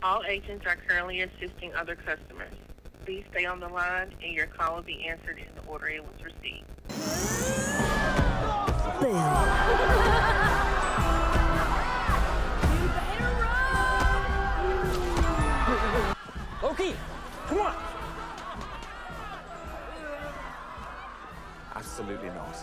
All agents are currently assisting other customers. Please stay on the line and your call will be answered in the order it was received. Loki, come on! Absolutely not.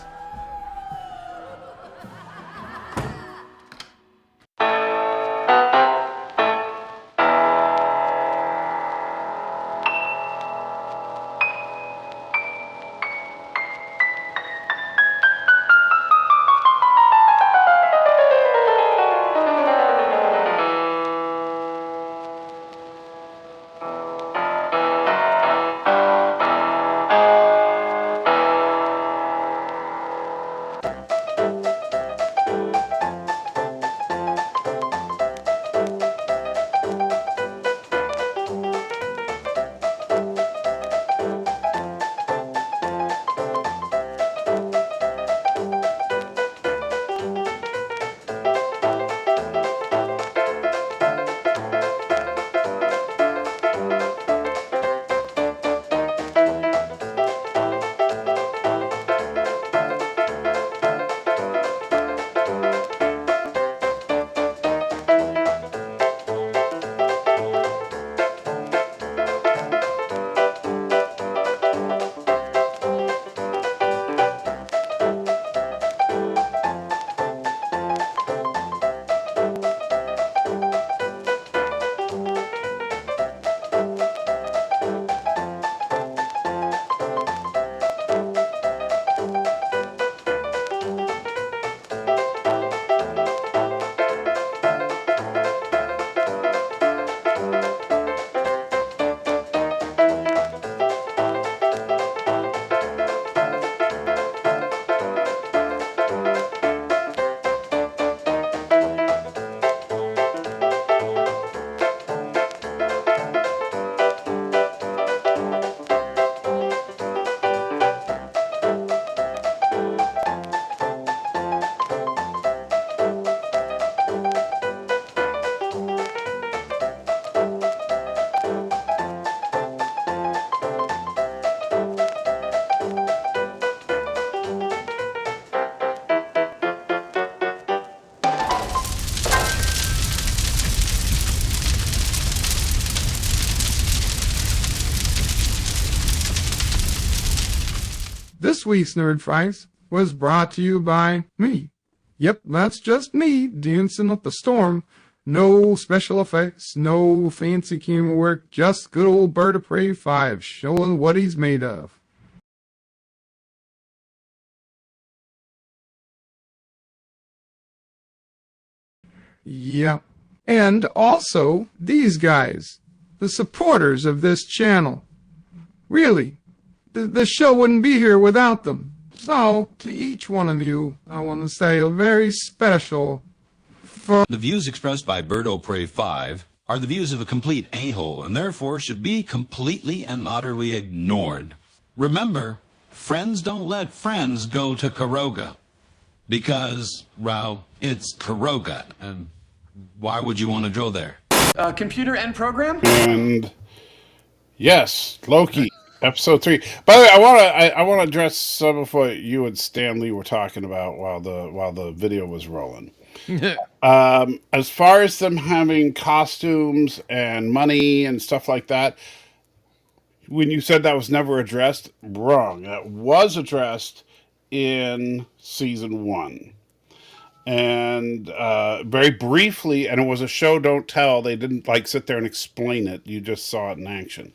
This week's Nerd Fights was brought to you by me. Yep, that's just me dancing up the storm. No special effects, no fancy camera work, just good old Bird of Prey 5 showing what he's made of. Yeah, and also these guys, the supporters of this channel. Really, the show wouldn't be here without them. So, to each one of you, I want to say a very special... The views expressed by Bird of Prey 5 are the views of a complete a-hole and therefore should be completely and utterly ignored. Remember, friends don't let friends go to Karoga. Because, well, it's Karoga, and why would you want to go there? Computer and program? And yes, Loki, episode 3. By the way, I want to address some of what you and Stanley were talking about while the video was rolling. As far as them having costumes and money and stuff like that, when you said that was never addressed, wrong. That was addressed in season 1. And very briefly, and it was a show don't tell. They didn't like sit there and explain it. You just saw it in action.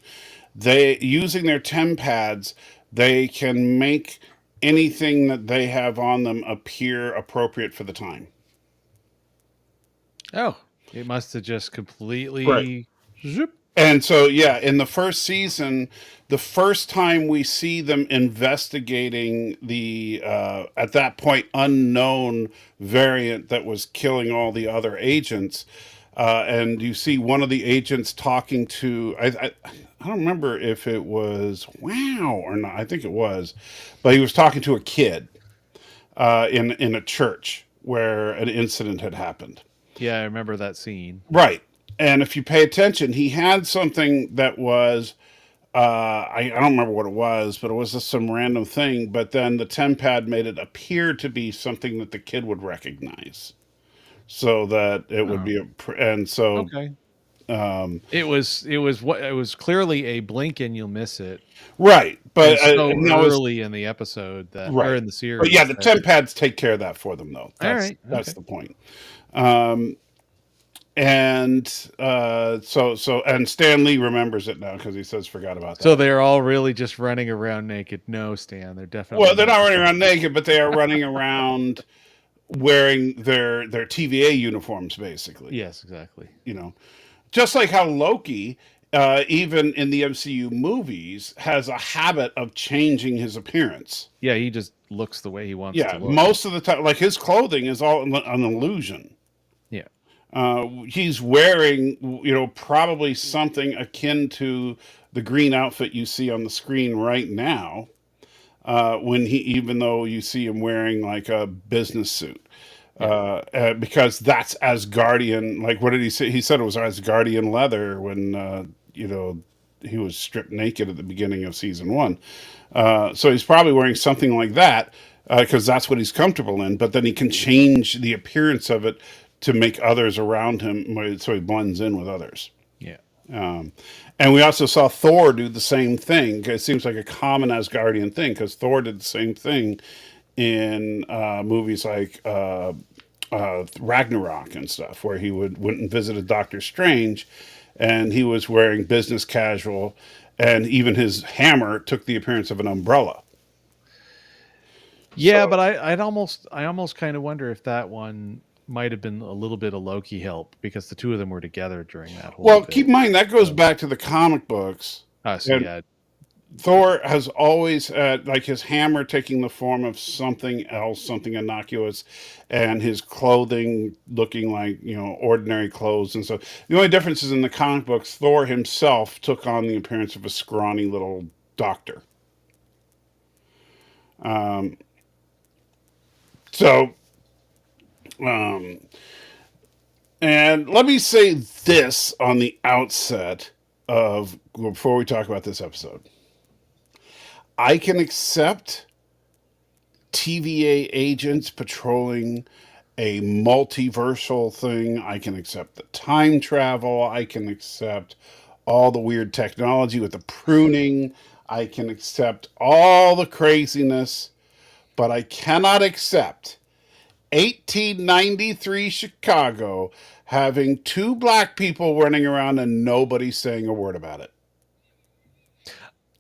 They, using their TemPads, they can make anything that they have on them appear appropriate for the time. Oh, it must have just completely... Right. Zoop. And so, yeah, in the first season, the first time we see them investigating the, at that point, unknown variant that was killing all the other agents, and you see one of the agents talking to, I don't remember if it was Wow or not, I think it was, but he was talking to a kid in a church where an incident had happened. Yeah, I remember that scene. Right. And if you pay attention, he had something that was I don't remember what it was, but it was just some random thing. But then the TemPad made it appear to be something that the kid would recognize, so that it would be and so Okay. It was clearly a blink and you'll miss it. right. But And so and that was early in the episode that or right in the series. But yeah, the that- TemPads take care of that for them, though. That's Okay. the point. And so and Stan Lee remembers it now because he says forgot about that. So they're all really just running around naked. No, Stan, they're definitely Well, they're not running around naked, but they are running around wearing their TVA uniforms, basically. Yes, exactly. You know, just like how Loki, even in the MCU movies, has a habit of changing his appearance. Yeah, he just looks the way he wants Yeah, to look. most of the time, like his clothing is all an illusion. Yeah. He's wearing, probably something akin to the green outfit you see on the screen right now. Even though you see him wearing like a business suit, because that's Asgardian. Like, what did he say? He said it was Asgardian leather when he was stripped naked at the beginning of season 1. So he's probably wearing something like that because that's what he's comfortable in. But then he can change the appearance of it to make others around him so he blends in with others. Yeah. And we also saw Thor do the same thing. It seems like a common Asgardian thing because Thor did the same thing in movies like Ragnarok and stuff, where he went and visited Doctor Strange, and he was wearing business casual, and even his hammer took the appearance of an umbrella. Yeah, but I almost kind of wonder if that one might have been a little bit of Loki help because the two of them were together during that whole. Well, keep in mind that goes back to the comic books. So yeah, Thor has always had like his hammer taking the form of something else, something innocuous, and his clothing looking like ordinary clothes and so. The only difference is in the comic books, Thor himself took on the appearance of a scrawny little doctor. And let me say this on the outset before we talk about this episode. I can accept TVA agents patrolling a multiversal thing. I can accept the time travel. I can accept all the weird technology with the pruning. I can accept all the craziness, but I cannot accept 1893 Chicago having 2 black people running around and nobody saying a word about it.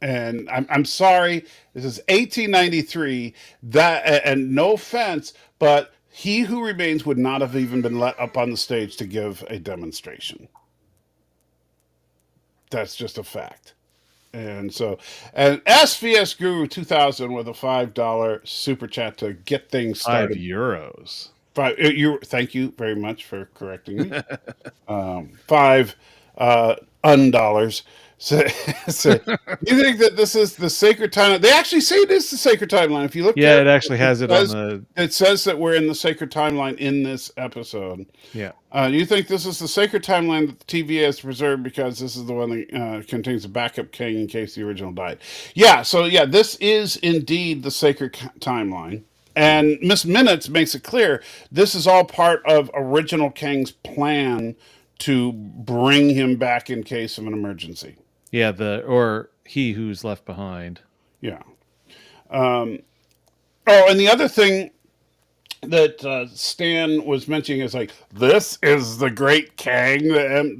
And I'm sorry, this is 1893. And no offense, but He Who Remains would not have even been let up on the stage to give a demonstration. That's just a fact. And SVS Guru 2000 with a $5 super chat to get things started. €5. Thank you very much for correcting me. $5 undollars. So, you think that this is the sacred timeline? They actually say it is the sacred timeline. If you look, it actually has it on the. It says that we're in the sacred timeline in this episode. Yeah. You think this is the sacred timeline that the TVA has preserved because this is the one that contains a backup king in case the original died? Yeah. So yeah, this is indeed the sacred timeline. And Miss Minutes makes it clear this is all part of original Kang's plan to bring him back in case of an emergency. Yeah, or he who's left behind. Yeah. And the other thing that Stan was mentioning is like, this is the great Kang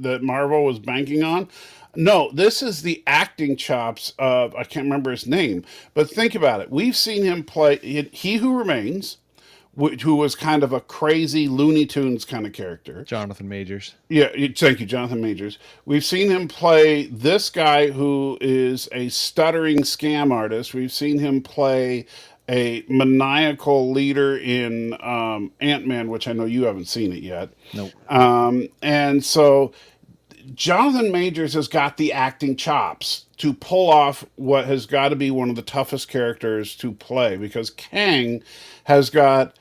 that Marvel was banking on. No, this is the acting chops of, I can't remember his name, but think about it. We've seen him play He Who Remains, who was kind of a crazy Looney Tunes kind of character. Jonathan Majors. Yeah, thank you, Jonathan Majors. We've seen him play this guy who is a stuttering scam artist. We've seen him play a maniacal leader in Ant-Man, which I know you haven't seen it yet. Nope. And so Jonathan Majors has got the acting chops to pull off what has got to be one of the toughest characters to play, because Kang has got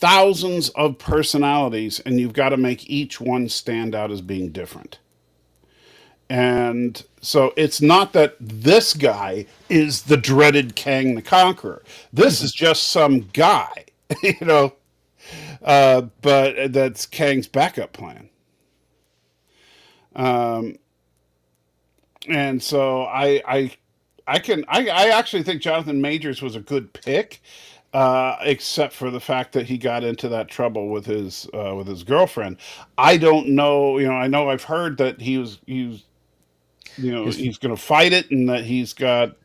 thousands of personalities, and you've got to make each one stand out as being different. And so it's not that this guy is the dreaded Kang the Conqueror. This is just some guy, but that's Kang's backup plan. And so I actually think Jonathan Majors was a good pick, except for the fact that he got into that trouble with his girlfriend. I don't know. I know I've heard that he's going to fight it, and that he's got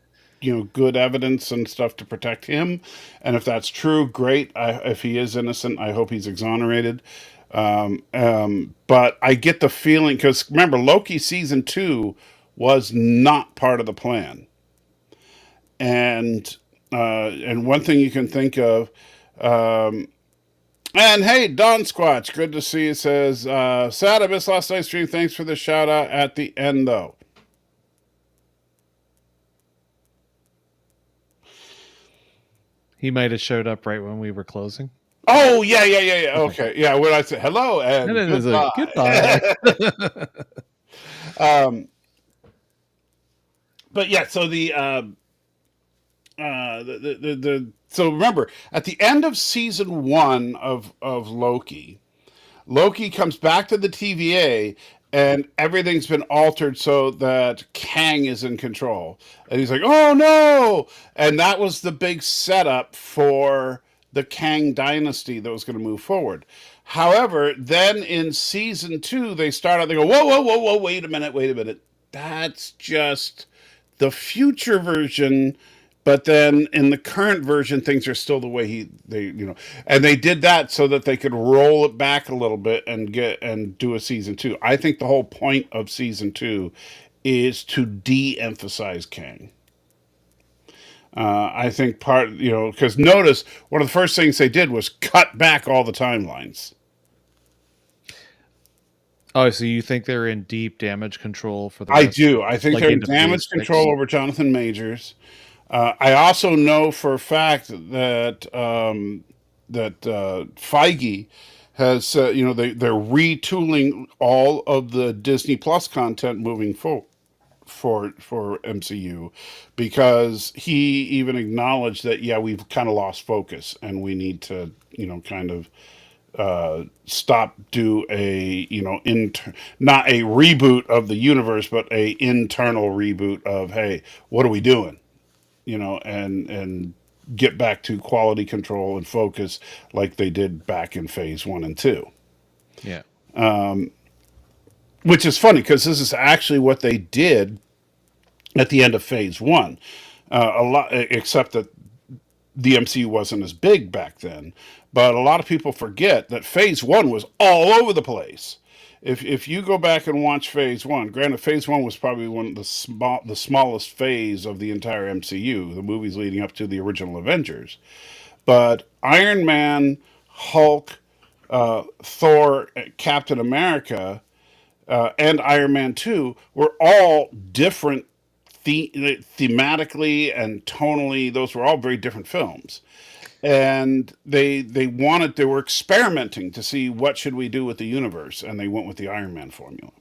good evidence and stuff to protect him. And if that's true, great. If he is innocent, I hope he's exonerated. But I get the feeling, because remember, Loki season 2 was not part of the plan. And one thing you can think of, and hey, Don Squatch, good to see you. Says, sad I missed last night's stream. Thanks for the shout out at the end, though. He might have showed up right when we were closing. Oh, yeah. Okay. Yeah, when I said hello and goodbye. But yeah, so so remember, at the end of season 1 of Loki comes back to the TVA, and everything's been altered so that Kang is in control. And he's like, oh no! And that was the big setup for the Kang dynasty that was going to move forward. However, then in season 2, they go, whoa, wait a minute. That's just the future version. But then in the current version, things are still the way and they did that so that they could roll it back a little bit and do a season 2. I think the whole point of season 2 is to de-emphasize Kang. I think because notice one of the first things they did was cut back all the timelines. Oh, so you think they're in deep damage control for the? I do. I think they're in damage control 6? over Jonathan Majors. I also know for a fact that Feige has they're retooling all of the Disney Plus content moving forward for MCU, because he even acknowledged that we've kind of lost focus and we need to kind of do a not a reboot of the universe, but a internal reboot of, hey, what are we doing? And get back to quality control and focus like they did back in phase 1 and 2. Yeah. Which is funny, because this is actually what they did at the end of phase 1. A lot, except that the MCU wasn't as big back then. But a lot of people forget that phase 1 was all over the place. If you go back and watch phase 1, granted, phase 1 was probably one of the smallest phase of the entire MCU, the movies leading up to the original Avengers. But Iron Man, Hulk, Thor, Captain America, and Iron Man 2 were all different thematically and tonally. Those were all very different films. And they were experimenting to see what should we do with the universe, and they went with the Iron Man formula.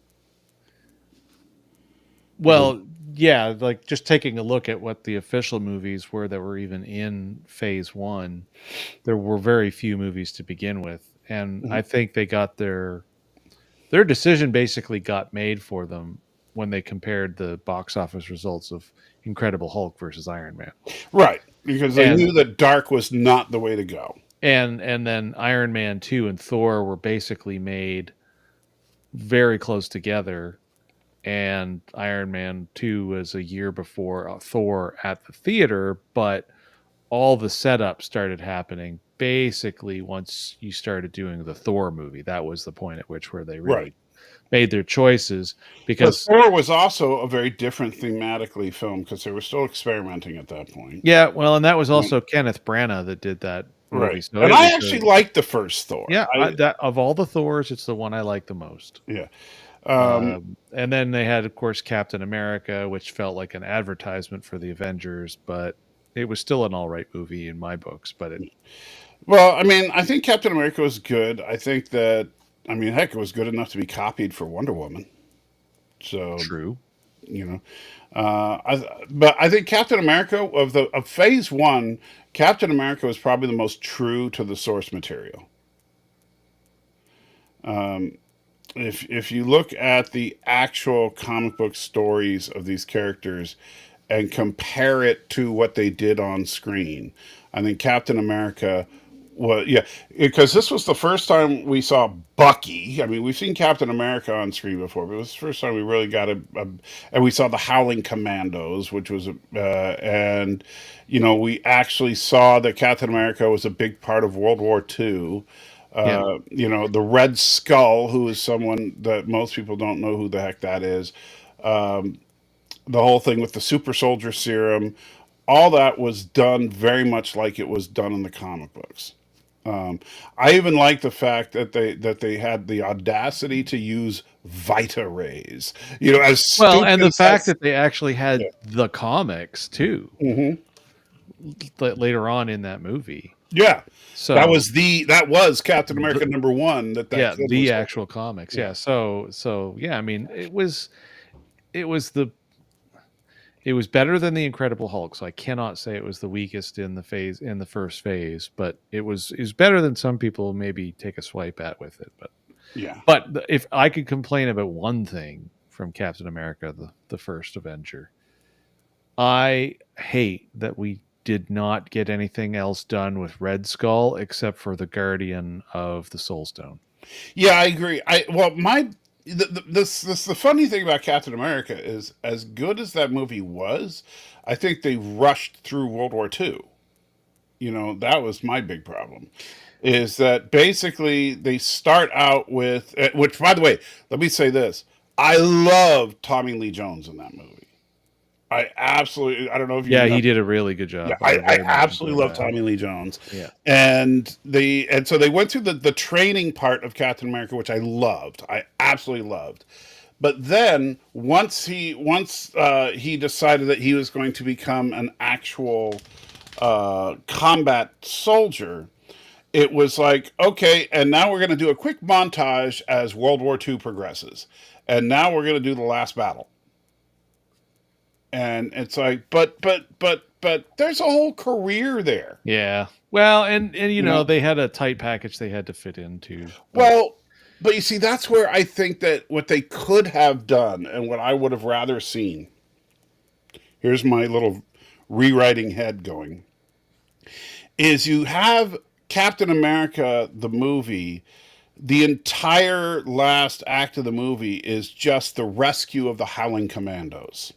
Well, yeah, like just taking a look at what the official movies were that were even in phase 1, there were very few movies to begin with. And I think they got their decision basically got made for them when they compared the box office results of Incredible Hulk versus Iron Man. Right. Because they knew that dark was not the way to go. And then Iron Man 2 and Thor were basically made very close together. And Iron Man 2 was a year before Thor at the theater, but all the setup started happening basically once you started doing the Thor movie. That was the point at which where they really made their choices, because Thor was also a very different thematically film, because they were still experimenting at that point. Yeah, well, and that was also Kenneth Branagh that did that movie. Right. So and I actually liked the first Thor. Yeah, that of all the Thors, it's the one I like the most. Yeah. And then they had, of course, Captain America, which felt like an advertisement for the Avengers, but It was still an all right movie in my books, but Well, I mean, I think Captain America was good. I think that, I mean, heck, it was good enough to be copied for Wonder Woman. So, true. you know, but I think Captain America of Phase One, Captain America was probably the most true to the source material. If you look at the actual comic book stories of these characters and compare it to what they did on screen, I think Captain America was, yeah, because this was the first time we saw Bucky. I mean, we've seen Captain America on screen before, but it was the first time we really got and we saw the Howling Commandos, which was and you know, we actually saw that Captain America was a big part of World War II. Yeah. You know, the Red Skull, who is someone that most people don't know who the heck that is. The whole thing with the super soldier serum, all that was done very much like it was done in the comic books. I even like the fact that they had the audacity to use Vita rays. You know, as Well, stupid and the as fact that's- that they actually had Yeah. the comics too later on in that movie. yeah, So that was Captain America #1. yeah, Kid the was- actual comics. Yeah. So yeah, I mean, it was better than the Incredible Hulk. So I cannot say it was the weakest in the first phase, but it was better than some people maybe take a swipe at with it. yeah. But if I could complain about one thing from Captain America, the first Avenger, I hate that we did not get anything else done with Red Skull except for the Guardian of the Soul Stone. Yeah, I agree. The funny thing about Captain America is, as good as that movie was, I think they rushed through World War II. You know, that was my big problem. Is that basically they start out with, which, by the way, let me say this: I love Tommy Lee Jones in that movie. I absolutely, I don't know if you Yeah, know, he did a really good job. yeah, I very much absolutely enjoyed love that. Tommy Lee Jones. Yeah. And so they went through the training part of Captain America, which I loved. I absolutely loved. But then once he decided that he was going to become an actual combat soldier, it was like, okay, and now we're going to do a quick montage as World War II progresses. And now we're going to do the last battle. And it's like, but there's a whole career there. Yeah. Well, and you know, know? they had a tight package they had to fit into. Well, but you see, that's where I think that what they could have done and what I would have rather seen. Here's my little rewriting head going. Is you have Captain America, the movie, the entire last act of the movie is just the rescue of the Howling Commandos.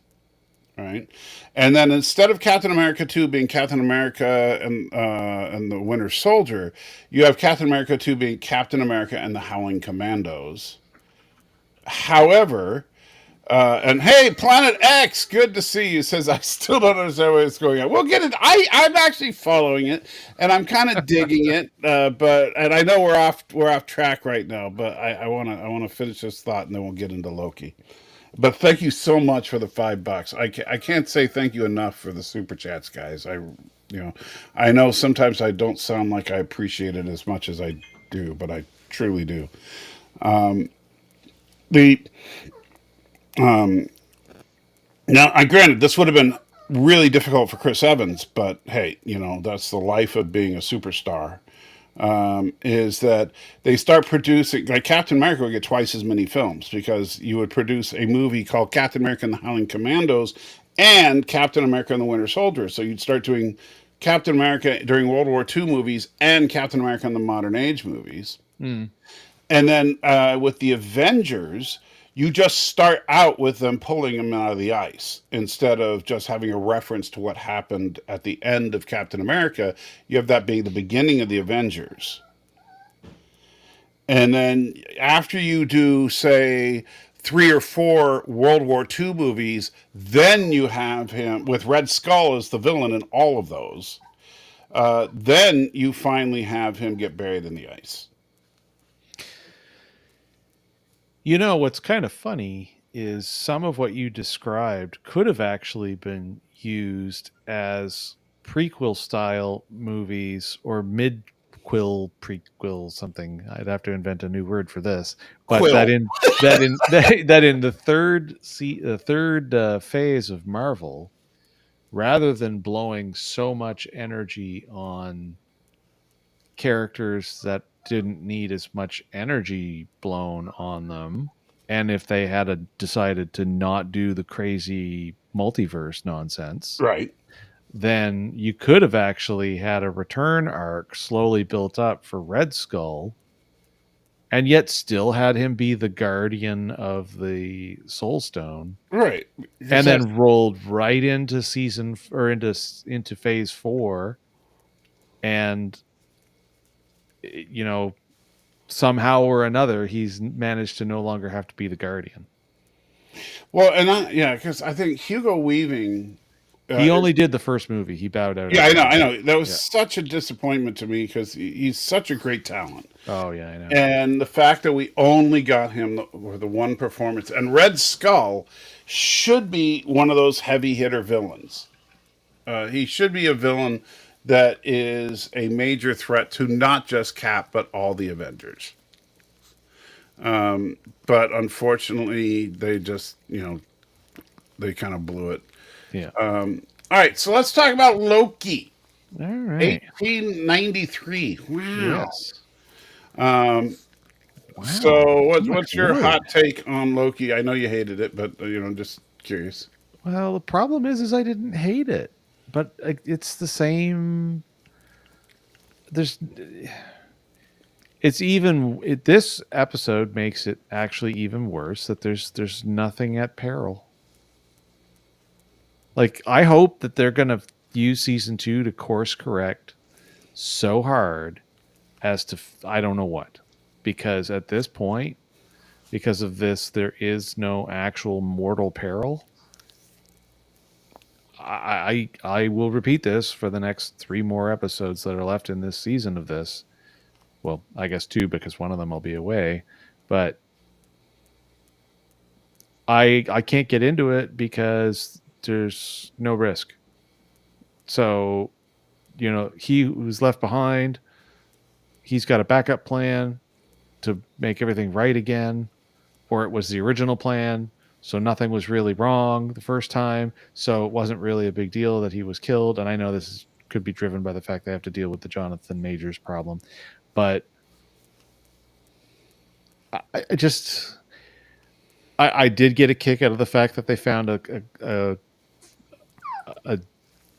Right, and then instead of Captain America 2 being Captain America and the Winter Soldier, you have Captain America 2 being Captain America and the Howling Commandos. However, and hey, Planet X, good to see you. Says I still don't understand what's going on. We'll get it. I'm actually following it, and I'm kind of digging it. But I know we're off track right now. But I wanna finish this thought, and then we'll get into Loki. But thank you so much for the $5. I can't say thank you enough for the super chats, guys. I know sometimes I don't sound like I appreciate it as much as I do, but I truly do. Now, I granted this would have been really difficult for Chris Evans, but hey, you know, that's the life of being a superstar. Is that they start producing, like Captain America would get twice as many films because you would produce a movie called Captain America and the Howling Commandos and Captain America and the Winter Soldier. So you'd start doing Captain America during World War II movies and Captain America in the modern age movies. And then with the Avengers, you just start out with them pulling him out of the ice instead of just having a reference to what happened at the end of Captain America. You have that being the beginning of the Avengers. And then after you do, say, 3 or 4 World War II movies, then you have him with Red Skull as the villain in all of those. Then you finally have him get buried in the ice. You know, what's kind of funny is some of what you described could have actually been used as prequel style movies or mid-quill prequel something. I'd have to invent a new word for this. But Quill. that in the third phase of Marvel, rather than blowing so much energy on characters that didn't need as much energy blown on them, and if they had decided to not do the crazy multiverse nonsense, Right. then you could have actually had a return arc slowly built up for Red Skull, and yet still had him be the guardian of the Soul Stone, Right. and then rolled right into into phase 4, and somehow or another he's managed to no longer have to be the guardian. Well, and because I think Hugo Weaving. He only did the first movie. He bowed out. Yeah, I know. That was such a disappointment to me because he's such a great talent. Oh yeah, I know. And the fact that we only got him for the one performance, and Red Skull should be one of those heavy hitter villains. He should be a villain that is a major threat to not just Cap but all the Avengers. But unfortunately, they just they kind of blew it. Yeah. All right, so let's talk about Loki. All right. 1893. Wow. Yes. Wow. So what's your wood. hot take on Loki? I know you hated it, but just curious. Well, the problem is I didn't hate it, but it's the same. This episode makes it actually even worse that there's nothing at peril. Like, I hope that they're going to use season 2 to course correct so hard as to, I don't know what, because at this point, because of this, there is no actual mortal peril. I will repeat this for the next 3 more episodes that are left in this season of this. Well, I guess 2, because one of them will be away, but I can't get into it because there's no risk. So, he who's left behind, he's got a backup plan to make everything right again, or it was the original plan, so nothing was really wrong the first time, so it wasn't really a big deal that he was killed. And I know this could be driven by the fact they have to deal with the Jonathan Majors problem, but I did get a kick out of the fact that they found a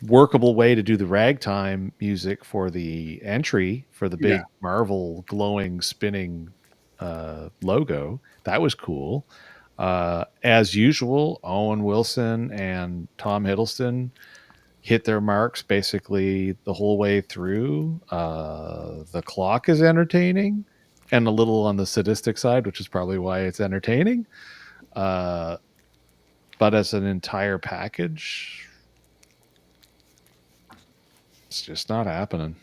workable way to do the ragtime music for the entry for the big Marvel glowing spinning logo. That was cool. As usual, Owen Wilson and Tom Hiddleston hit their marks basically the whole way through. The clock is entertaining and a little on the sadistic side, which is probably why it's entertaining. But as an entire package, it's just not happening.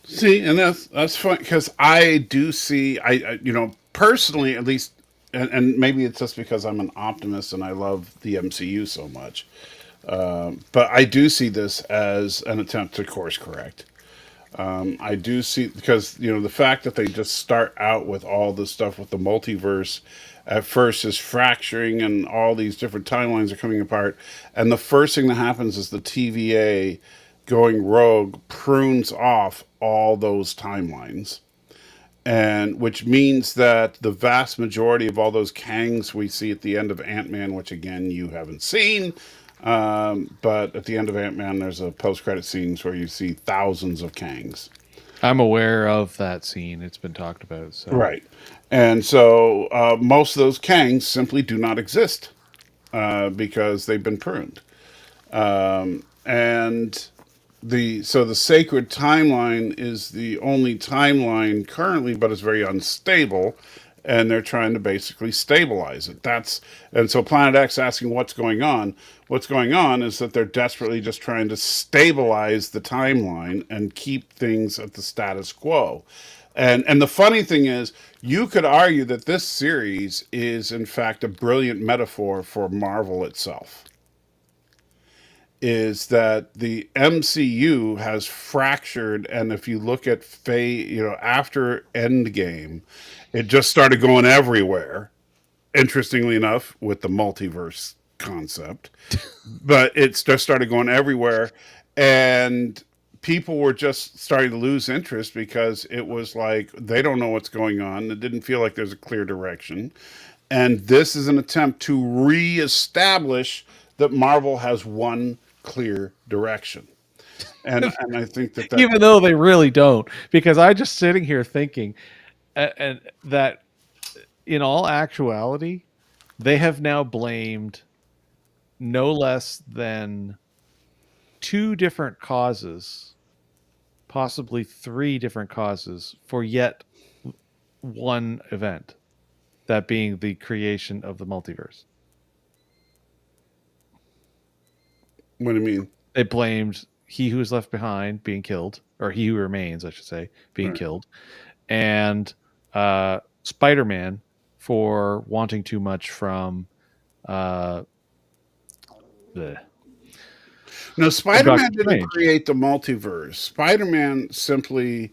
See, and that's fun because I do see, I personally at least, and maybe it's just because I'm an optimist and I love the MCU so much, but I do see this as an attempt to course correct. I do see, because the fact that they just start out with all this stuff with the multiverse at first is fracturing and all these different timelines are coming apart, and the first thing that happens is the TVA going rogue prunes off all those timelines, and which means that the vast majority of all those Kangs we see at the end of Ant-Man, which again you haven't seen, but at the end of Ant-Man there's a post-credit scenes where you see thousands of Kangs. I'm aware of that scene. It's been talked about. So. Right. And so most of those Kangs simply do not exist because they've been pruned. And the sacred timeline is the only timeline currently, but it's very unstable, and they're trying to basically stabilize it. And so Planet X asking what's going on. What's going on is that they're desperately just trying to stabilize the timeline and keep things at the status quo. And the funny thing is, you could argue that this series is in fact a brilliant metaphor for Marvel itself. is that the MCU has fractured, and if you look at after Endgame, it just started going everywhere. Interestingly enough, with the multiverse concept, but it's just started going everywhere, and people were just starting to lose interest because it was like they don't know what's going on. It didn't feel like there's a clear direction. And this is an attempt to reestablish that Marvel has one clear direction. And I think that Even though they really don't, because I just sitting here thinking, and that in all actuality, they have now blamed no less than 2 different causes, possibly 3 different causes, for yet one event, that being the creation of the multiverse. what do you mean? They blamed He Who Is Left Behind being killed, or He Who Remains, I should say, being killed, and Spider-Man for wanting too much from the No, Spider-Man Doctor didn't Strange. create the multiverse. Spider-Man simply,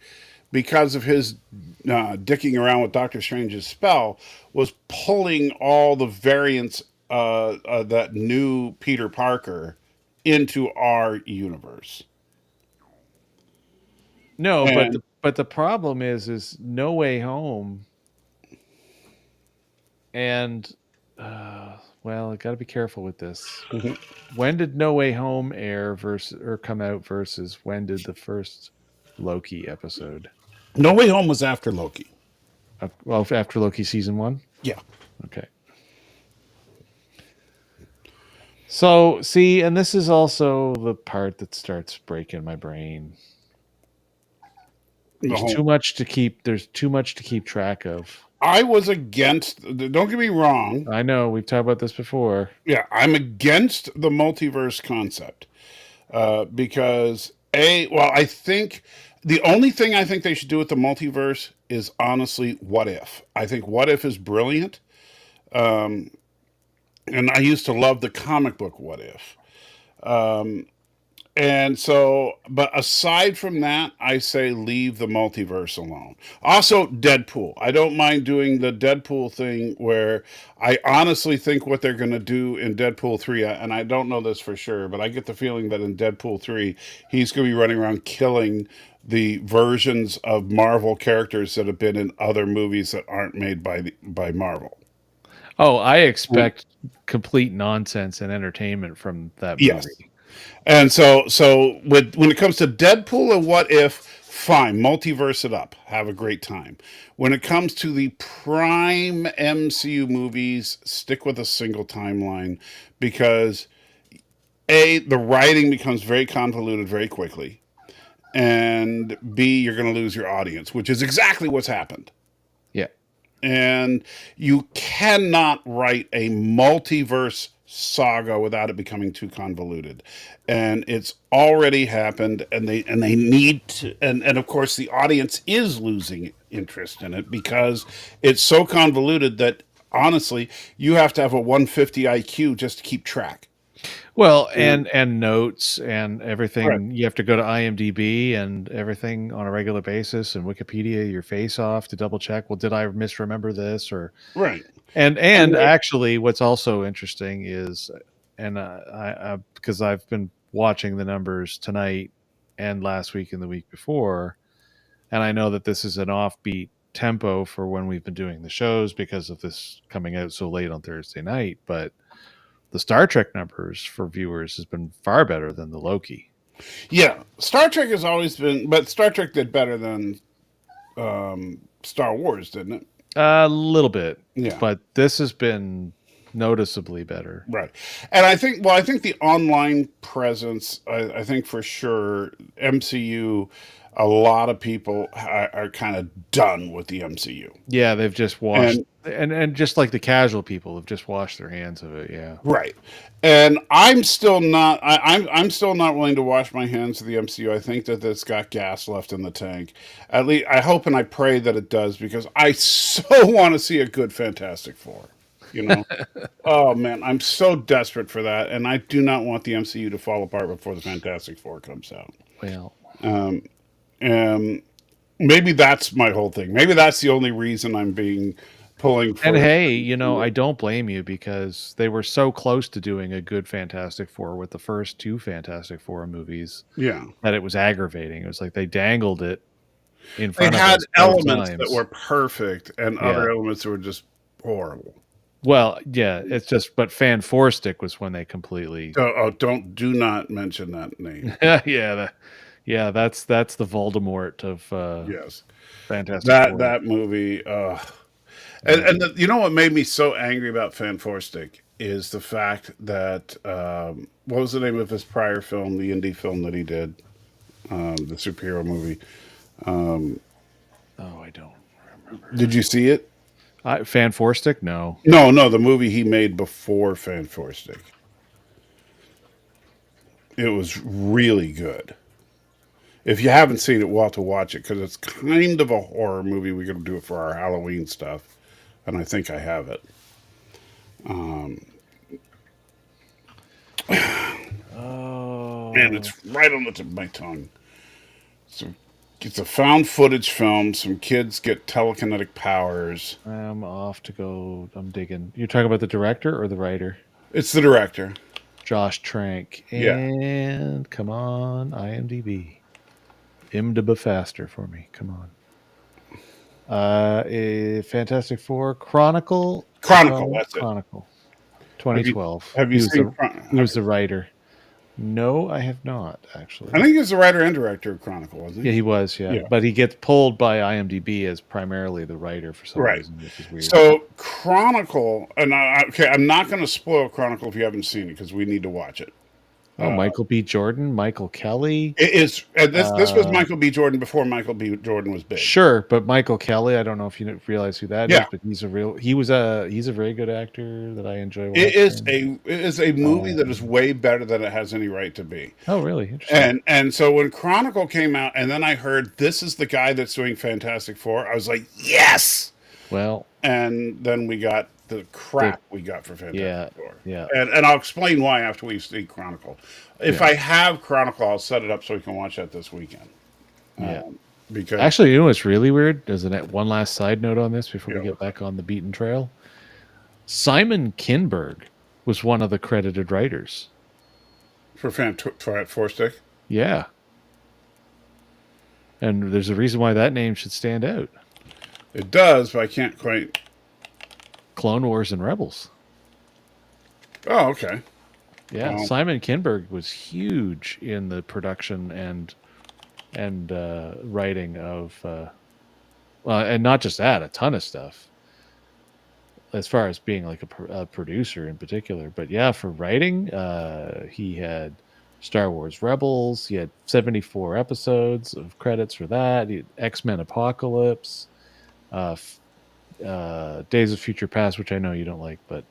because of his dicking around with Doctor Strange's spell, was pulling all the variants that knew Peter Parker into our universe. No, And- but the problem is No Way Home, and well, I got to be careful with this. Mhm. When did No Way Home air versus or come out versus when did the first Loki episode? No Way Home was after Loki. Well, after Loki season 1. Yeah. Okay. So, see, and this is also the part that starts breaking my brain. There's too much to keep. There's too much to keep track of. I was against, don't get me wrong. I know we've talked about this before. Yeah, I'm against the multiverse concept because I think the only thing I think they should do with the multiverse is honestly What If. I think What If is brilliant. And I used to love the comic book What If. And so, but aside from that, I say leave the multiverse alone. Also, Deadpool. I don't mind doing the Deadpool thing where I honestly think what they're going to do in Deadpool 3, and I don't know this for sure, but I get the feeling that in Deadpool 3, he's going to be running around killing the versions of Marvel characters that have been in other movies that aren't made by Marvel. Oh, I expect complete nonsense and entertainment from that movie. Yes. And so when it comes to Deadpool and What If, fine, multiverse it up, have a great time. When it comes to the prime MCU movies, stick with a single timeline because the writing becomes very convoluted very quickly, and B, you're going to lose your audience, which is exactly what's happened. Yeah. And you cannot write a multiverse saga without it becoming too convoluted, and it's already happened, and they need to, and of course the audience is losing interest in it because it's so convoluted that honestly you have to have a 150 IQ just to keep track. Well, and notes and everything. Right. You have to go to IMDb and everything on a regular basis, and Wikipedia your face off to double check. Well, did I misremember this or Right. And actually, what's also interesting is, and I because I've been watching the numbers tonight and last week and the week before, and I know that this is an offbeat tempo for when we've been doing the shows because of this coming out so late on Thursday night. But the Star Trek numbers for viewers has been far better than the Loki. Yeah, Star Trek has always been, but Star Trek did better than Star Wars, didn't it? A little bit, Yeah. but this has been noticeably better. Right. And I think the online presence, I think for sure, MCU, a lot of people are kind of done with the MCU. Yeah, they've just washed, and just like the casual people have just washed their hands of it. Yeah. Right. And I'm still not, I'm still not willing to wash my hands of the MCU. I think that it's got gas left in the tank. At least I hope and I pray that it does because I so want to see a good Fantastic Four. You know. Oh man, I'm so desperate for that, and I do not want the MCU to fall apart before the Fantastic Four comes out. Well, Um, maybe that's my whole thing. Maybe that's the only reason I'm being pulling for. and hey, I don't blame you because they were so close to doing a good Fantastic Four with the first two Fantastic Four movies Yeah, that it was aggravating. It was like they dangled it in they front of had us both elements that times. were perfect, and Yeah. other elements that were just horrible. Well, yeah, it's just, but Fan Four Stick was when they completely. Do not mention that name. Yeah, that's the Voldemort of Yes, Fantastic Four. that movie. And you know what made me so angry about Fan Four Stick is the fact that what was the name of his prior film, the indie film that he did, the superhero movie? Oh, I don't remember. Did you see it? Fan Four Stick? No. No, the movie he made before Fan Four Stick. It was really good. If you haven't seen it, we'll have to watch it because it's kind of a horror movie. We're going to do it for our Halloween stuff, and I think I have it. Oh. Man, it's right on the tip of my tongue. So it's a found footage film. Some kids get telekinetic powers. I'm off to go. I'm digging. You're talking about the director or the writer? It's the director. Josh Trank. Yeah. And come on, IMDb. IMDb faster for me. Come on. Fantastic Four Chronicle. That's it. Chronicle. 2012. Have you seen? He was the writer. No, I have not actually. I think he was the writer and director of Chronicle, wasn't he? Yeah, he was. Yeah, Yeah. but he gets pulled by IMDb as primarily the writer for some Right. reason, which is weird. So Chronicle, and I'm not going to spoil Chronicle if you haven't seen it because we need to watch it. Michael B. Jordan, Michael Kelly. It is. This was Michael B. Jordan before Michael B. Jordan was big. Sure, but Michael Kelly, I don't know if you realize who that is, Yeah. but he's a very good actor that I enjoy watching. It is a movie that is way better than it has any right to be. Oh, really? Interesting. And so when Chronicle came out, and then I heard this is the guy that's doing Fantastic Four, I was like, yes. Well, And then we got the crap we got for Fantastic Four. yeah. And I'll explain why after we see Chronicle. If I have Chronicle, I'll set it up so we can watch that this weekend. Yeah. Because Actually, you know what's really weird? There's one last side note on this before we Yeah. get back on the beaten trail. Simon Kinberg was one of the credited writers. for Four Stick. Yeah. And there's a reason why that name should stand out. It does, but I can't quite. Clone Wars and Rebels. Oh, okay. Yeah, Wow. Simon Kinberg was huge in the production and writing of, and not just that, a ton of stuff. As far as being like a producer in particular, but yeah, for writing, he had Star Wars Rebels. He had 74 episodes of credits for that. He had X-Men Apocalypse, Days of Future Past, which I know you don't like, but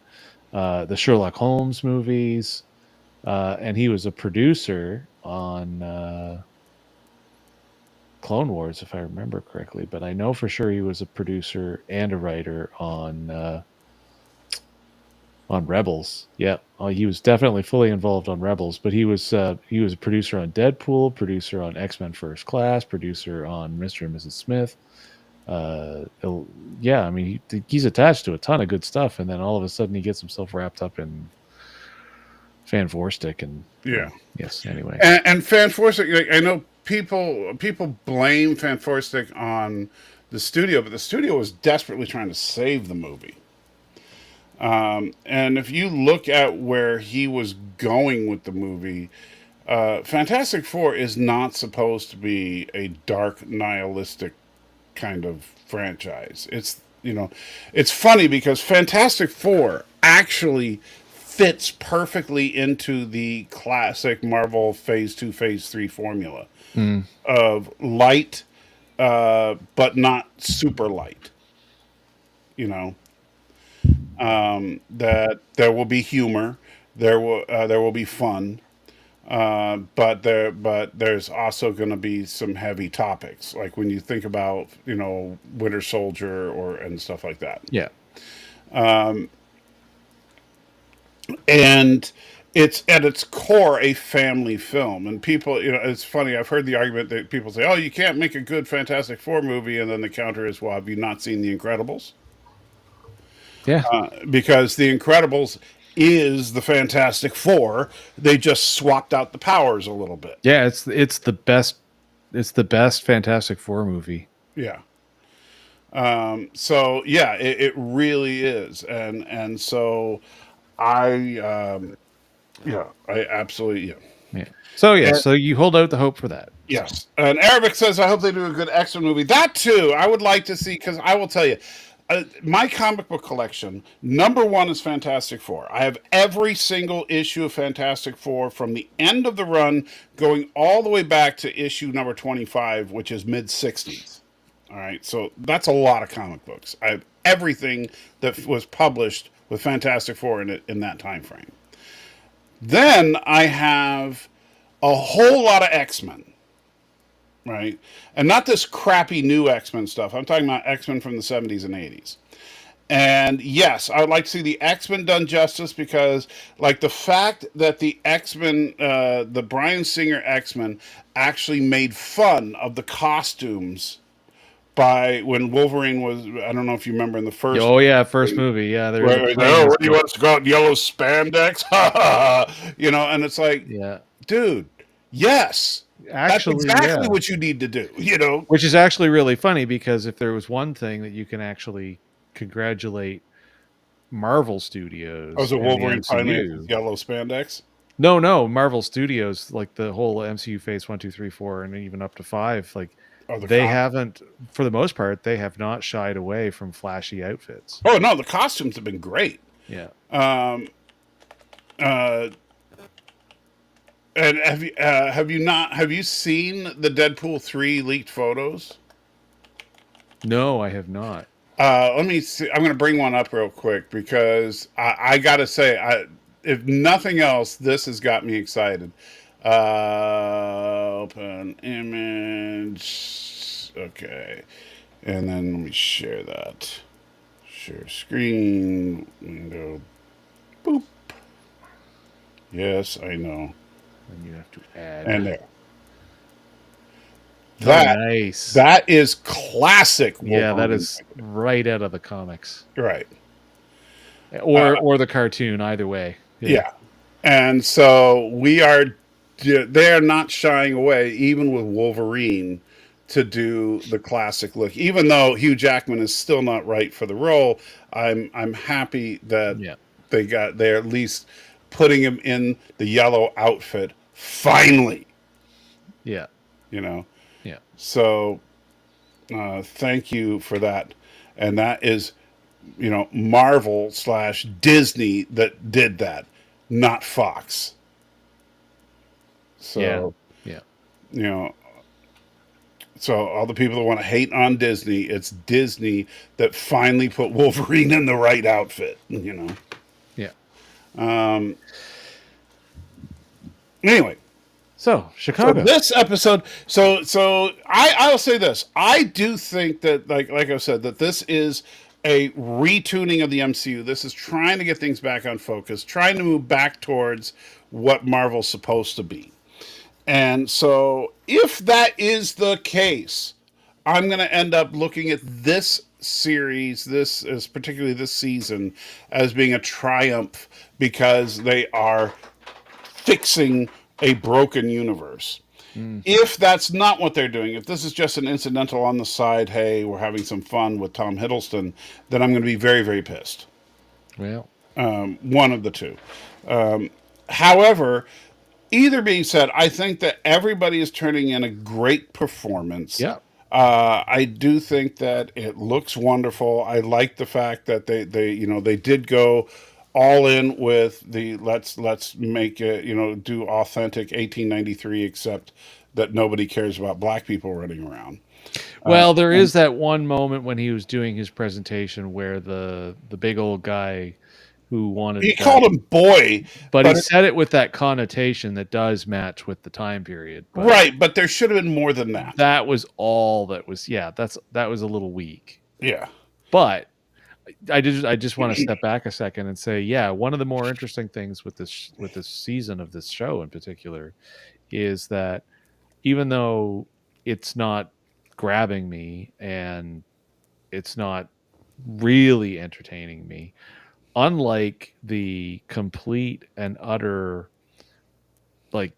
the Sherlock Holmes movies, and he was a producer on Clone Wars, if I remember correctly. But I know for sure he was a producer and a writer on Rebels. Yeah, he was definitely fully involved on Rebels. But he was a producer on Deadpool, producer on X-Men First Class, producer on Mr. and Mrs. Smith. Yeah, I mean he's attached to a ton of good stuff, and then all of a sudden he gets himself wrapped up in Fan Four Stick, and Yeah. yes. Anyway, And Fan Four Stick, like, I know people blame Fan Four Stick on the studio, but the studio was desperately trying to save the movie. And if you look at where he was going with the movie, Fantastic Four is not supposed to be a dark, nihilistic kind of franchise. It's funny because Fantastic Four actually fits perfectly into the classic Marvel Phase 2, Phase 3 formula of light, but not super light. That there will be humor, there will be fun, but there's also going to be some heavy topics, like when you think about Winter Soldier and stuff like that. yeah, and it's at its core a family film. And people, it's funny. I've heard the argument that people say, "Oh, you can't make a good Fantastic Four movie," and then the counter is, "Well, have you not seen The Incredibles?" Yeah. Because The Incredibles is the Fantastic Four. They just swapped out the powers a little bit. Yeah, it's the best. It's the best Fantastic Four movie. Yeah. So yeah, it really is, and so I I absolutely Yeah. So yeah, so you hold out the hope for that. yes. And Arabic says, I hope they do a good X-Men movie. That too, I would like to see, because I will tell you, my comic book collection, number one is Fantastic Four. I have every single issue of Fantastic Four from the end of the run going all the way back to issue number 25, which is mid-60s. All right, so that's a lot of comic books. I have everything that was published with Fantastic Four in it in that time frame. Then I have a whole lot of X-Men, right? And not this crappy new X-Men stuff. I'm talking about X-Men from the 70s and 80s. And yes, I would like to see the X-Men done justice, because like the fact that the X-Men, the Bryan Singer X-Men actually made fun of the costumes by when Wolverine was, I don't know if you remember in the first. Oh yeah, first movie. Yeah, there was Right, oh, what do you want to go out in yellow spandex? And it's like, yeah, dude, yes, actually, that's exactly yeah. what you need to do. Which is actually really funny, because if there was one thing that you can actually congratulate Marvel Studios, Oh, was it and the Wolverine finally MCU. has yellow spandex? No, Marvel Studios, like the whole MCU phase 1, 2, 3, 4, and even up to 5, like Oh, the they haven't, for the most part, they have not shied away from flashy outfits. Oh no, the costumes have been great. Yeah. And have you seen the Deadpool 3 leaked photos? No, I have not. Let me see. I'm going to bring one up real quick, because I got to say, if nothing else, this has got me excited. Open image. Okay. And then let me share that. Share screen. Window. Boop. Yes, I know. And you have to add. And there. Oh, That, nice. that is classic Wolverine. Yeah, that is right out of the comics. Right. Or the cartoon, either way. Yeah. And so they are not shying away, even with Wolverine, to do the classic look. Even though Hugh Jackman is still not right for the role, I'm happy that they're at least putting him in the yellow outfit finally. Yeah. Yeah. So thank you for that. And that is, Marvel / Disney that did that, not Fox. So, yeah. So all the people that want to hate on Disney, it's Disney that finally put Wolverine in the right outfit, Yeah. Anyway. So Chicago. So this episode, I'll say this. I do think that, like I said, that this is a retuning of the MCU. This is trying to get things back on focus, trying to move back towards what Marvel's supposed to be. And so if that is the case, I'm going to end up looking at this series, particularly this season, as being a triumph, because they are fixing a broken universe. If that's not what they're doing, if this is just an incidental on the side, hey, we're having some fun with Tom Hiddleston, then I'm going to be very, very pissed. Well, one of the two. However, either being said, I think that everybody is turning in a great performance. Yeah. I do think that it looks wonderful. I like the fact that they did go all in with the let's make it, do authentic 1893, except that nobody cares about black people running around. Well, there is that one moment when he was doing his presentation where the big old guy who wanted, he called him boy, but he said it with that connotation that does match with the time period. But right, but there should have been more than that. That was all that was. Yeah, that was a little weak. Yeah. But I just want to step back a second and say, yeah, one of the more interesting things with this season of this show in particular is that even though it's not grabbing me and it's not really entertaining me, unlike the complete and utter like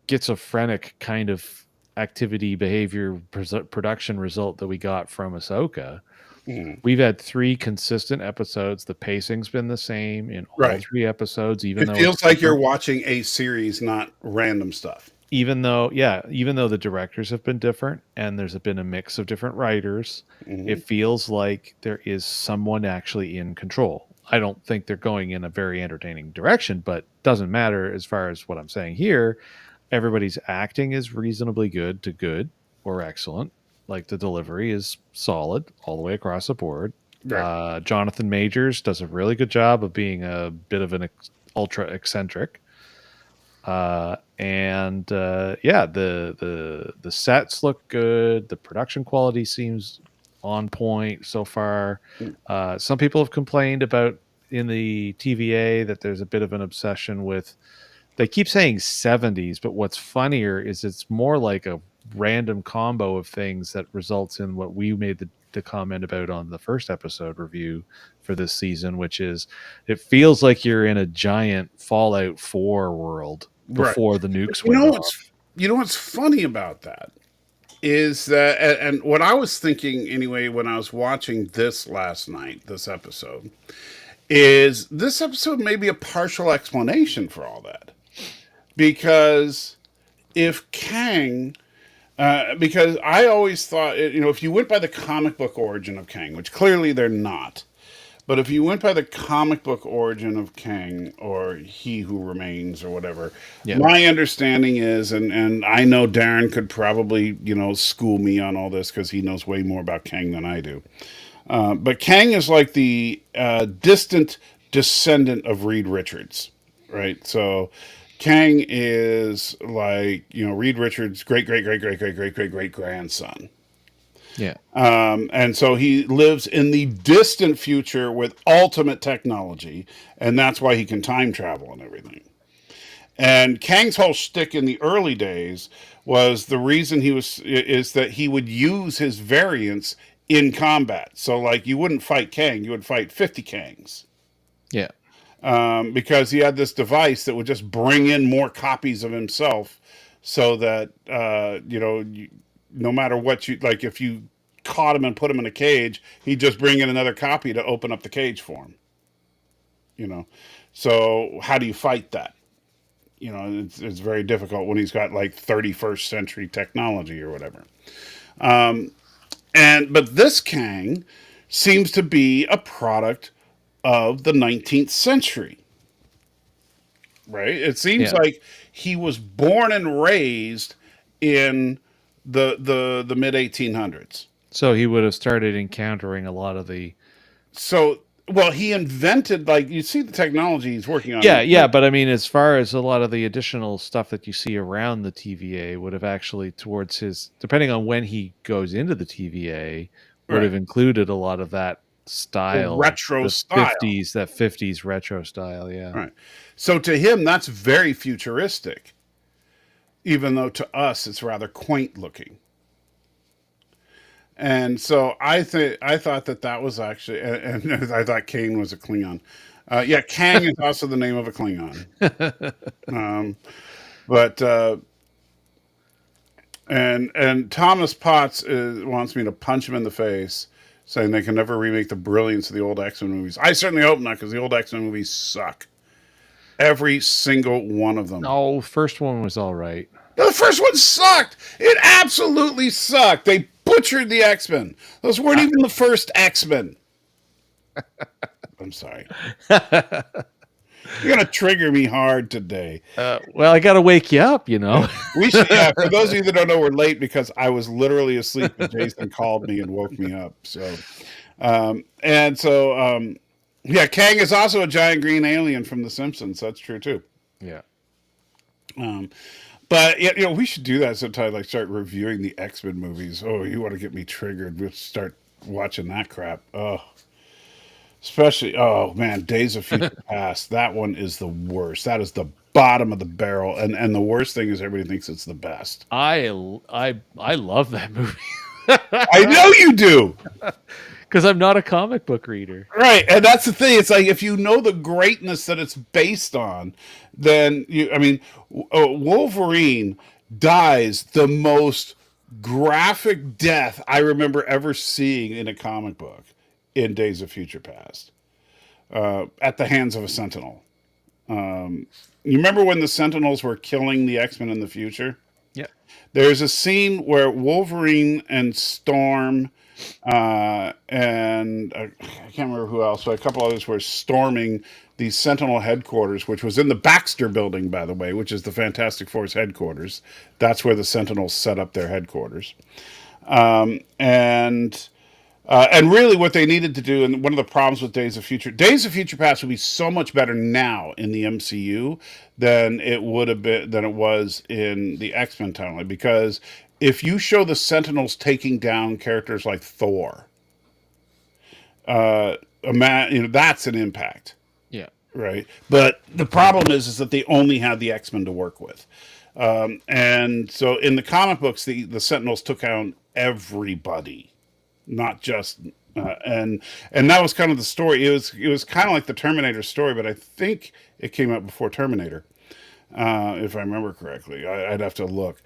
schizophrenic kind of activity behavior production result that we got from Ahsoka, we've had 3 consistent episodes. The pacing's been the same in all Right. 3 episodes, even It though feels it's like you're different. watching a series, not random stuff. Even though the directors have been different and there's been a mix of different writers, it feels like there is someone actually in control. I don't think they're going in a very entertaining direction, but doesn't matter as far as what I'm saying here. Everybody's acting is reasonably good to good or excellent. Like the delivery is solid all the way across the board. Right. Jonathan Majors does a really good job of being a bit of an ultra eccentric. The sets look good. The production quality seems on point so far. Some people have complained about in the TVA that there's a bit of an obsession with, they keep saying 70s, but what's funnier is it's more like a random combo of things that results in what we made the comment about on the first episode review for this season, which is it feels like you're in a giant Fallout 4 world before the nukes went off. You know what's funny about that is that, and what I was thinking anyway when I was watching this last night, this episode, is this episode may be a partial explanation for all that. Because if Kang, because I always thought, if you went by the comic book origin of Kang, which clearly they're not, but if you went by the comic book origin of Kang or He Who Remains or whatever, my understanding is, and I know Darren could probably, school me on all this because he knows way more about Kang than I do. But Kang is like the distant descendant of Reed Richards, right? So Kang is like, Reed Richards' great grandson. Yeah. And so he lives in the distant future with ultimate technology, and that's why he can time travel and everything. And Kang's whole shtick in the early days was the reason is that he would use his variants in combat. So, like, you wouldn't fight Kang, you would fight 50 Kangs. Yeah. Because he had this device that would just bring in more copies of himself so that, no matter what like if you caught him and put him in a cage, he'd just bring in another copy to open up the cage for him. So how do you fight that? It's very difficult when he's got like 31st century technology or whatever. But this Kang seems to be a product of the 19th century, right? It seems like he was born and raised in the mid 1800s. So he would have started encountering a lot of the. Well, he invented, like, you see the technology he's working on. Yeah, but I mean, as far as a lot of the additional stuff that you see around the TVA would have actually, towards his, depending on when he goes into the TVA, would have included a lot of that style, the retro style, 50s retro style. Yeah. Right. So to him, that's very futuristic, even though to us it's rather quaint looking. And so I thought that was actually, and I thought Kane was a Klingon. Kang is also the name of a Klingon. And Thomas Potts wants me to punch him in the face, saying they can never remake the brilliance of the old X-Men movies. I certainly hope not, because the old X-Men movies suck. Every single one of them. Oh, first one was all right. No, the first one sucked. It absolutely sucked. They butchered the X-Men. Those weren't even the first X-Men. I'm sorry. You're going to trigger me hard today. Well, I got to wake you up, We should, for those of you that don't know, we're late because I was literally asleep and Jason called me and woke me up. So, Kang is also a giant green alien from The Simpsons. That's true too. Yeah. But we should do that sometime. Like start reviewing the X-Men movies. Oh, you want to get me triggered? We'll start watching that crap. Oh, Especially, oh man, Days of Future Past. That one is the worst. That is the bottom of the barrel, and the worst thing is everybody thinks it's the best. I love that movie I know you do. because I'm not a comic book reader. Right, and that's the thing. It's like if you know the greatness that it's based on, then Wolverine dies the most graphic death I remember ever seeing in a comic book in Days of Future Past, at the hands of a Sentinel. You remember when the Sentinels were killing the X-Men in the future? Yeah. There's a scene where Wolverine and Storm and I can't remember who else, but a couple others were storming the Sentinel headquarters, which was in the Baxter building, by the way, which is the Fantastic Four's headquarters. That's where the Sentinels set up their headquarters. And really what they needed to do, and one of the problems with Days of Future Past would be so much better now in the MCU than it would have been, than it was in the X-Men timeline, because if you show the Sentinels taking down characters like Thor, that's an impact. Yeah. Right. But the problem is that they only had the X-Men to work with. And so in the comic books, the Sentinels took out everybody, not just, and that was kind of the story. It was kind of like the Terminator story, but I think it came out before Terminator, if I remember correctly. I'd have to look.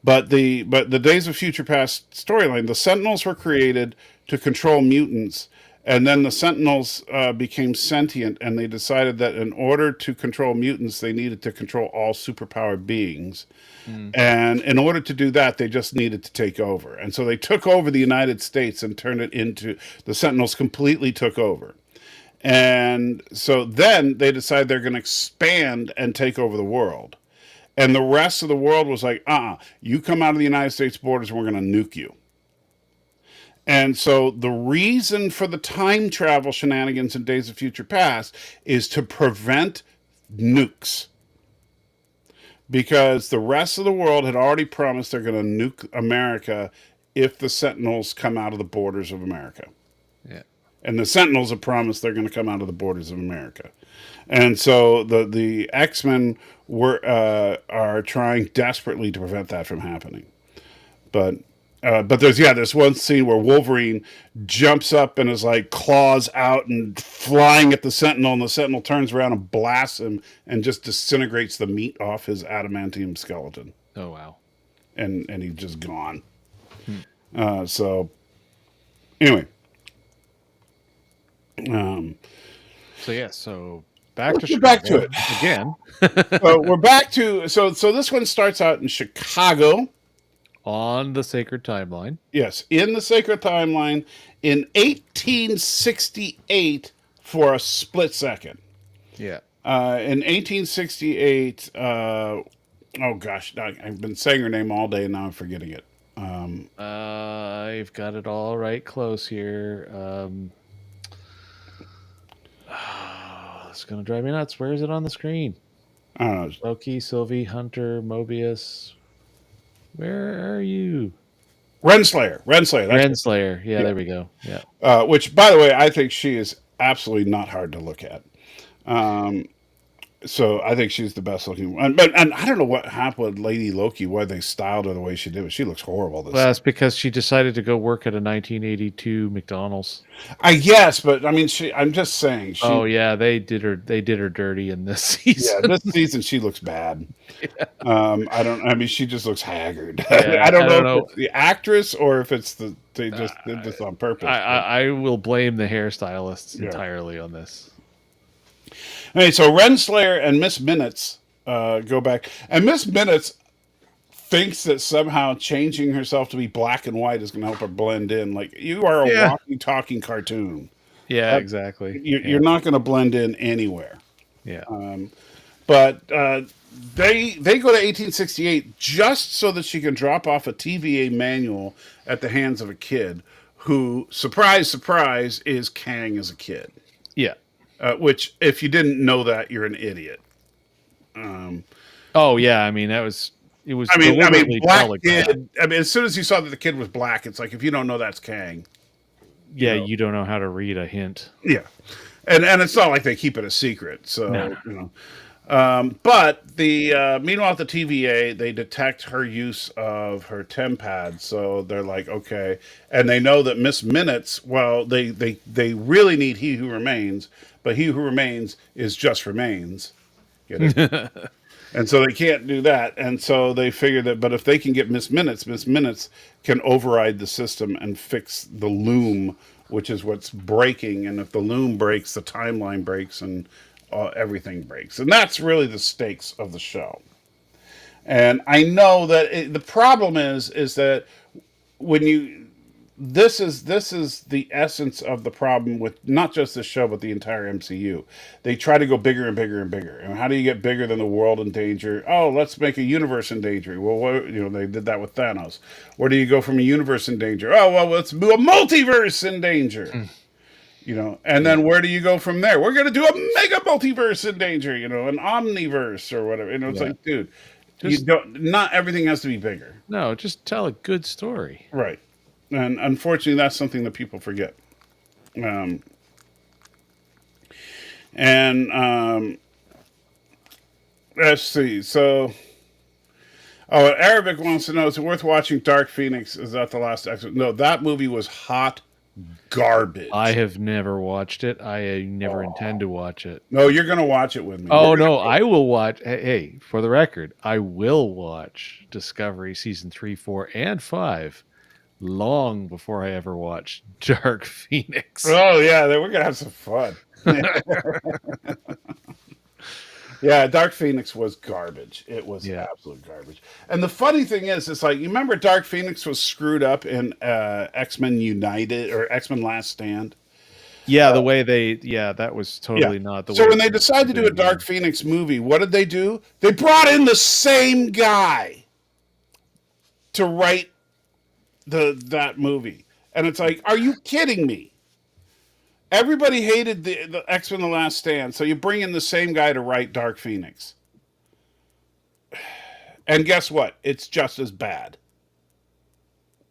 But the Days of Future Past storyline, the Sentinels were created to control mutants, and then the Sentinels became sentient, and they decided that in order to control mutants, they needed to control all superpowered beings. And in order to do that, they just needed to take over. And so they took over the United States and turned it into, the Sentinels completely took over. And so then they decided they're going to expand and take over the world. And the rest of the world was like, you come out of the United States borders and we're going to nuke you. And so the reason for the time travel shenanigans in Days of Future Past is to prevent nukes. Because the rest of the world had already promised they're going to nuke America if the Sentinels come out of the borders of America. Yeah. And the Sentinels have promised they're going to come out of the borders of America. And so the X-Men are trying desperately to prevent that from happening. But there's one scene where Wolverine jumps up and is like claws out and flying at the Sentinel, and the Sentinel turns around and blasts him and just disintegrates the meat off his adamantium skeleton. Oh wow! And he's just gone. So anyway, so back to it again. So we're back to so this one starts out in Chicago. On the Sacred Timeline. Yes, in the Sacred Timeline in 1868 for a split second. Yeah. In 1868, oh gosh, I've been saying her name all day and now I'm forgetting it. I've got it all right close here. It's going to drive me nuts. Where is it on the screen? I don't know. Loki, Sylvie, Hunter, Mobius. Where are you? Renslayer. Renslayer. Yeah, there we go. Yeah. Which, by the way, I think she is absolutely not hard to look at. So I think she's the best looking one. And I don't know what happened with Lady Loki, why they styled her the way she did, but she looks horrible. Well, that's because she decided to go work at a 1982 McDonald's. I guess, but I mean, I'm just saying. Oh yeah, they did her dirty in this season. Yeah, this season she looks bad. Yeah. I mean, she just looks haggard. Yeah, I don't know if it's the actress or if it's they just did this on purpose. I will blame the hairstylists entirely on this. Okay, so Renslayer and Miss Minutes go back, and Miss Minutes thinks that somehow changing herself to be black and white is going to help her blend in. Like, you are a walking, talking cartoon. Yeah, exactly. You're not going to blend in anywhere. Yeah. But they go to 1868 just so that she can drop off a TVA manual at the hands of a kid who, surprise, surprise, is Kang as a kid. Yeah. Which, if you didn't know that, you're an idiot. Oh yeah, I mean it was. I mean, black kid. I mean, as soon as you saw that the kid was black, it's like, if you don't know that's Kang, Yeah, you don't know how to read a hint. Yeah, and it's not like they keep it a secret. So No. you know, but the meanwhile at the TVA, they detect her use of her TemPad. So they're like, okay, and they know that Miss Minutes. Well, they really need He Who Remains, but He Who Remains is just remains. Get it? And so they can't do that. And so they figure that, but if they can get Miss Minutes can override the system and fix the loom, which is what's breaking. And if the loom breaks, the timeline breaks and everything breaks. And that's really the stakes of the show. And I know that the problem is that when you, this is the essence of the problem with not just this show but the entire MCU. They try to go bigger and bigger and bigger. And how do you get bigger than the world in danger? Oh, let's make a universe in danger. Well, they did that with Thanos. Where do you go from a universe in danger? Oh, well, let's do a multiverse in danger. And then where do you go from there? We're going to do a mega multiverse in danger. An omniverse or whatever. It's like, dude, not everything has to be bigger. No, just tell a good story. Right. And unfortunately, that's something that people forget. Let's see. So, Arabic wants to know, is it worth watching Dark Phoenix? Is that the last episode? No, that movie was hot garbage. I have never watched it. I never intend to watch it. No, you're going to watch it with me. Oh, no, I will watch. Hey, for the record, I will watch Discovery Season 3, 4, and 5 long before I ever watched Dark Phoenix. Oh, yeah, we're going to have some fun. Yeah, Dark Phoenix was garbage. It was absolute garbage. And the funny thing is, it's like, you remember Dark Phoenix was screwed up in X-Men United or X-Men Last Stand? Yeah, the way that was totally not the way. So when they decided to do a Dark Phoenix movie, what did they do? They brought in the same guy to write that movie. And it's like, are you kidding me? Everybody hated the X-Men The Last Stand, so you bring in the same guy to write Dark Phoenix. And guess what? It's just as bad.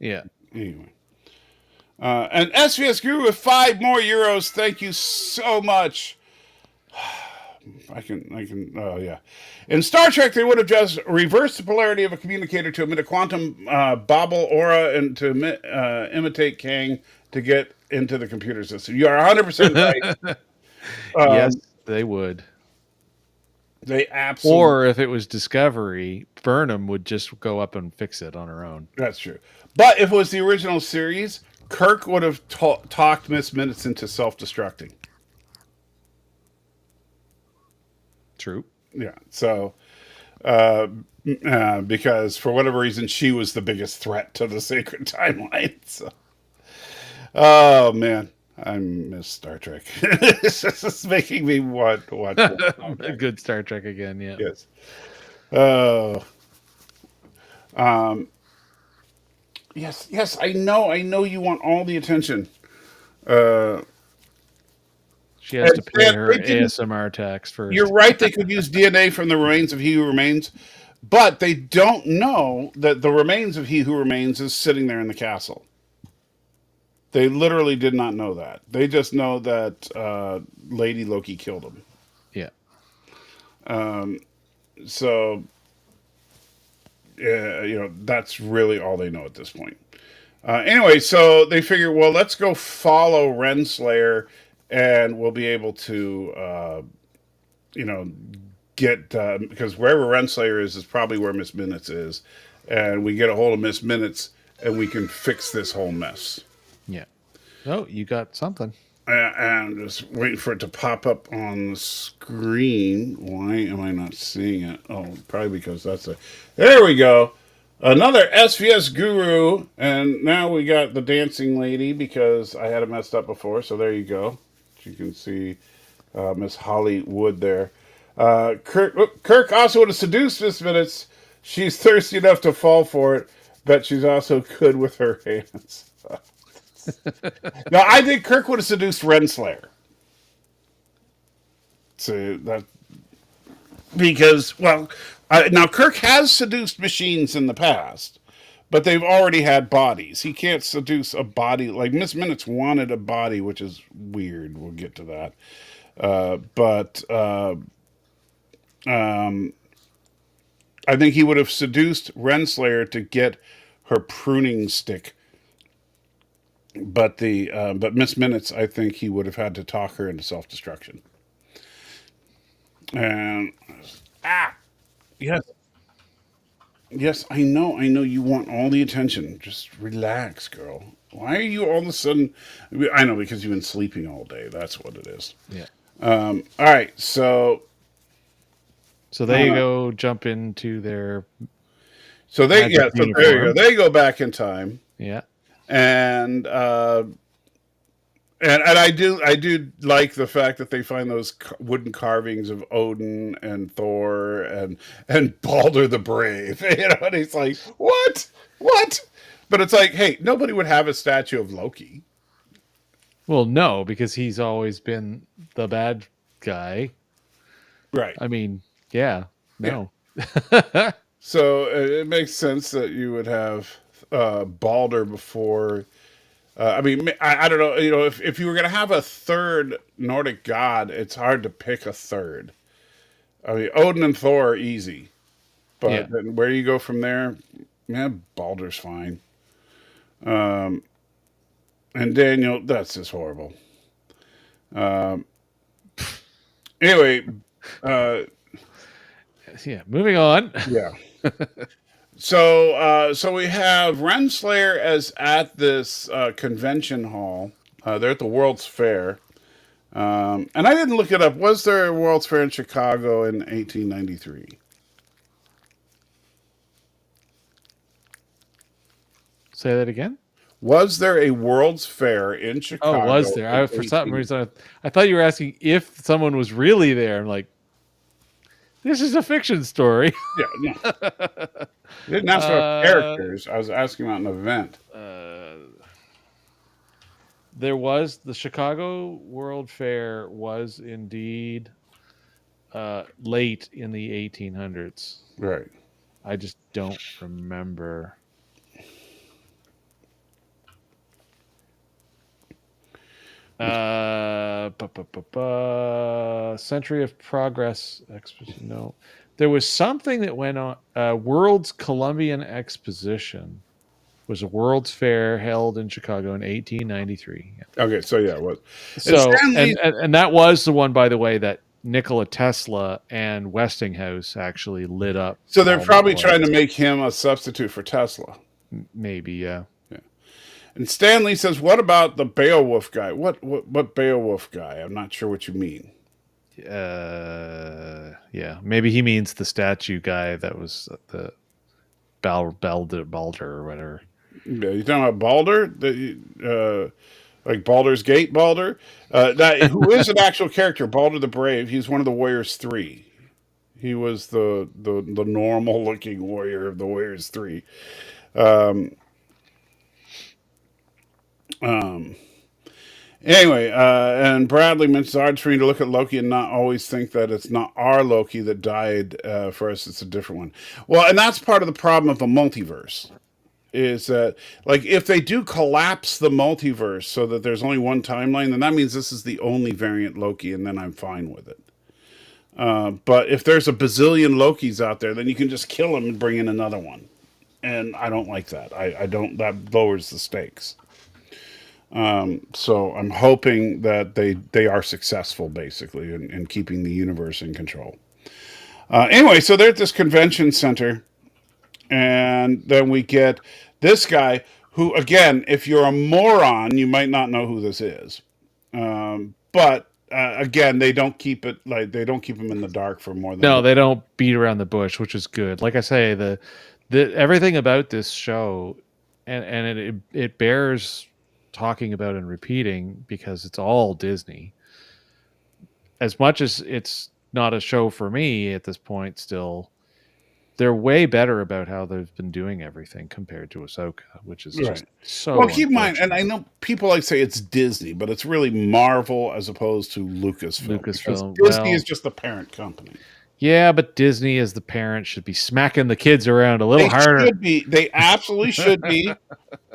Yeah. Anyway. And SVS Guru with 5 more euros. Thank you so much. I can, oh yeah. In Star Trek, they would have just reversed the polarity of a communicator to emit a quantum bobble aura and to imitate Kang to get into the computer system. You are 100% right. Yes, they would. They absolutely. Or if it was Discovery, Burnham would just go up and fix it on her own. That's true. But if it was the original series, Kirk would have talked Miss Minutes into self-destructing. True. Yeah. So, because for whatever reason, she was the biggest threat to the sacred timeline. So. Oh man, I miss Star Trek. It's just making me want to watch a good Star Trek again. Yeah. Yes. Oh. Yes. I know you want all the attention. She has to pay her ASMR tax first. You're right. They could use DNA from the remains of He Who Remains, but they don't know that the remains of He Who Remains is sitting there in the castle. They literally did not know that. They just know that Lady Loki killed him. Yeah. So, that's really all they know at this point. Anyway, so they figure, well, let's go follow Renslayer, and we'll be able to, get because wherever Renslayer is probably where Miss Minutes is, and we get a hold of Miss Minutes, and we can fix this whole mess. Yeah. Oh, you got something. And just waiting for it to pop up on the screen. Why am I not seeing it? Oh, probably because there we go. Another SVS Guru. And now we got the dancing lady because I had it messed up before. So there you go. You can see Miss Hollywood there. Kirk also would have seduced Miss Minutes. She's thirsty enough to fall for it. Bet she's also good with her hands. No, I think Kirk would have seduced Renslayer. So that because now Kirk has seduced machines in the past, but they've already had bodies. He can't seduce a body. Like Miss Minutes wanted a body, which is weird. We'll get to that. But I think he would have seduced Renslayer to get her pruning stick. But Miss Minutes, I think he would have had to talk her into self-destruction. And yes. Yes, I know you want all the attention. Just relax, girl. Why are you all of a sudden? I know, because you've been sleeping all day. That's what it is. Yeah. All right, so they go jump into their. So there you uniform. go. They go back in time. Yeah. And I do like the fact that they find those wooden carvings of Odin and Thor and Balder the Brave. And he's like, what? But it's like, hey, nobody would have a statue of Loki. Well, no, because he's always been the bad guy. Right. I mean, yeah, no. Yeah. So it makes sense that you would have Balder before. I mean, I don't know. If you were going to have a third Nordic god, it's hard to pick a third. I mean, Odin and Thor are easy, but then where do you go from there? Yeah, Balder's fine. And Daniel, that's just horrible. Anyway, yeah. Moving on. Yeah. So we have Renslayer as at this convention hall. They're at the World's Fair. And I didn't look it up. Was there a World's Fair in Chicago in 1893? Say that again? Was there a World's Fair in Chicago? Oh, was there? For some reason, I thought you were asking if someone was really there. I'm like, this is a fiction story. Yeah, no. I didn't ask about characters. I was asking about an event. There was the Chicago World Fair was indeed late in the 1800s. Right. I just don't remember. Century of Progress Exposition. No, there was something that went on. World's Columbian Exposition was a World's Fair held in Chicago in 1893. Okay, so yeah, it was. So and that was the one, by the way, that Nikola Tesla and Westinghouse actually lit up. So they're probably trying to make him a substitute for Tesla. Maybe, yeah. And Stanley says, "What about the Beowulf guy? What Beowulf guy? I'm not sure what you mean." Yeah, maybe he means the statue guy that was the Balder or whatever. Yeah, you talking about Balder? Like Baldur's Gate Balder? Who is an actual character? Balder the Brave. He's one of the Warriors 3. He was the normal looking warrior of the Warriors 3. Anyway, and Bradley mentions hard for me to look at Loki and not always think that it's not our Loki that died for us. It's a different one. Well, and that's part of the problem of the multiverse. Is that, like, if they do collapse the multiverse so that there's only one timeline, then that means this is the only variant Loki, and then I'm fine with it. But if there's a bazillion Lokis out there, then you can just kill them and bring in another one. And I don't like that. I don't. That lowers the stakes. So I'm hoping that they are successful, basically, in keeping the universe in control. Anyway, so they're at this convention center, and then we get this guy who, again, if you're a moron, you might not know who this is. But again, they don't keep him in the dark for more than. No, they don't beat around the bush, which is good. Like I say, the everything about this show, and it bears talking about and repeating because it's all Disney. As much as it's not a show for me at this point, still, they're way better about how they've been doing everything compared to Ahsoka, which is just so. Well, keep in mind, and I know people like to say it's Disney, but it's really Marvel as opposed to Lucasfilm. Disney is just the parent company. Yeah, but Disney as the parent should be smacking the kids around a little They harder. should be. They absolutely should be.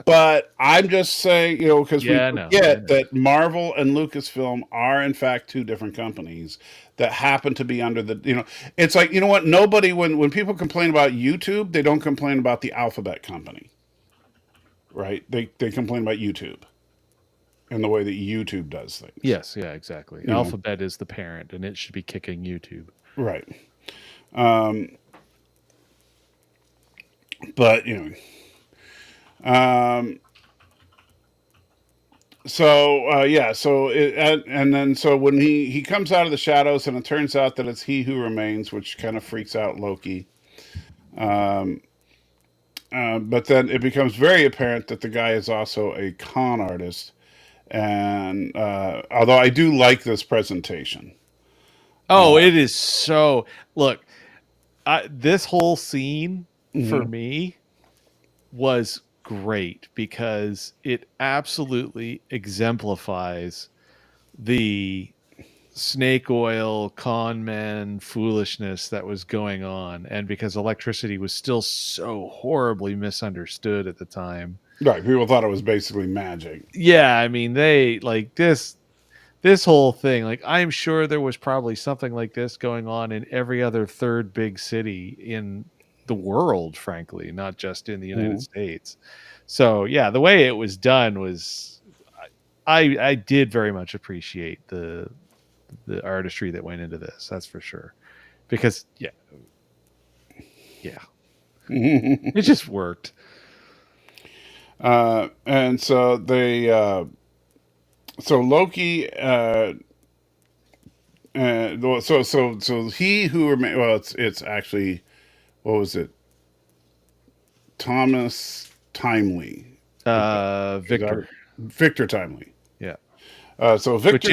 But I'm just saying, because we Yeah, I know. forget that Marvel and Lucasfilm are in fact two different companies that happen to be under the. It's like, you know what? Nobody, when people complain about YouTube, they don't complain about the Alphabet company, right? They complain about YouTube and the way that YouTube does things. Yes, yeah, exactly. You know. Alphabet is the parent, and it should be kicking YouTube. Right. But and then so when he comes out of the shadows, and it turns out that it's he who remains, which kind of freaks out Loki. But then it becomes very apparent that the guy is also a con artist, and although I do like this presentation. Oh, it is so. Look, this whole scene for me was great because it absolutely exemplifies the snake oil con men foolishness that was going on, and because electricity was still so horribly misunderstood at the time. Right, people thought it was basically magic. Yeah, I mean, they like this whole thing, like I'm sure there was probably something like this going on in every other third big city in the world, frankly, not just in the United States. So yeah, the way it was done was, I did very much appreciate the artistry that went into this. That's for sure. Because yeah, it just worked. And so they, so Loki, so he who remains. Well, it's actually, what was it? Thomas Timely. Victor Timely. Yeah. So Victor,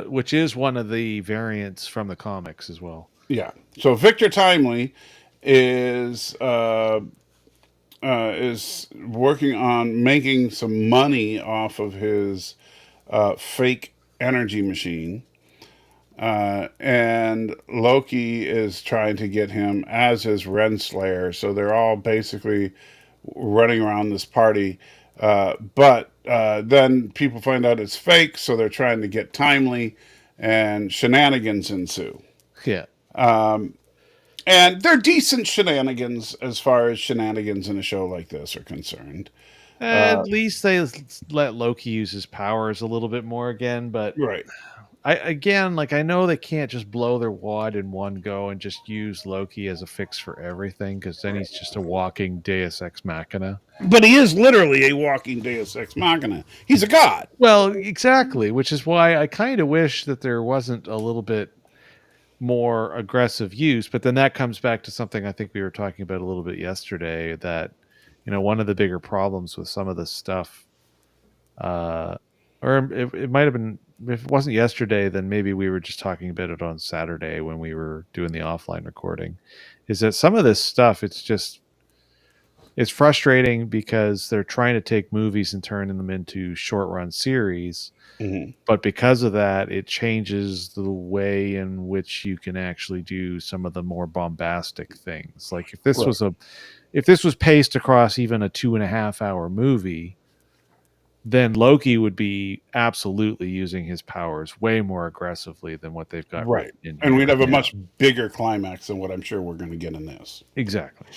which is one of the variants from the comics as well. Yeah. So Victor Timely is working on making some money off of his fake energy machine. And Loki is trying to get him as his Renslayer. So they're all basically running around this party. But then people find out it's fake, so they're trying to get Timely, and shenanigans ensue. Yeah. And they're decent shenanigans as far as shenanigans in a show like this are concerned. At least they let Loki use his powers a little bit more again, but Right. I know they can't just blow their wad in one go and just use Loki as a fix for everything, because then he's just a walking Deus Ex Machina. But he is literally a walking Deus Ex Machina. He's a god. Well, exactly, which is why I kind of wish that there wasn't a little bit more aggressive use. But then that comes back to something I think we were talking about a little bit yesterday, that one of the bigger problems with some of this stuff, or it might have been, if it wasn't yesterday, then maybe we were just talking about it on Saturday when we were doing the offline recording, is that some of this stuff, it's frustrating because they're trying to take movies and turn them into short run series. Mm-hmm. But because of that, it changes the way in which you can actually do some of the more bombastic things. Like if this was paced across even a 2.5 hour movie, then Loki would be absolutely using his powers way more aggressively than what they've got. Right. And we'd have a much bigger climax than what I'm sure we're going to get in this. Exactly.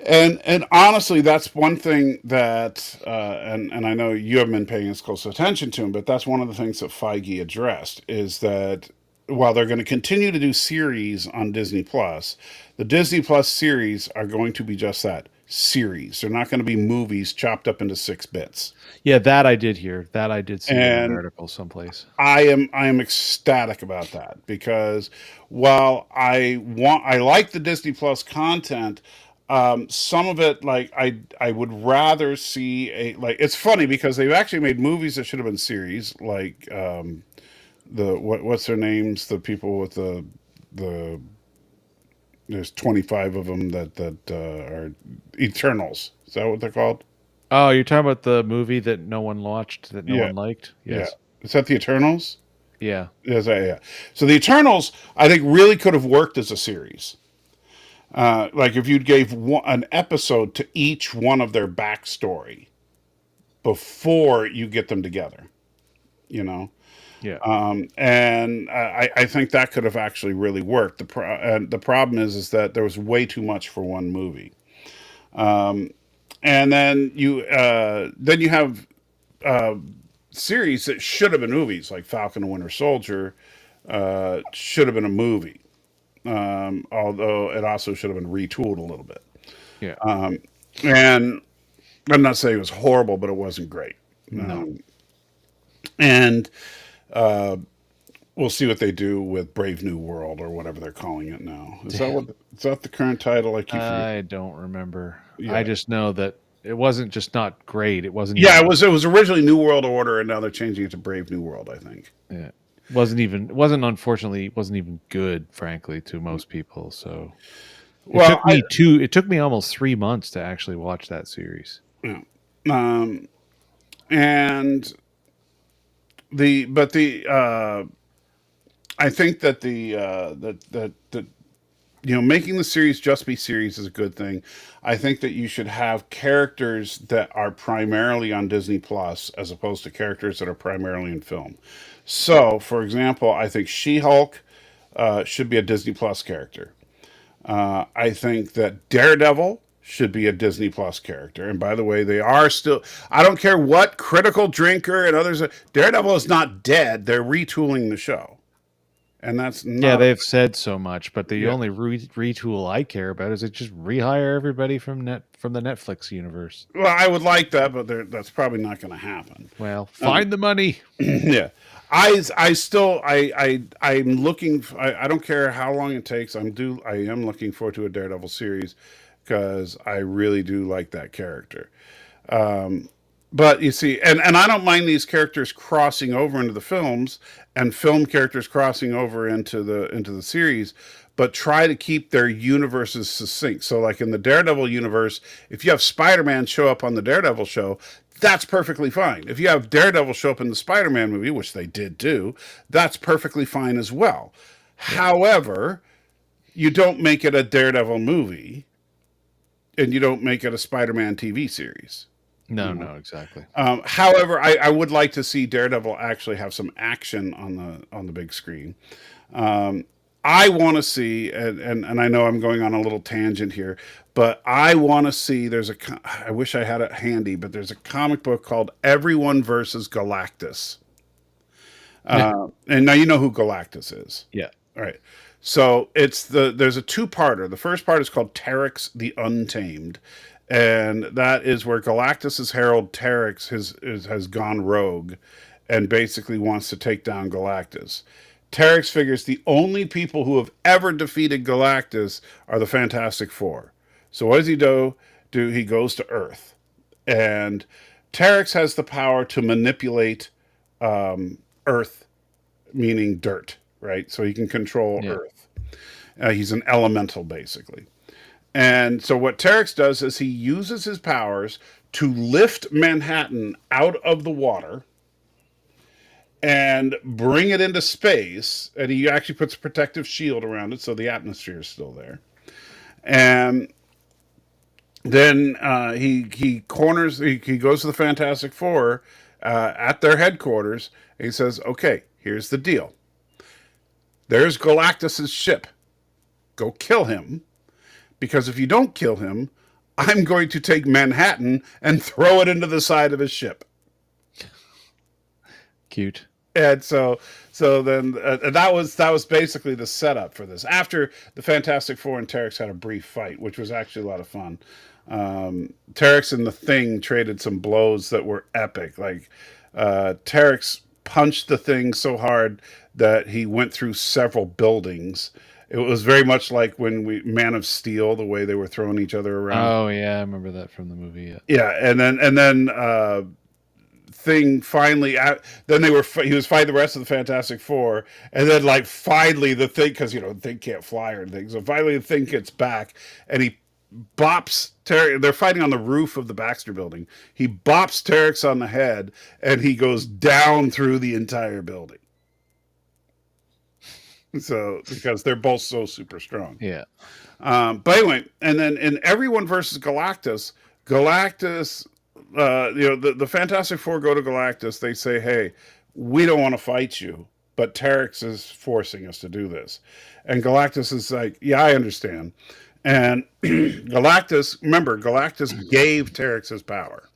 And honestly, that's one thing that, and I know you haven't been paying as close attention to him, but that's one of the things that Feige addressed, is that while they're going to continue to do series on Disney Plus, the Disney Plus series are going to be just that, series. They're not going to be movies chopped up into 6 bits. Yeah, that I did hear. That I did see in an article someplace. I am ecstatic about that, because while I like the Disney Plus content, some of it, like I would rather see it's funny because they've actually made movies that should have been series, like what's their names, the people with the there's 25 of them that are Eternals. Is that what they're called? Oh, you're talking about the movie that no one watched, that no one liked? Yes. Yeah. Is that the Eternals? Yeah. Yeah. So the Eternals, I think, really could have worked as a series. Like if you gave an episode to each one of their backstory before you get them together, you know. Yeah. And I think that could have actually really worked. The problem is that there was way too much for one movie. And then you have series that should have been movies, like Falcon and Winter Soldier should have been a movie. Although it also should have been retooled a little bit. Yeah. And I'm not saying it was horrible, but it wasn't great. No. And we'll see what they do with Brave New World or whatever they're calling it now. Is that the current title? I don't remember. Yeah. I just know that it wasn't just not great. It wasn't. Yeah, even, it was originally New World Order, and now they're changing it to Brave New World, I think. Yeah. Unfortunately, it wasn't even good, frankly, to most people. So it took me almost 3 months to actually watch that series. Yeah. And I think that making the series just be series is a good thing. I think that you should have characters that are primarily on Disney Plus as opposed to characters that are primarily in film. So, for example, I think She-Hulk should be a Disney Plus character. I think that Daredevil should be a Disney Plus character. And by the way, they are still, I don't care what Critical Drinker and others, Daredevil is not dead. They're retooling the show. And that's not... Yeah, they've said so much, but the only retool I care about is it just rehire everybody from the Netflix universe. Well, I would like that, but that's probably not going to happen. Well, find the money. Yeah. I'm looking, I don't care how long it takes. I am looking forward to a Daredevil series because I really do like that character. But you see, and I don't mind these characters crossing over into the films and film characters crossing over into the series, but try to keep their universes succinct. So like in the Daredevil universe, if you have Spider-Man show up on the Daredevil show, that's perfectly fine. If you have Daredevil show up in the Spider-Man movie, which they did do, that's perfectly fine as well. Yeah. However, you don't make it a Daredevil movie and you don't make it a Spider-Man TV series. No, exactly. However, I would like to see Daredevil actually have some action on the big screen. I want to see, and I know I'm going on a little tangent here, but I want to see, I wish I had it handy, but there's a comic book called Everyone versus Galactus. And now you know who Galactus is. Yeah. All right. So there's a two-parter. The first part is called Terex the Untamed. And that is where Galactus's herald Terex has gone rogue and basically wants to take down Galactus. Terex figures the only people who have ever defeated Galactus are the Fantastic Four. So what does he do? He goes to Earth. And Terex has the power to manipulate Earth, meaning dirt, right? So he can control Earth. He's an elemental, basically. And so what Terex does is he uses his powers to lift Manhattan out of the water and bring it into space. And he actually puts a protective shield around it so the atmosphere is still there. And then he goes to the Fantastic Four at their headquarters. And he says, okay, here's the deal. There's Galactus's ship. Go kill him. Because if you don't kill him, I'm going to take Manhattan and throw it into the side of his ship. Cute. And so then that was basically the setup for this. After the Fantastic Four and Terex had a brief fight, which was actually a lot of fun. Terex and the Thing traded some blows that were epic. Like Terex punched the Thing so hard that he went through several buildings. It was very much like when Man of Steel, the way they were throwing each other around. Oh yeah, I remember that from the movie. Yeah, and then Thing finally, then he was fighting the rest of the Fantastic Four, and then like finally the Thing, because the Thing can't fly or anything, so finally the Thing gets back and he bops Terex. They're fighting on the roof of the Baxter Building. He bops Terex on the head and he goes down through the entire building. So because they're both so super strong. Yeah. But anyway, and then in Everyone versus Galactus, the Fantastic Four go to Galactus. They say, "Hey, we don't want to fight you, but Terex is forcing us to do this." And Galactus is like, "Yeah, I understand." And Galactus gave Terex his power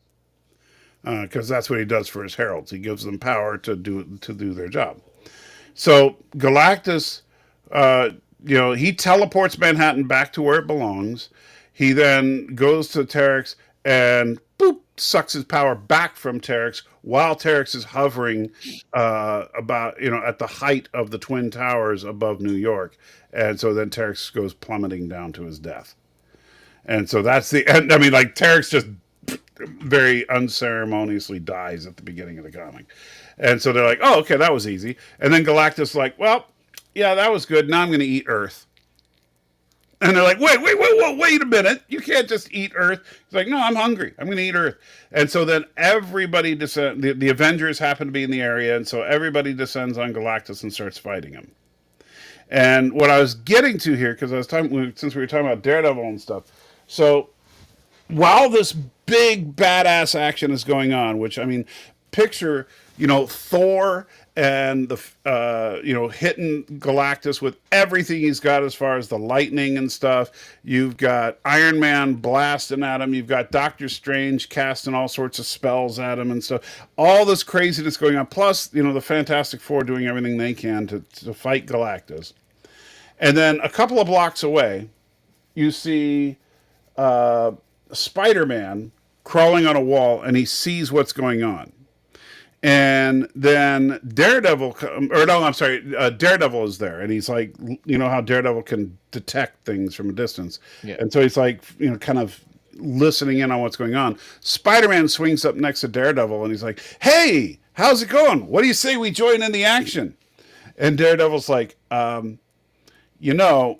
because that's what he does for his heralds. He gives them power to do their job. So Galactus, he teleports Manhattan back to where it belongs. He then goes to Terex and boop, sucks his power back from Terex while Terex is hovering at the height of the Twin Towers above New York. And so then Terex goes plummeting down to his death. And so that's the end. I mean, like, Terex just very unceremoniously dies at the beginning of the comic. And so they're like, oh, okay, that was easy. And then Galactus is like, well, yeah, that was good. Now I'm going to eat Earth. And they're like, wait a minute. You can't just eat Earth. He's like, no, I'm hungry. I'm going to eat Earth. And so then everybody descends. The Avengers happen to be in the area. And so everybody descends on Galactus and starts fighting him. And what I was getting to here, because since we were talking about Daredevil and stuff. So while this big badass action is going on, which, I mean, picture, Thor and hitting Galactus with everything he's got as far as the lightning and stuff. You've got Iron Man blasting at him. You've got Doctor Strange casting all sorts of spells at him and stuff. All this craziness going on. Plus, the Fantastic Four doing everything they can to fight Galactus. And then a couple of blocks away, you see Spider-Man crawling on a wall, and he sees what's going on. And then Daredevil is there, and he's like, how Daredevil can detect things from a distance. Yeah. And so he's like, kind of listening in on what's going on. Spider-Man swings up next to Daredevil, and he's like, hey, how's it going? What do you say we join in the action? And Daredevil's like,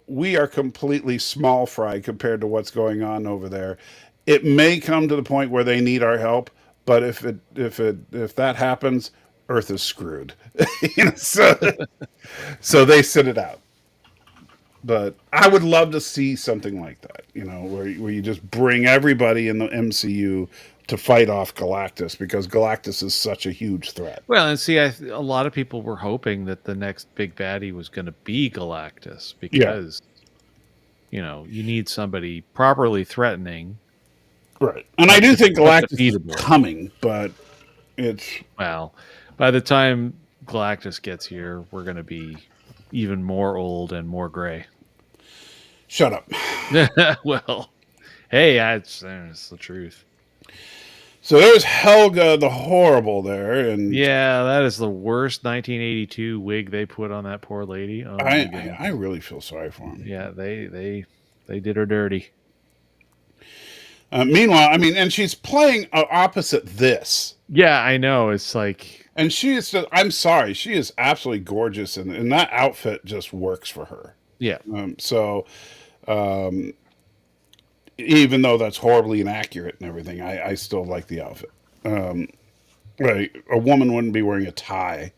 we are completely small fry compared to what's going on over there. It may come to the point where they need our help, but if that happens, Earth is screwed. So they sit it out. But I would love to see something like that, where you just bring everybody in the MCU to fight off Galactus, because Galactus is such a huge threat. Well, and see, a lot of people were hoping that the next big baddie was going to be Galactus, because, you need somebody properly threatening. Right. And I do think Galactus is coming, but it's... Well, by the time Galactus gets here, we're going to be even more old and more gray. Shut up. Well, hey, it's the truth. So there's Helga the Horrible there, and yeah, that is the worst 1982 wig they put on that poor lady. Oh, I really feel sorry for him. Yeah, they did her dirty. Meanwhile, I mean, and she's playing opposite this. Yeah, I know. It's like, and she is just, I'm sorry, she is absolutely gorgeous, and that outfit just works for her. Yeah. Even though that's horribly inaccurate and everything, I still like the outfit. Right, a woman wouldn't be wearing a tie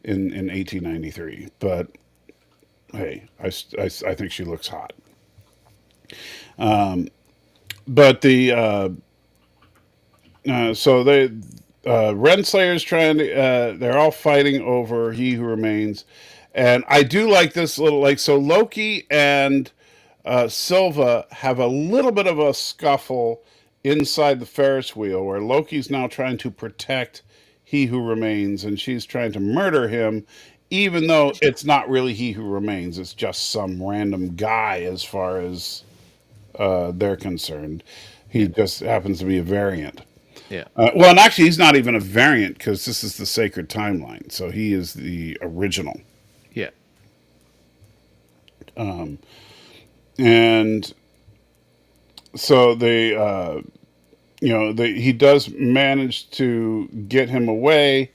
in 1893, but hey, I think she looks hot. But so they Renslayer's trying to they're all fighting over He Who Remains, and I do like this little so Loki and Silva have a little bit of a scuffle inside the Ferris wheel, where Loki's now trying to protect He Who Remains, and she's trying to murder him, even though it's not really He Who Remains. It's just some random guy as far as they're concerned. He just happens to be a variant. Yeah. Well, and actually, he's not even a variant, because this is the Sacred Timeline, so he is the original. Yeah. And so he does manage to get him away,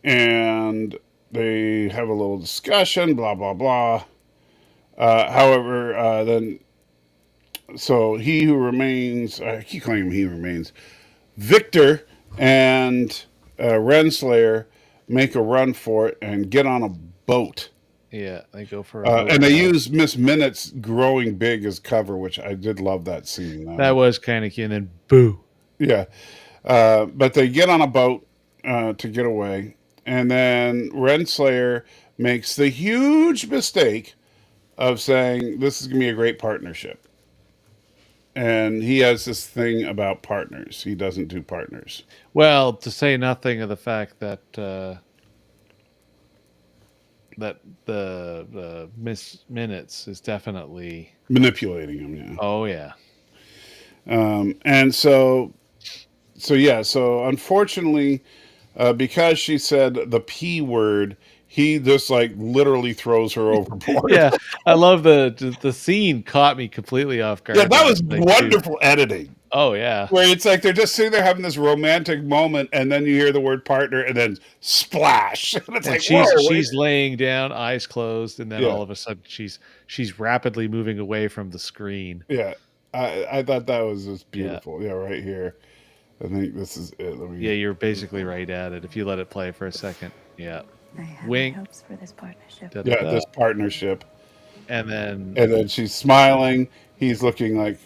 and they have a little discussion, blah, blah, blah. However, then, so He Who Remains, I keep calling him He Who Remains, Victor and Renslayer make a run for it and get on a boat. Yeah, they go for a boat And they ride. use Miss Minutes growing big as cover, which I did love that scene. That was kind of cute. And then boo. Yeah. But they get on a boat to get away. And then Renslayer makes the huge mistake of saying, this is going to be a great partnership. And he has this thing about partners. He doesn't do partners. Well, to say nothing of the fact that that the Miss Minutes is definitely Manipulating him, yeah. Oh yeah. And so unfortunately, because she said the P word, he just like literally throws her overboard. Yeah, I love the scene caught me completely off guard. Yeah, that was Like, wonderful editing. Oh yeah. Where it's like they're just sitting there having this romantic moment, and then you hear the word partner, and then splash. And it's And like, she's laying down, eyes closed, and then Yeah. all of a sudden she's rapidly moving away from the screen. Yeah, I thought that was just beautiful. Yeah, right here. I think this is it. Yeah, you're basically right at it. If you let it play for a second, yeah. I have Wink. hopes for this partnership. Yeah, this partnership. And then she's smiling. He's looking like,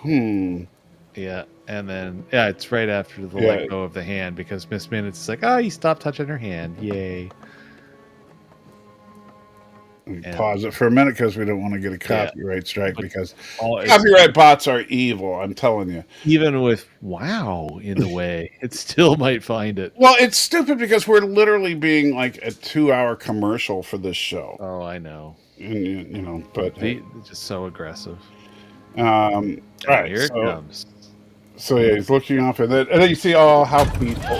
yeah, and then it's right after the Yeah. let go of the hand because Miss Minutes is like, oh, you stopped touching her hand, yay. Pause it for a minute because we don't want to get a copyright strike because copyright bots are evil. I'm telling you. Even with wow in the way, it still might find it. Well, it's stupid because we're literally being like a 2-hour commercial for this show. Oh, I know. And you know, but just so aggressive. All right, Here it comes. So yeah, he's looking off, and then you see how peaceful.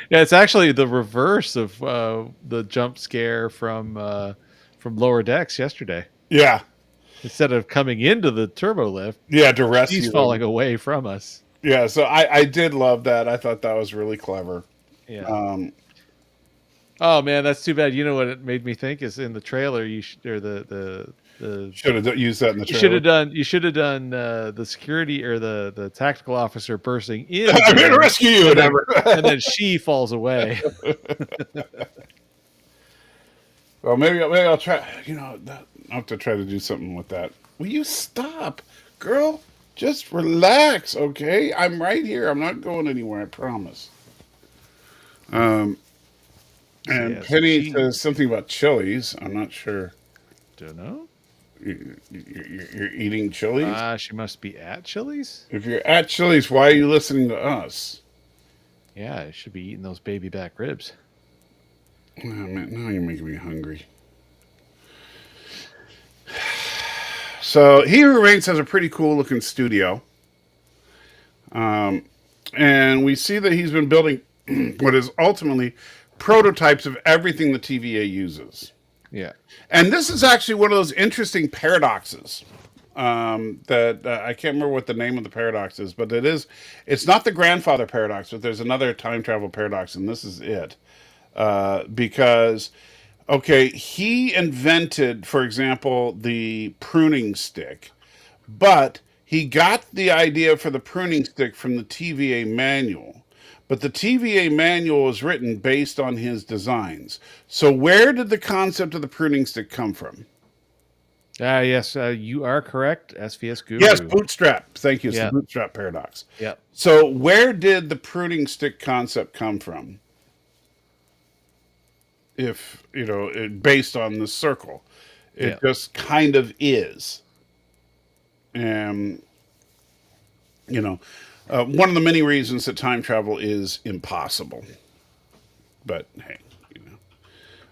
Yeah, it's actually the reverse of the jump scare from Lower Decks yesterday. Yeah. Instead of coming into the turbo lift, to rescue she's them. falling away from us. Yeah, so I did love that. I thought that was really clever. Yeah. Oh man, that's too bad. You know what it made me think is in the trailer. You should should have used that in the trailer. You should have done the security or the tactical officer bursting in. I'm here to rescue you, and then she falls away. Well, maybe I'll try. I'll have to try to do something with that. Will you stop, girl? Just relax, okay? I'm right here. I'm not going anywhere. I promise. And Penny says something about chilies. I'm not sure. Don't know. You're eating chilies? She must be at Chili's. If you're at Chili's, why are you listening to us? Yeah, I should be eating those baby back ribs. Oh, man, now you're making me hungry. So He Who Remains has a pretty cool looking studio. And we see that he's been building what is ultimately prototypes of everything the TVA uses. Yeah. And this is actually one of those interesting paradoxes that I can't remember what the name of the paradox is, but it's not the grandfather paradox, but there's another time travel paradox, and this is it. Because, okay, he invented, for example, the pruning stick, but he got the idea for the pruning stick from the TVA manual. But the TVA manual was written based on his designs. So where did the concept of the pruning stick come from? Yes, you are correct. SVS Guru. Yes, bootstrap. Thank you. It's the bootstrap paradox. Yeah. So where did the pruning stick concept come from? If, based on the circle. It just kind of is. And, one of the many reasons that time travel is impossible. But hey,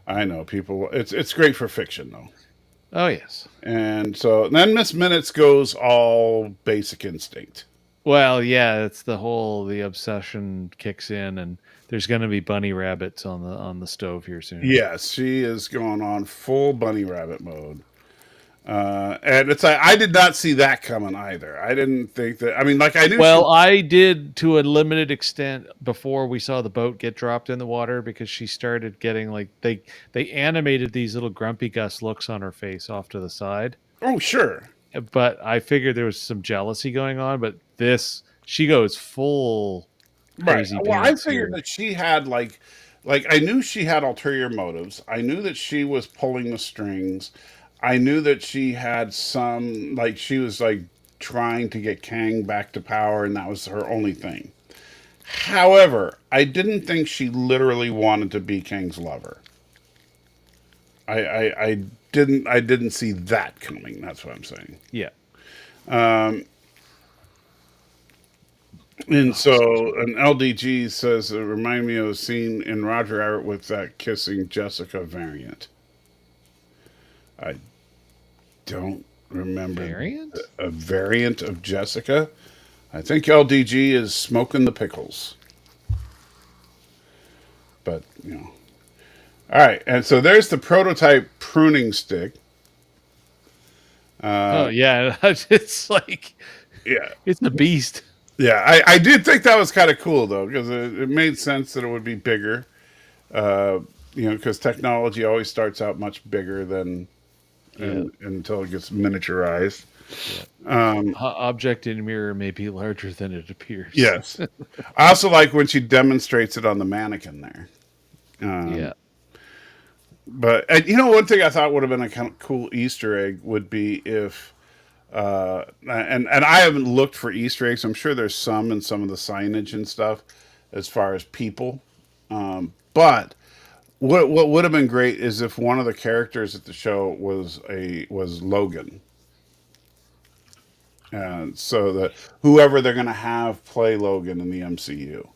I know people. It's great for fiction, though. Oh yes. And so then Miss Minutes goes all Basic Instinct. Well, yeah, it's the obsession kicks in, and there's going to be bunny rabbits on the stove here soon. Yes, she is going on full bunny rabbit mode. And it's like, I did not see that coming either. I didn't think that, I knew. Well, I did to a limited extent before we saw the boat get dropped in the water, because she started getting like, they animated these little grumpy Gus looks on her face off to the side. Oh, sure. But I figured there was some jealousy going on, but she goes full crazy Well, I pants figured here. that she had like I knew she had ulterior motives. I knew that she was pulling the strings. I knew that she had some like she was like trying to get Kang back to power, and that was her only thing. However, I didn't think she literally wanted to be Kang's lover. I didn't see that coming. That's what I'm saying. Yeah. And so an LDG says it reminded me of a scene in Roger Rabbit with that kissing Jessica variant. I don't remember Variant? a variant of Jessica. I think LDG is smoking the pickles. But, All right, and so there's the prototype pruning stick. Oh yeah, it's like Yeah. it's a beast. Yeah, I did think that was kind of cool, though, because it made sense that it would be bigger. Because technology always starts out much bigger than until it gets miniaturized. Object in mirror may be larger than it appears. Yes. I also like when she demonstrates it on the mannequin there. Yeah. But one thing I thought would have been a kind of cool Easter egg would be if, and I haven't looked for Easter eggs. I'm sure there's some in some of the signage and stuff as far as people. But what would have been great is if one of the characters at the show was Logan. And so that whoever they're going to have play Logan in the MCU.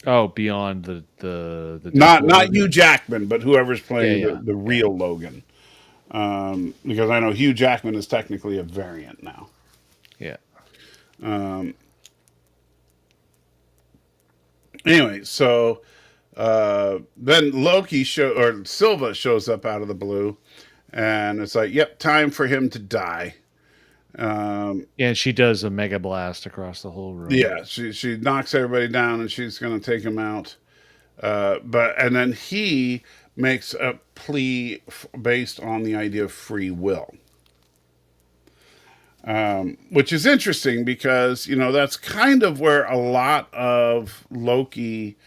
Oh, beyond the Not Hugh Jackman, but whoever's playing Yeah. the real Logan. Because I know Hugh Jackman is technically a variant now. Yeah. Anyway, so then Silva shows up out of the blue, and it's like, yep, time for him to die. And she does a mega blast across the whole room. Yeah, she knocks everybody down, and she's going to take him out. And then he makes a plea based on the idea of free will. Which is interesting because, that's kind of where a lot of Loki,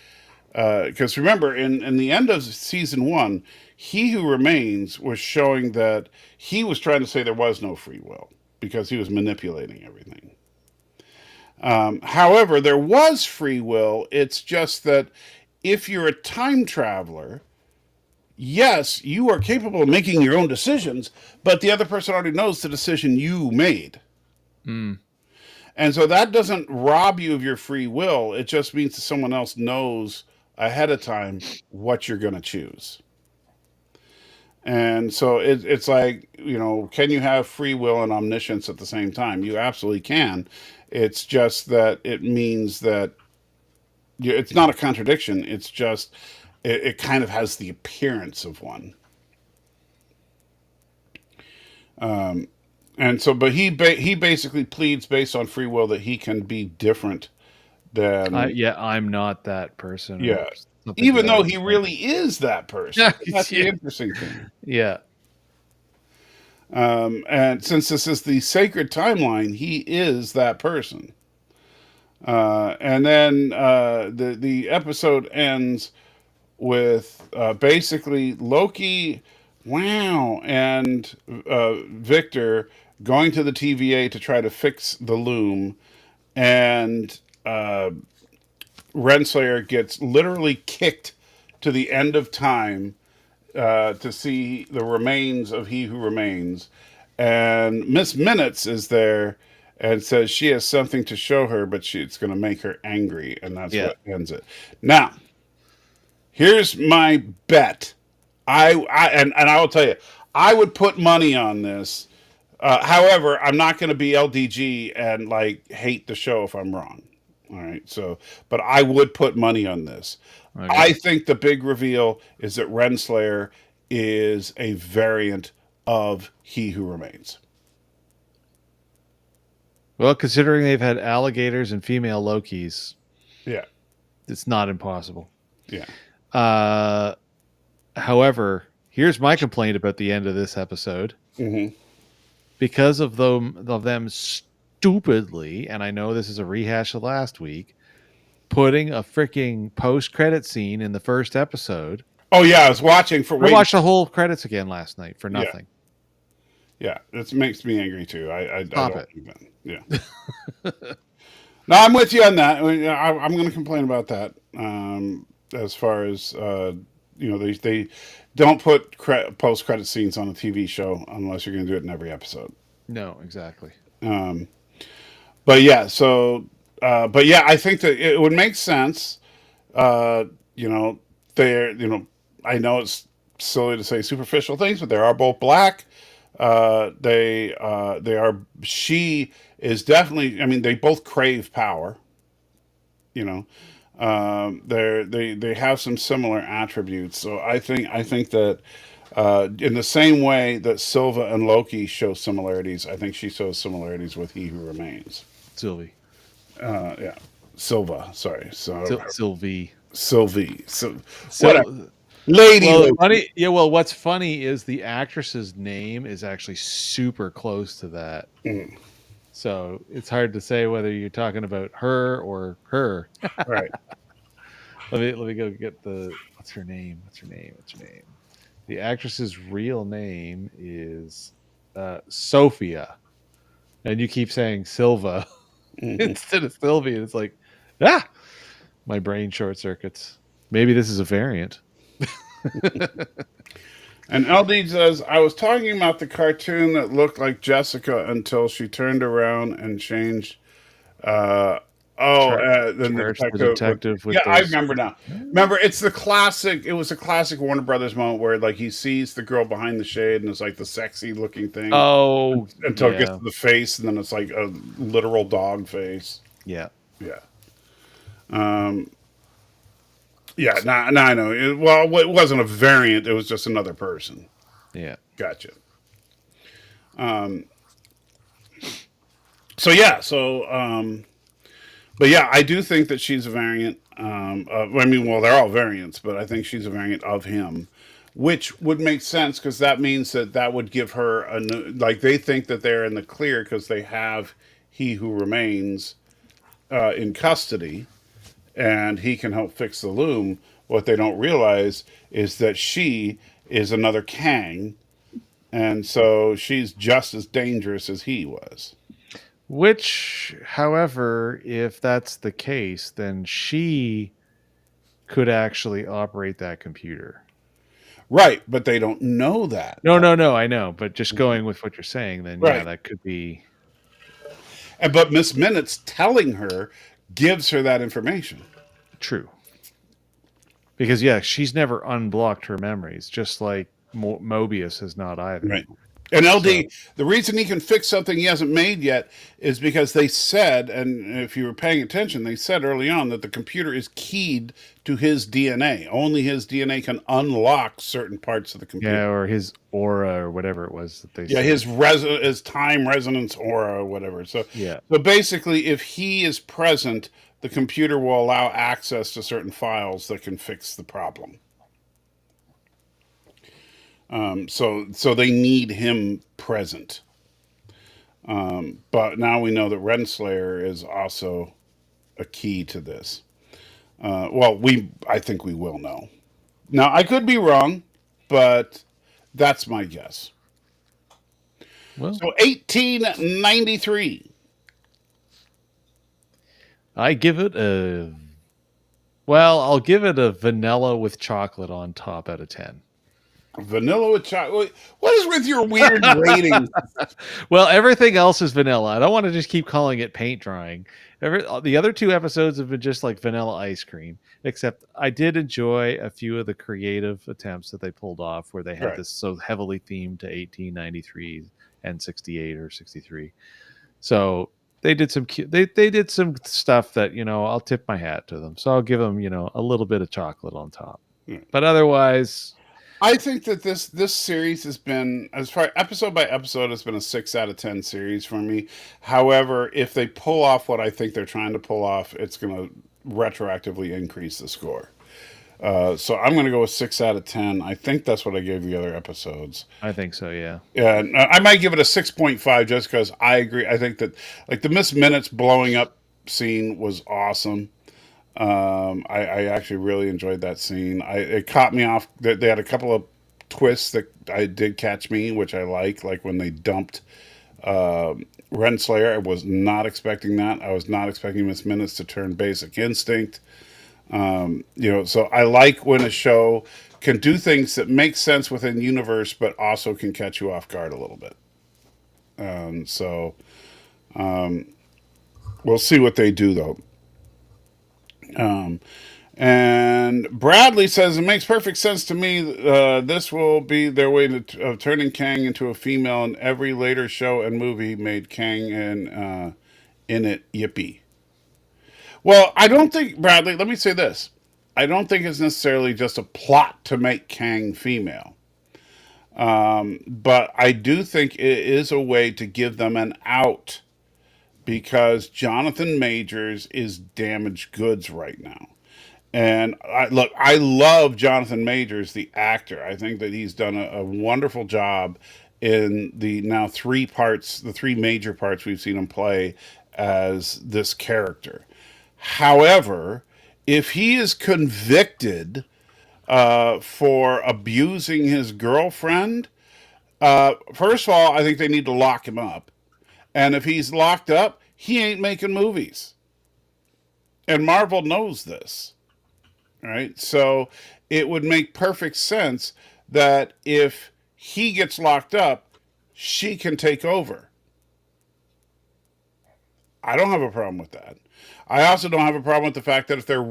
because remember, in the end of season 1, He Who Remains was showing that he was trying to say there was no free will because he was manipulating everything. However, there was free will. It's just that if you're a time traveler, yes, you are capable of making your own decisions, but the other person already knows the decision you made. And so that doesn't rob you of your free will. It just means that someone else knows ahead of time what you're going to choose. And so it's like, can you have free will and omniscience at the same time? You absolutely can. It's just that it means that it's not a contradiction. It's just it kind of has the appearance of one. And so, but he basically pleads based on free will that he can be different than. I'm not that person. Yeah. Even though he really is that person. That's the interesting thing. Yeah. And since this is the sacred timeline, he is that person. And then the episode ends with basically Loki, and Victor going to the TVA to try to fix the loom, and Renslayer gets literally kicked to the end of time to see the remains of He Who Remains. And Miss Minutes is there and says she has something to show her, but it's going to make her angry, and that's what ends it. Now, here's my bet. I will tell you, I would put money on this. However, I'm not going to be LDG and hate the show if I'm wrong. All right, but I would put money on this. Okay. I think the big reveal is that Renslayer is a variant of He Who Remains. Well, considering they've had alligators and female Lokis, yeah, it's not impossible. Yeah. However, here's my complaint about the end of this episode. Mm-hmm. Because of them stupidly, and I know this is a rehash of last week, putting a freaking post-credit scene in the first episode. Oh yeah, I was watching for. I watched the whole credits again last night for nothing. Yeah, it makes me angry too. I Stop don't it. even. Yeah. No, I'm with you on that. I'm going to complain about that. As far as they don't put post credit scenes on a TV show unless you're going to do it in every episode. No, exactly. But yeah, I think that it would make sense. I know it's silly to say superficial things, but they are both black. They are. She is definitely. I mean, they both crave power. They have some similar attributes. So I think that in the same way that Silva and Loki show similarities, I think she shows similarities with He Who Remains. Sylvie. Yeah, Silva. Sorry, Sylvie. Sylvie. So whatever. What's funny is the actress's name is actually super close to that. So it's hard to say whether you're talking about her or her. Right. Let me go get what's her name? The actress's real name is Sophia. And you keep saying Silva instead of Sylvie. And it's like, my brain short circuits. Maybe this is a variant. And LD says, I was talking about the cartoon that looked like Jessica until she turned around and changed. The detective. I remember now. Remember, it's the classic. It was a classic Warner Brothers moment where like he sees the girl behind the shade and it's like the sexy looking thing. Oh, until it gets to the face and then it's like a literal dog face. Yeah. Yeah. Yeah, now I know. It wasn't a variant. It was just another person. Yeah. Gotcha. But yeah, I do think that she's a variant. They're all variants, but I think she's a variant of him, which would make sense because that means that would give her they think that they're in the clear because they have He Who Remains in custody. And he can help fix the loom. What they don't realize is that she is another Kang, and so she's just as dangerous as he was. Which, however, if that's the case, then she could actually operate that computer. Right, but they don't know that. No, I know. But just going with what you're saying, then yeah, that could be. But Miss Minutes telling her gives her that information. True. Because, she's never unblocked her memories, just like Mobius has not either. Right. And LD, the reason he can fix something he hasn't made yet is because they said, and if you were paying attention, they said early on that the computer is keyed to his DNA. Only his DNA can unlock certain parts of the computer. Yeah, or his aura or whatever it was that they said. His time resonance aura or whatever. So basically, if he is present, the computer will allow access to certain files that can fix the problem. So they need him present. But now we know that Renslayer is also a key to this. I think we will know. Now, I could be wrong, but that's my guess. Well, so 1893. I give it I'll give it a vanilla with chocolate on top out of 10. Vanilla with chocolate. What is with your weird ratings? Well, everything else is vanilla. I don't want to just keep calling it paint drying. The other two episodes have been just like vanilla ice cream, except I did enjoy a few of the creative attempts that they pulled off where they had this so heavily themed to 1893 and 68 or 63. So they did some they did some stuff that, I'll tip my hat to them. So I'll give them, a little bit of chocolate on top. But otherwise, I think that this series has been, as far episode by episode, has been a 6 out of 10 series for me. However, if they pull off what I think they're trying to pull off, it's going to retroactively increase the score. So I'm going to go with 6 out of 10. I think that's what I gave the other episodes. I think so. Yeah. Yeah, and I might give it a 6.5 just because I agree. I think that like the Miss Minutes blowing up scene was awesome. I actually really enjoyed that scene. It caught me off. They had a couple of twists that I did catch me, which I like when they dumped Renslayer. I was not expecting that. I was not expecting Miss Minutes to turn Basic Instinct. So I like when a show can do things that make sense within universe, but also can catch you off guard a little bit. We'll see what they do though. And Bradley says it makes perfect sense to me. This will be their way of turning Kang into a female, and every later show and movie made Kang and in it. Yippee. Well, I don't think, Bradley, let me say this. I don't think it's necessarily just a plot to make Kang female. But I do think it is a way to give them an out because Jonathan Majors is damaged goods right now. And I love Jonathan Majors, the actor. I think that he's done a wonderful job in the now the three major parts we've seen him play as this character. However, if he is convicted for abusing his girlfriend, first of all, I think they need to lock him up. And if he's locked up, he ain't making movies. And Marvel knows this. Right? So it would make perfect sense that if he gets locked up, she can take over. I don't have a problem with that. I also don't have a problem with the fact that if they're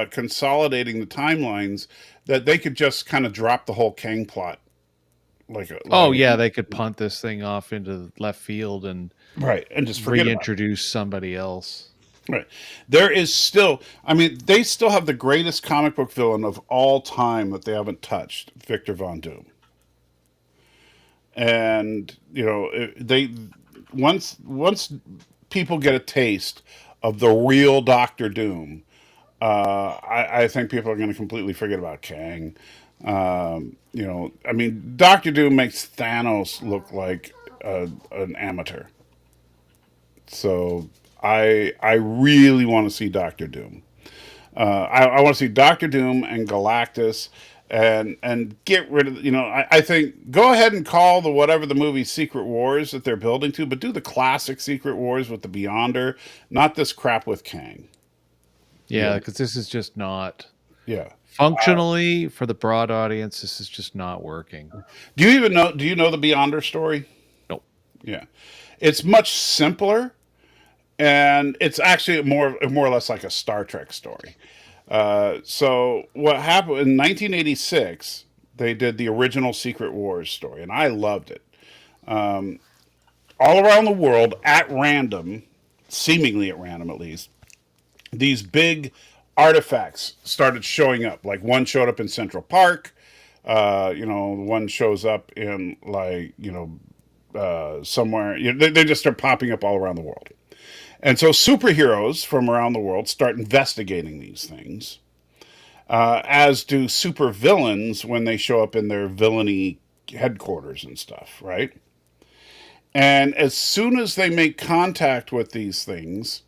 consolidating the timelines, that they could just kind of drop the whole Kang plot. They could punt this thing off into left field and right, and just reintroduce somebody else. Right. There is still, they still have the greatest comic book villain of all time that they haven't touched, Victor Von Doom. And, once people get a taste of the real Doctor Doom, I think people are going to completely forget about Kang. Doctor Doom makes Thanos look like an amateur. So I really want to see Doctor Doom. I want to see Doctor Doom and Galactus and get rid of, I think go ahead and call the movie Secret Wars that they're building to, but do the classic Secret Wars with the Beyonder, not this crap with Kang. Yeah, because this is just not. Yeah. Functionally, for the broad audience, this is just not working. Do you know the Beyonder story? Nope. Yeah. It's much simpler. And it's actually more or less like a Star Trek story. So what happened in 1986, they did the original Secret Wars story, and I loved it. All around the world, at random, seemingly at random at least, these big artifacts started showing up. Like one showed up in Central Park. One shows up in somewhere. They just start popping up all around the world. And so superheroes from around the world start investigating these things, as do supervillains when they show up in their villainy headquarters and stuff, right? And as soon as they make contact with these things,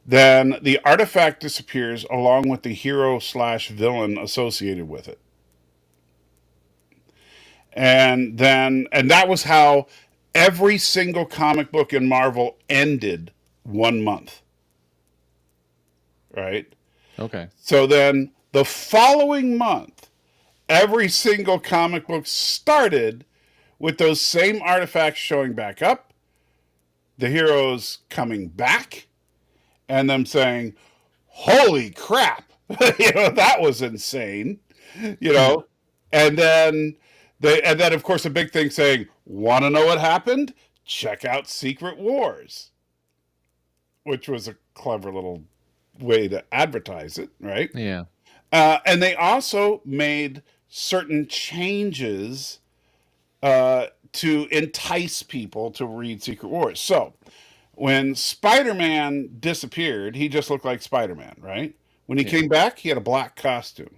then the artifact disappears along with the hero/villain associated with it. And that was how every single comic book in Marvel ended 1 month. Right? Okay. So then the following month, every single comic book started with those same artifacts showing back up, the heroes coming back, and them saying, holy crap, that was insane, and then of course the big thing saying, want to know what happened? Check out Secret Wars. Which was a clever little way to advertise it, right? Yeah. And they also made certain changes to entice people to read Secret Wars. So, when Spider-Man disappeared, he just looked like Spider-Man, right? When he came back, he had a black costume.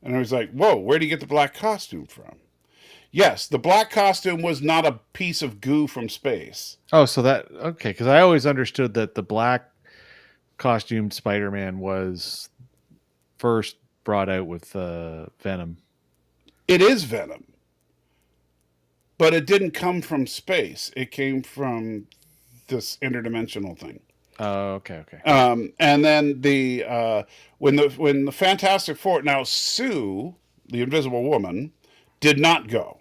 And I was like, whoa, where'd he get the black costume from? Yes, the black costume was not a piece of goo from space. Oh, so that okay? Because I always understood that the black costumed Spider-Man was first brought out with Venom. It is Venom. But it didn't come from space. It came from this interdimensional thing. Oh, okay. And then when the Fantastic Four, now Sue, the Invisible Woman, did not go.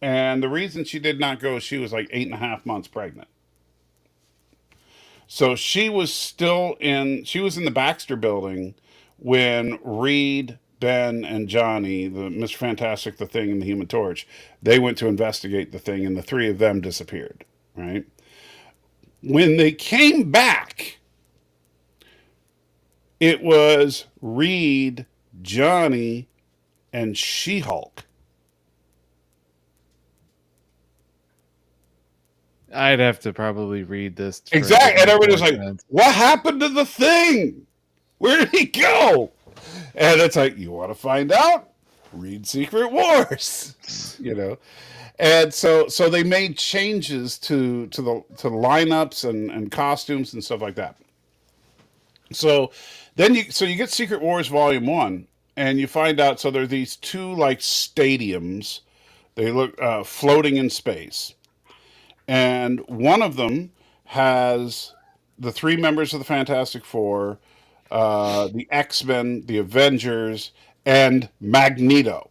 And the reason she did not go is she was like 8.5 months pregnant. So she was in the Baxter building when Reed, Ben, and Johnny, the Mr. Fantastic, the Thing, and the Human Torch, they went to investigate the thing, and the three of them disappeared, right? When they came back, it was Reed, Johnny, and She-Hulk. I'd have to probably read this. Exactly. And everybody's like, what happened to the Thing? Where did he go? And it's like, you want to find out? Read Secret Wars, you know. And so they made changes to the lineups and costumes and stuff like that. So then you get Secret Wars Volume 1, and you find out, so there are these two like stadiums. They look floating in space. And one of them has the three members of the Fantastic Four, the X-Men, the Avengers, and Magneto.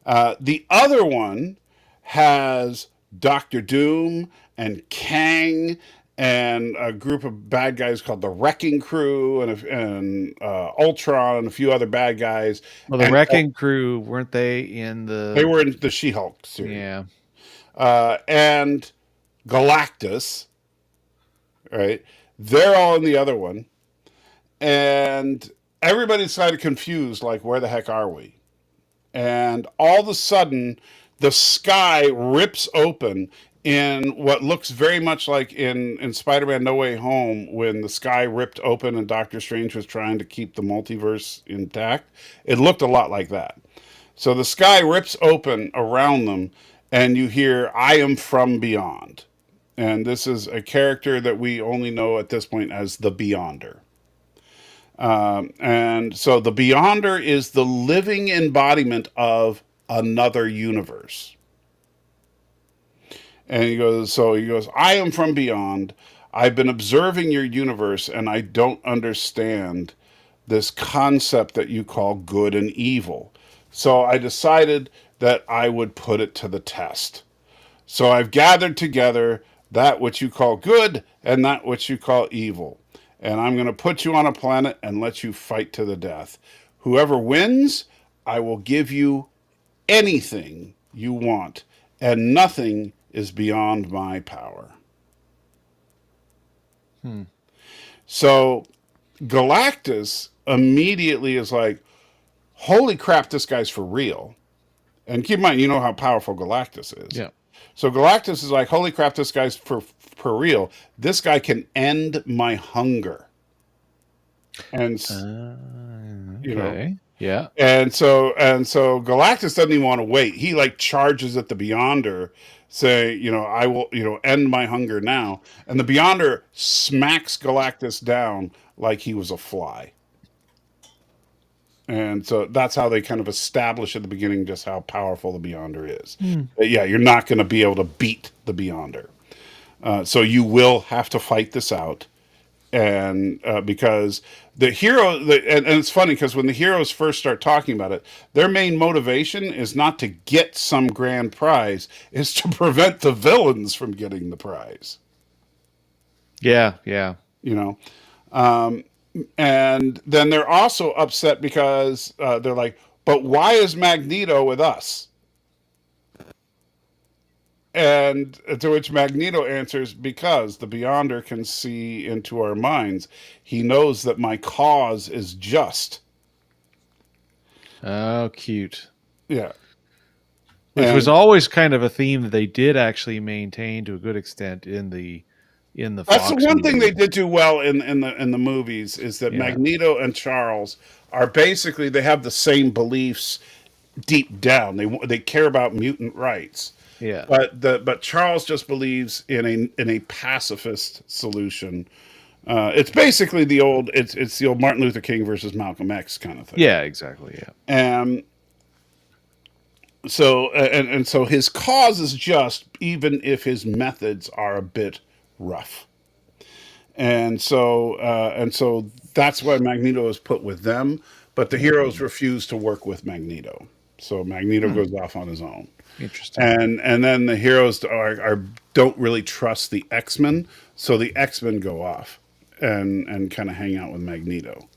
The other one has Doctor Doom and Kang and a group of bad guys called the Wrecking Crew and Ultron and a few other bad guys. Well, the Wrecking Crew, weren't they in the... They were in the She-Hulk series. Yeah. And Galactus, right? They're all in the other one. And everybody's kind of confused, like, where the heck are we? And all of a sudden, the sky rips open in what looks very much like in Spider-Man No Way Home, when the sky ripped open and Doctor Strange was trying to keep the multiverse intact. It looked a lot like that. So the sky rips open around them, and you hear, "I am from beyond." And this is a character that we only know at this point as the Beyonder. And so the Beyonder is the living embodiment of another universe. And he goes, "I am from beyond. I've been observing your universe, and I don't understand this concept that you call good and evil. So I decided that I would put it to the test. So I've gathered together that which you call good and that which you call evil. And I'm going to put you on a planet and let you fight to the death. Whoever wins, I will give you anything you want, and nothing is beyond my power." So Galactus immediately is like, holy crap, this guy's for real. And keep in mind, you know how powerful Galactus is. Yeah. So Galactus is like, holy crap, this guy's for real. This guy can end my hunger. And you know, yeah. And so Galactus doesn't even want to wait. He like charges at the Beyonder, say, I will, end my hunger now. And the Beyonder smacks Galactus down like he was a fly. And so that's how they kind of establish at the beginning just how powerful the Beyonder is. But yeah, you're not going to be able to beat the Beyonder. So you will have to fight this out. And because the hero, and it's funny because when the heroes first start talking about it, their main motivation is not to get some grand prize, is to prevent the villains from getting the prize. Yeah. And then they're also upset because they're like, but why is Magneto with us? And to which Magneto answers, because the Beyonder can see into our minds. He knows that my cause is just. Oh, cute. Yeah. Which was always kind of a theme that they did actually maintain to a good extent in the in the That's the Fox one thing they movie. did do well in the movies is that Yeah. Magneto and Charles are basically they have the same beliefs deep down. They care about mutant rights. Yeah. But Charles just believes in a pacifist solution. It's basically it's the old Martin Luther King versus Malcolm X kind of thing. Yeah, exactly. Yeah. And so his cause is just, even if his methods are a bit rough. And so that's why Magneto is put with them, but the heroes refuse to work with Magneto. So Magneto goes off on his own. Interesting. And then the heroes don't really trust the X-Men, so the X-Men go off and kind of hang out with Magneto.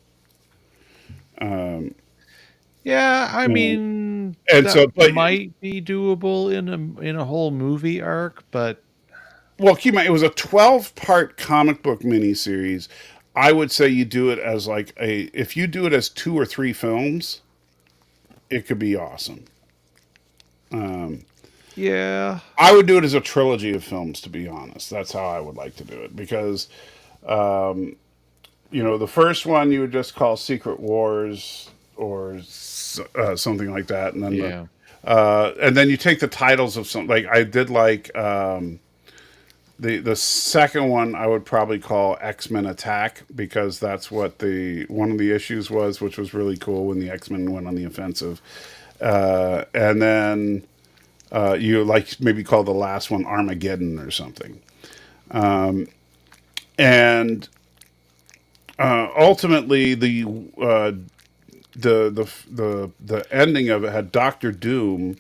Yeah, I mean, And that so, but might be doable in a whole movie arc, but well, keep in mind, it was a 12-part comic book miniseries. I would say you do it as if you do it as 2 or 3 films, it could be awesome. yeah, I would do it as a trilogy of films, to be honest. That's how I would like to do it because, the first one you would just call Secret Wars or something like that, and then yeah, and then you take the titles of some I did the second one I would probably call X-Men Attack because that's what one of the issues was, which was really cool when the X-Men went on the offensive, and then. You maybe call the last one Armageddon or something, and ultimately the ending of it had Doctor Doom.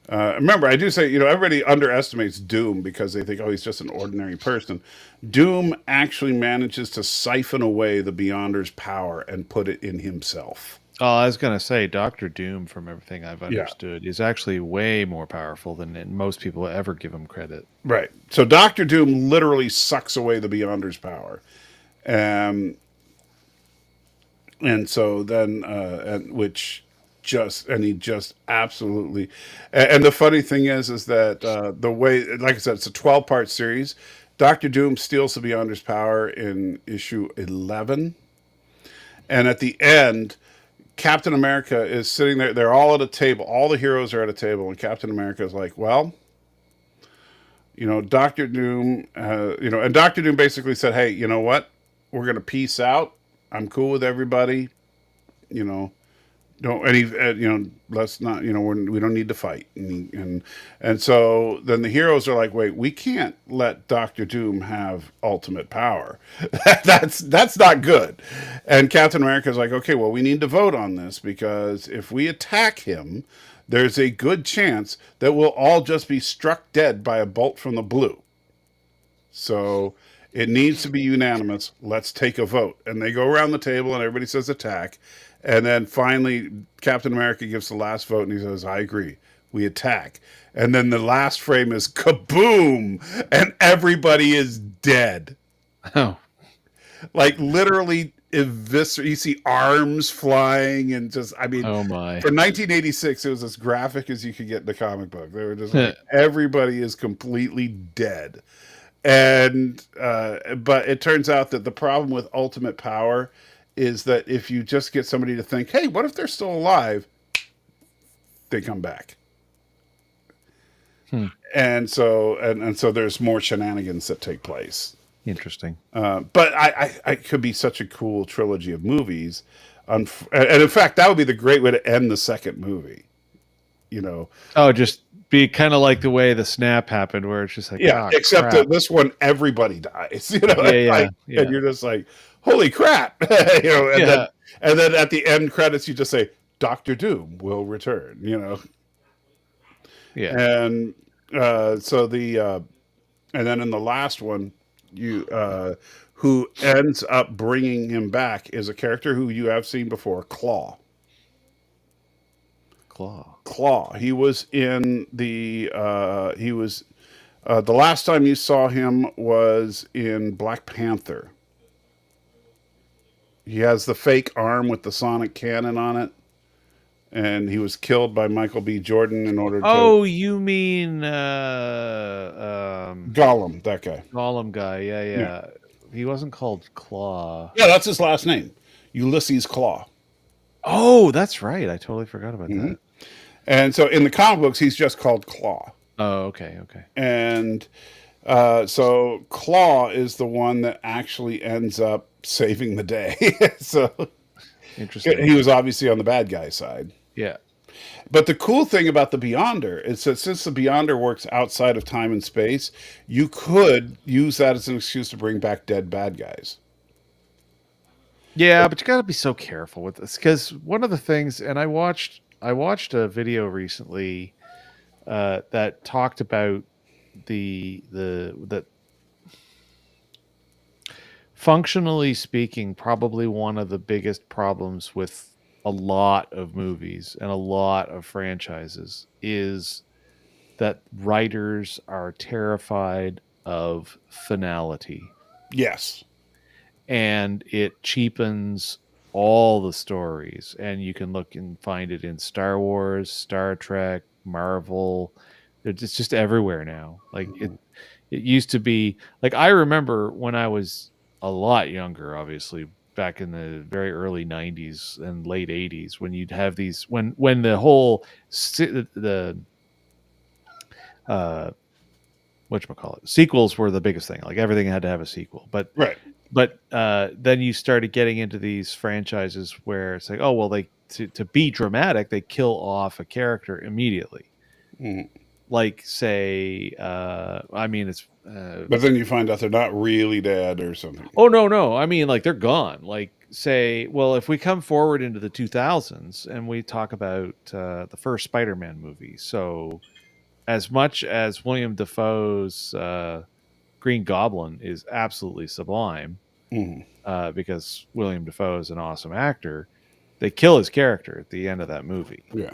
Remember, I do say everybody underestimates Doom because they think he's just an ordinary person. Doom actually manages to siphon away the Beyonder's power and put it in himself. Oh, I was gonna say Doctor Doom, from everything I've Yeah. understood, is actually way more powerful than most people ever give him credit. Right. So Doctor Doom literally sucks away the Beyonder's power. And so then, he just absolutely, and the funny thing is that the way, like I said, it's a 12-part series. Doctor Doom steals the Beyonder's power in issue 11. And at the end, Captain America is sitting there. They're all at a table. All the heroes are at a table. And Captain America is like, well, Doctor Doom, and Doctor Doom basically said, hey, you know what? We're going to peace out. I'm cool with everybody. Let's not, we don't need to fight. And so then the heroes are like, wait, we can't let Doctor Doom have ultimate power. That's not good. And Captain America's like, okay, well, we need to vote on this because if we attack him, there's a good chance that we'll all just be struck dead by a bolt from the blue. So it needs to be unanimous. Let's take a vote. And they go around the table and everybody says attack. And then finally, Captain America gives the last vote and he says, I agree. We attack. And then the last frame is kaboom! And everybody is dead. Oh, Literally eviscerate. You see arms flying and just, oh my! For 1986, it was as graphic as you could get in the comic book. They were just everybody is completely dead. And, but it turns out that the problem with ultimate power is that if you just get somebody to think, hey, what if they're still alive? They come back. And so there's more shenanigans that take place. Interesting. But I could be such a cool trilogy of movies. And in fact, that would be the great way to end the second movie. Oh, just be kind of like the way the snap happened, where it's just like, yeah, oh, except crap. that this one, everybody dies, Yeah. And you're just like, holy crap. And then at the end credits, you just say, Doctor Doom will return, Yeah. And and then in the last one, who ends up bringing him back is a character who you have seen before, Claw. He was in the the last time you saw him was in Black Panther. He has the fake arm with the sonic cannon on it. and he was killed by Michael B. Jordan in order to. Oh, you mean Gollum, that guy. Gollum guy? Yeah. Yeah. He wasn't called Claw. Yeah, that's his last name, Ulysses Claw. Oh, that's right. I totally forgot about Mm-hmm. that. And so in the comic books, he's just called Claw. Oh, okay. And so Claw is the one that actually ends up saving the day. So Interesting. he was obviously on the bad guy side. Yeah. But the cool thing about the Beyonder is that since the Beyonder works outside of time and space, you could use that as an excuse to bring back dead bad guys. Yeah, but you got to be so careful with this, because one of the things, and I watched a video recently that talked about the functionally speaking, probably one of the biggest problems with a lot of movies and a lot of franchises is that writers are terrified of finality. Yes. And it cheapens all the stories. And you can look and find it in Star Wars, Star Trek, Marvel. It's just everywhere now. Like it used to be, like, I remember when I was a lot younger, obviously back in the very early 90s and late 80s, when you'd have these, when the whole whatchamacallit, sequels were the biggest thing. Like everything had to have a sequel. But then you started getting into these franchises where it's like, oh well, to be dramatic, they kill off a character immediately. Like, say, I mean, it's but then you find out they're not really dead or something. Oh no, I mean, like, they're gone. Like, say, well, if we come forward into the 2000s and we talk about the first Spider-Man movie, so as much as William Dafoe's Green Goblin is absolutely sublime, because William Dafoe is an awesome actor, they kill his character at the end of that movie. Yeah.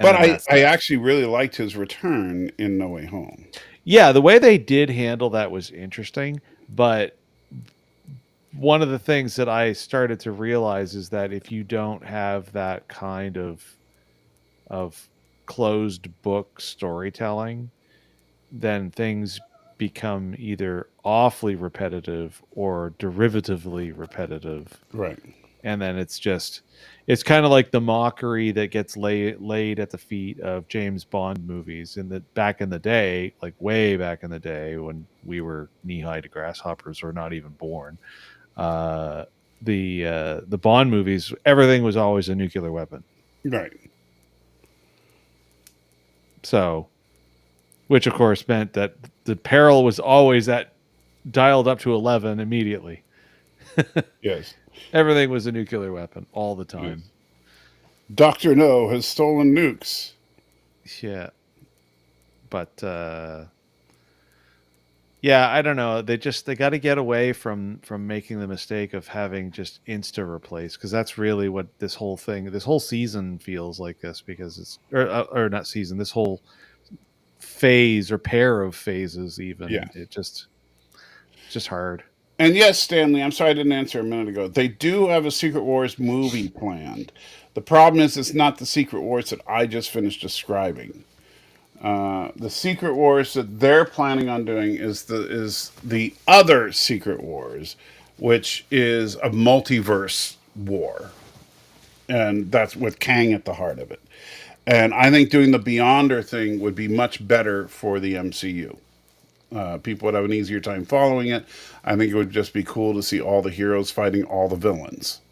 But I actually really liked his return in No Way Home. Yeah, the way they did handle that was interesting. But one of the things that I started to realize is that if you don't have that kind of closed book storytelling, then things become either awfully repetitive or derivatively repetitive. Right. And then it's kind of like the mockery that gets laid at the feet of James Bond movies back in the day, like way back in the day when we were knee-high to grasshoppers or not even born. The Bond movies, everything was always a nuclear weapon. Right. So, which of course meant that the peril was always dialed up to 11 immediately. Yes. Everything was a nuclear weapon all the time. Yes. Dr. No has stolen nukes. Yeah. But yeah, I don't know. They got to get away from making the mistake of having just insta replace, because that's really what this whole season feels like this, because it's or not season, this whole phase or pair of phases even. Yeah. It's just hard. And yes, Stanley, I'm sorry I didn't answer a minute ago. They do have a Secret Wars movie planned. The problem is it's not the Secret Wars that I just finished describing. The Secret Wars that they're planning on doing is the other Secret Wars, which is a multiverse war. And that's with Kang at the heart of it. And I think doing the Beyonder thing would be much better for the MCU. People would have an easier time following it. I think it would just be cool to see all the heroes fighting all the villains.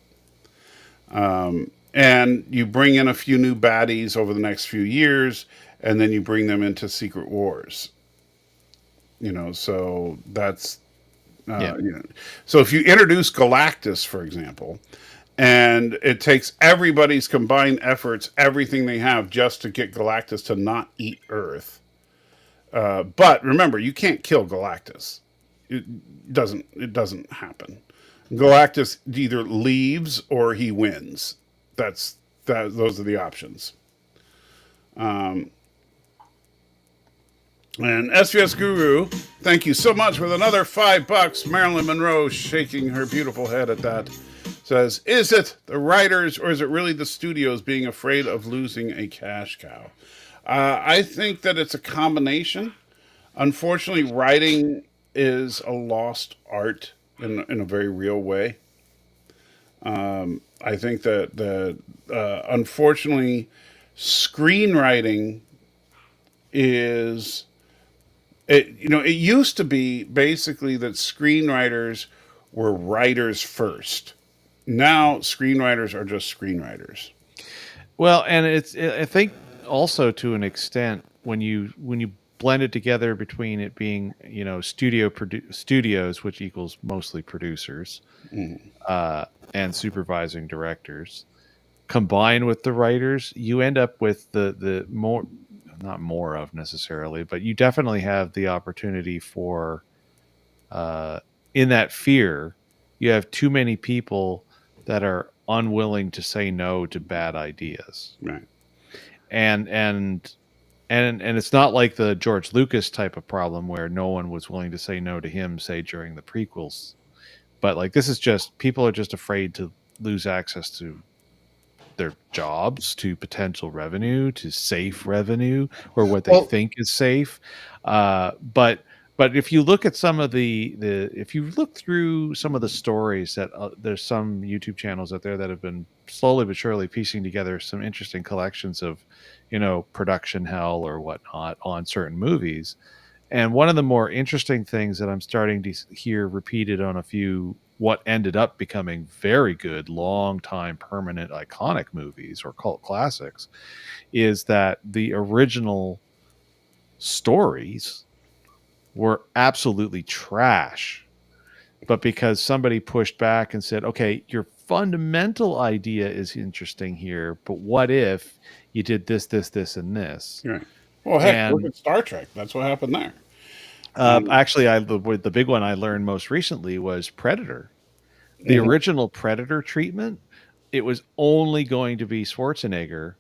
And you bring in a few new baddies over the next few years, and then you bring them into Secret Wars. So that's... So if you introduce Galactus, for example, and it takes everybody's combined efforts, everything they have, just to get Galactus to not eat Earth... but remember, you can't kill Galactus. It doesn't happen. Galactus either leaves or he wins. Those are the options. And SVS Guru, thank you so much with another $5. Marilyn Monroe shaking her beautiful head at that. says, is it the writers or is it really the studios being afraid of losing a cash cow? I think that it's a combination. Unfortunately, writing is a lost art in a very real way. I think that unfortunately, screenwriting is it. You know, it used to be basically that screenwriters were writers first. Now, screenwriters are just screenwriters. Well, and I think also to an extent when you blend it together between it being studios, which equals mostly producers, and supervising directors, combined with the writers, you end up with the more, not more of necessarily, but you definitely have the opportunity for in that fear, you have too many people that are unwilling to say no to bad ideas. Right. And it's not like the George Lucas type of problem where no one was willing to say no to him, say during the prequels. But like, this is just, people are just afraid to lose access to their jobs, to potential revenue, to safe revenue, or what they think is safe. But if you look at some of if you look through some of the stories that there's some YouTube channels out there that have been slowly but surely piecing together some interesting collections of, production hell or whatnot on certain movies. And one of the more interesting things that I'm starting to hear repeated on a few what ended up becoming very good, long time, permanent, iconic movies or cult classics is that the original stories were absolutely trash. But because somebody pushed back and said, okay, your fundamental idea is interesting here, but what if you did this, this, this, and this? Right. Well, heck, look at Star Trek. That's what happened there. Actually, the big one I learned most recently was Predator. The original Predator treatment, it was only going to be Schwarzenegger,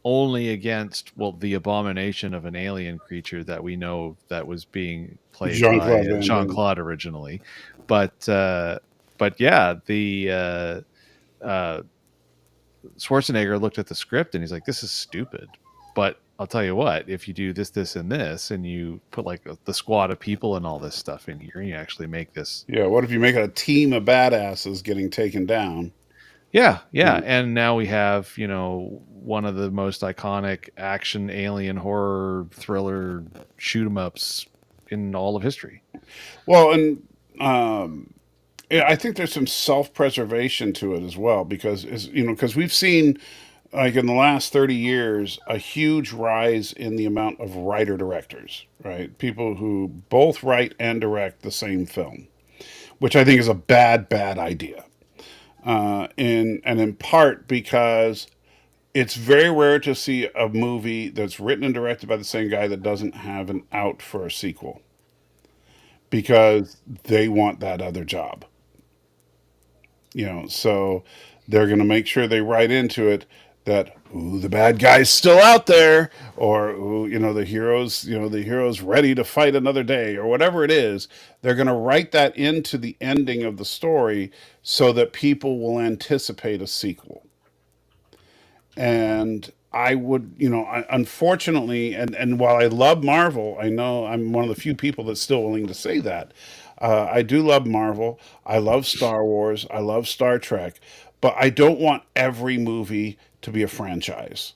only against, the abomination of an alien creature that we know that was being played by Jean-Claude originally. But yeah, the Schwarzenegger looked at the script and he's like, this is stupid. But I'll tell you what, if you do this, this, and this, and you put like the squad of people and all this stuff in here, and you actually make this. Yeah, what if you make a team of badasses getting taken down? Yeah. And now we have, one of the most iconic action, alien, horror, thriller, shoot 'em ups in all of history. Well, and I think there's some self-preservation to it as well, because because we've seen, like in the last 30 years, a huge rise in the amount of writer-directors, right? People who both write and direct the same film, which I think is a bad idea. In part because it's very rare to see a movie that's written and directed by the same guy that doesn't have an out for a sequel, because they want that other job. So they're going to make sure they write into it that, ooh, the bad guy's still out there, or ooh, the hero's ready to fight another day, or whatever it is. They're going to write that into the ending of the story so that people will anticipate a sequel. And I would, unfortunately, and while I love Marvel, I know I'm one of the few people that's still willing to say that. I do love Marvel. I love Star Wars. I love Star Trek. But I don't want every movie to be a franchise.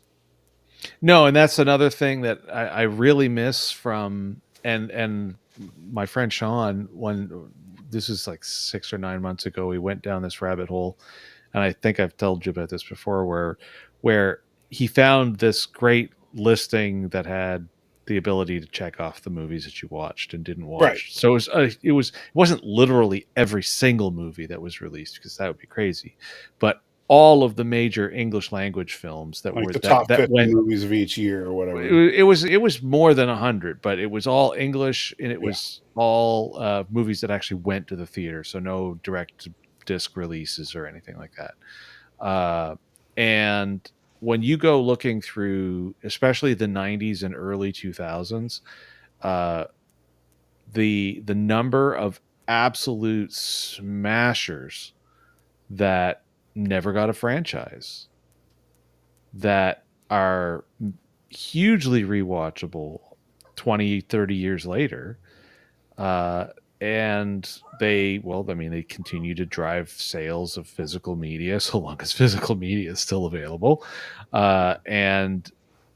No, and that's another thing that I really miss from, and my friend Sean, when this is like 6 or 9 months ago, we went down this rabbit hole, and I think I've told you about this before, where he found this great listing that had the ability to check off the movies that you watched and didn't watch. Right. So it wasn't literally every single movie that was released, because that would be crazy, but all of the major English language films that like were the top 50 movies of each year or whatever. It was more than 100, but it was all English, and it was all movies that actually went to the theater. So no direct disc releases or anything like that. And when you go looking through, especially the 90s and early 2000s, the number of absolute smashers that never got a franchise that are hugely rewatchable 20, 30 years later. And they continue to drive sales of physical media so long as physical media is still available. And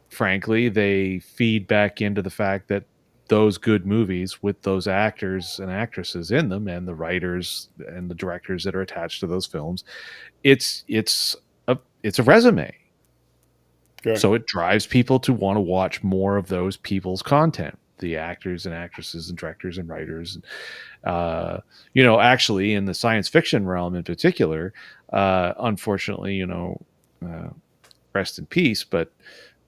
frankly, they feed back into the fact that those good movies with those actors and actresses in them and the writers and the directors that are attached to those films, it's a resume. Right. So it drives people to want to watch more of those people's content, the actors and actresses and directors and writers. Actually in the science fiction realm in particular, unfortunately, rest in peace, but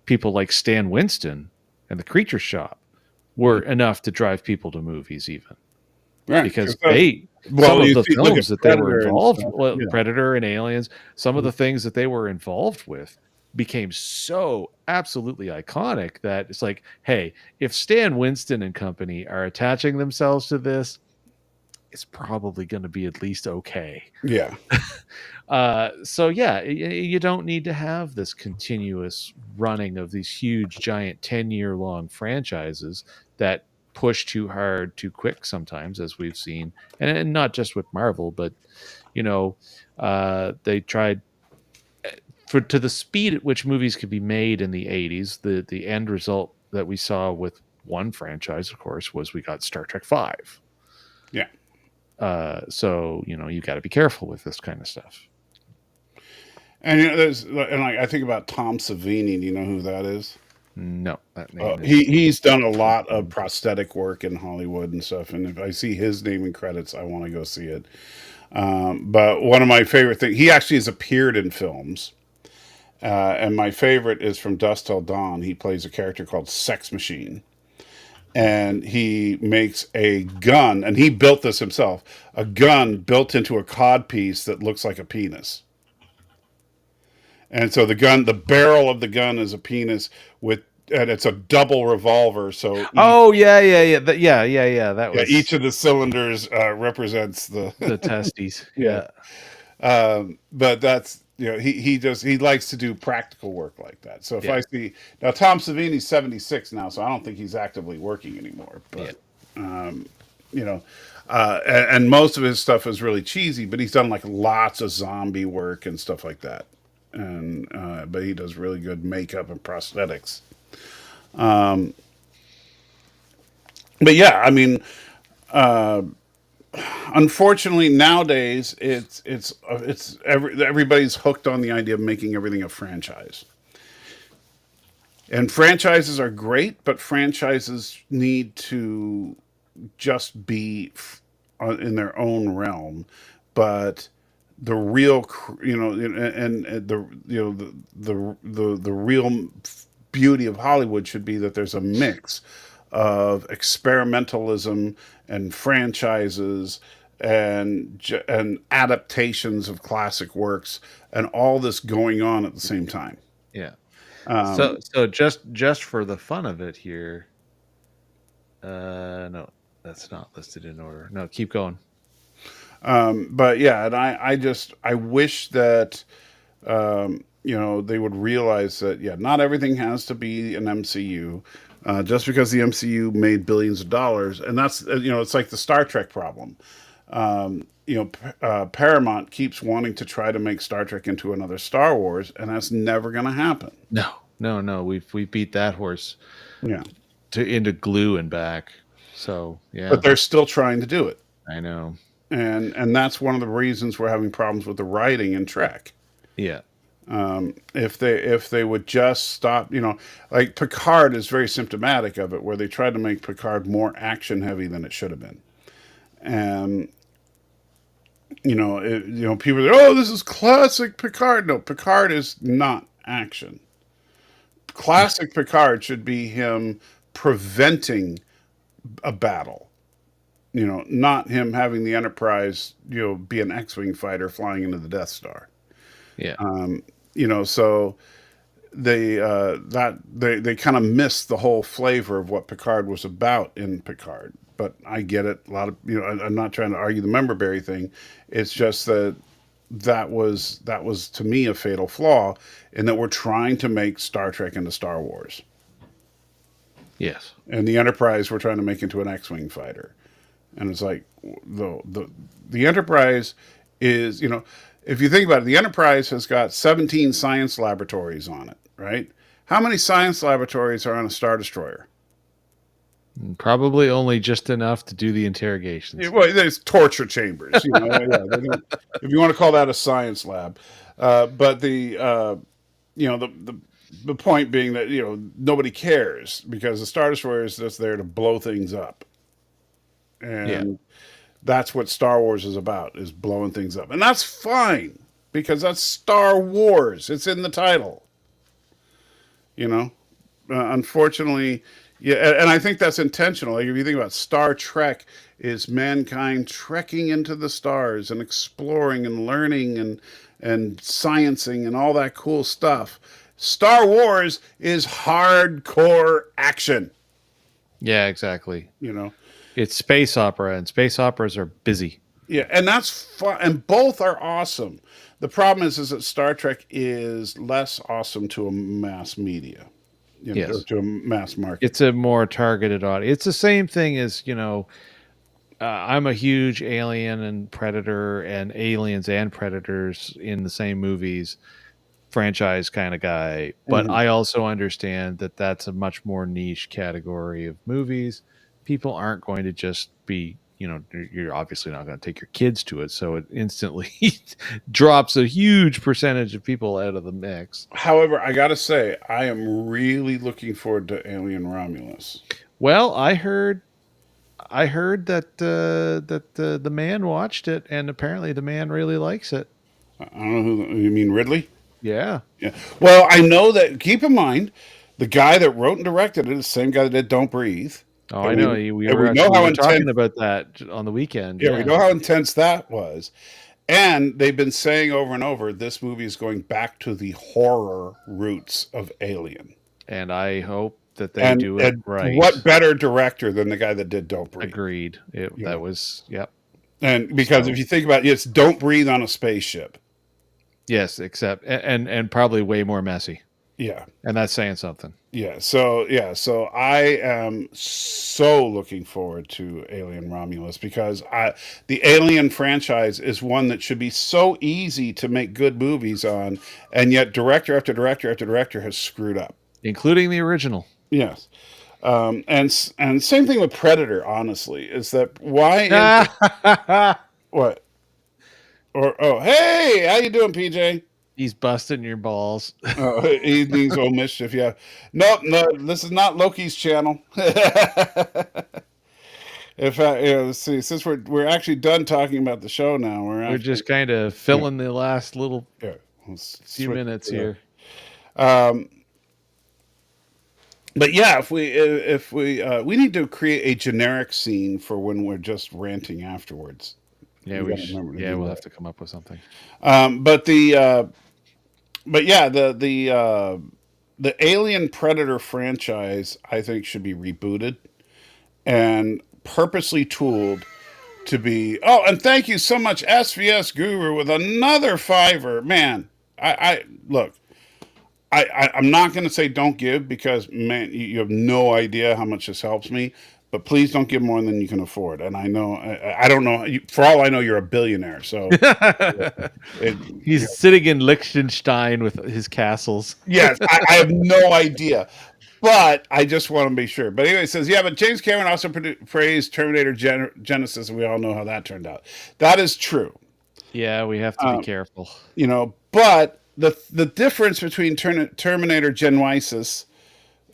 people like Stan Winston and the Creature Shop were enough to drive people to movies even. Right. Because Look films at that they were Predator and involved stuff. with, Yeah. Predator and Aliens, some of the things that they were involved with became so absolutely iconic that it's like, hey, if Stan Winston and company are attaching themselves to this, it's probably going to be at least okay. Yeah. So yeah, you don't need to have this continuous running of these huge, giant 10-year long franchises that push too hard, too quick sometimes, as we've seen, and not just with Marvel, but they tried to the speed at which movies could be made in the 80s. The end result that we saw with one franchise, of course, was we got Star Trek V. Yeah. So you got to be careful with this kind of stuff. And I think about Tom Savini. Do you know who that is? No, that name he's done a lot of prosthetic work in Hollywood and stuff. And if I see his name in credits, I want to go see it. But one of my favorite things, he actually has appeared in films. And my favorite is from Dusk Till Dawn. He plays a character called Sex Machine. And he makes a gun, and he built this himself, a gun built into a cod piece that looks like a penis. And so the barrel of the gun is a penis and it's a double revolver. So That was each of the cylinders represents the testes. Yeah. But that's, he likes to do practical work like that. So if I see now, Tom Savini's 76 now, so I don't think he's actively working anymore. But and most of his stuff is really cheesy. But he's done like lots of zombie work and stuff like that. And but he does really good makeup and prosthetics. But yeah, I mean, unfortunately nowadays everybody's hooked on the idea of making everything a franchise. And franchises are great, but franchises need to just be in their own realm. But the real, the real beauty of Hollywood should be that there's a mix of experimentalism and franchises and adaptations of classic works and all this going on at the same time. Yeah. So just for the fun of it here, no, that's not listed in order. No, keep going. But yeah, and I wish that they would realize that not everything has to be an MCU. Just because the MCU made billions of dollars, and that's it's like the Star Trek problem. Paramount keeps wanting to try to make Star Trek into another Star Wars, and that's never going to happen. No, we beat that horse. Yeah, into glue and back. So yeah, but they're still trying to do it. I know, and that's one of the reasons we're having problems with the writing in Trek. Yeah. If they would just stop, like Picard is very symptomatic of it, where they tried to make Picard more action heavy than it should have been. And, people are like, oh, this is classic Picard. No, Picard is not action. Classic Picard should be him preventing a battle. Not him having the Enterprise, be an X-Wing fighter flying into the Death Star. Yeah. So they kind of missed the whole flavor of what Picard was about in Picard. But I get it. A lot of I'm not trying to argue the member berry thing. It's just that that was to me a fatal flaw in that we're trying to make Star Trek into Star Wars. Yes. And the Enterprise we're trying to make into an X-wing fighter. And it's like the Enterprise is, if you think about it, the Enterprise has got 17 science laboratories on it, right? How many science laboratories are on a Star Destroyer? Probably only just enough to do the interrogations. Well, there's torture chambers. If you want to call that a science lab. But the point being that, nobody cares because the Star Destroyer is just there to blow things up. And that's what Star Wars is about, is blowing things up. And that's fine because that's Star Wars. It's in the title. Unfortunately, and I think that's intentional. Like if you think about Star Trek, is mankind trekking into the stars and exploring and learning and sciencing and all that cool stuff. Star Wars is hardcore action. Yeah, exactly. It's space opera, and space operas are busy. Yeah, and that's fun, and both are awesome. The problem is that Star Trek is less awesome to a mass media, Yes. or to a mass market. It's a more targeted audience. It's the same thing as, I'm a huge Alien and Predator and Aliens and Predators in the same movies franchise kind of guy, but I also understand that that's a much more niche category of movies. People aren't going to just be, you're obviously not going to take your kids to it, so it instantly drops a huge percentage of people out of the mix. However, I gotta say, I am really looking forward to Alien Romulus. Well, I heard that the man watched it, and apparently the man really likes it. I don't know who you mean, Ridley? Yeah. Yeah. Well, I know that. Keep in mind, the guy that wrote and directed it is the same guy that did Don't Breathe. Oh, I know. We were talking about that on the weekend. Yeah, we know how intense that was. And they've been saying over and over, this movie is going back to the horror roots of Alien. And I hope that they do it right. What better director than the guy that did Don't Breathe? Agreed. That was, yep. And because if you think about it, it's Don't Breathe on a spaceship. Yes, except, and probably way more messy. Yeah. And that's saying something. Yeah. So I am so looking forward to Alien Romulus because the Alien franchise is one that should be so easy to make good movies on, and yet director after director after director has screwed up. Including the original. Yes. And same thing with Predator, honestly, is that why what? Hey, how you doing, PJ? He's busting your balls. He means old mischief, yeah. No, this is not Loki's channel. Let's see, since we're actually done talking about the show now, we're just kind of filling the last little few minutes here. But yeah, if we need to create a generic scene for when we're just ranting afterwards. Yeah, we'll have to come up with something. But yeah, the Alien Predator franchise, I think, should be rebooted and purposely tooled to be. Oh, and thank you so much, SVS Guru, with another $5. Man, I look. I'm not going to say don't give because, man, you have no idea how much this helps me. But please don't give more than you can afford. And I know, I don't know. For all I know, you're a billionaire. So he's sitting in Liechtenstein with his castles. Yes, I have no idea. But I just want to be sure. But anyway, it says, yeah, but James Cameron also praised Terminator Genesis, and we all know how that turned out. That is true. Yeah, we have to be careful. But the difference between Terminator Genesis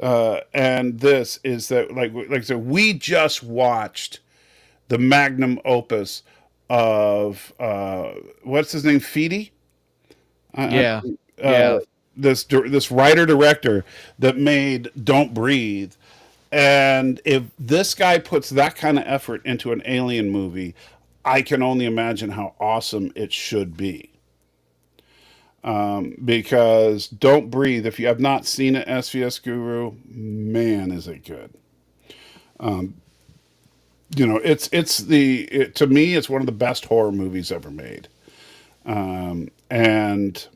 and this is that, like I said, we just watched the magnum opus of what's his name, Feedy? This writer director that made Don't Breathe, and if this guy puts that kind of effort into an Alien movie, I can only imagine how awesome it should be. Because Don't Breathe, if you have not seen it, SVS Guru, man, is it good. To me, it's one of the best horror movies ever made. And and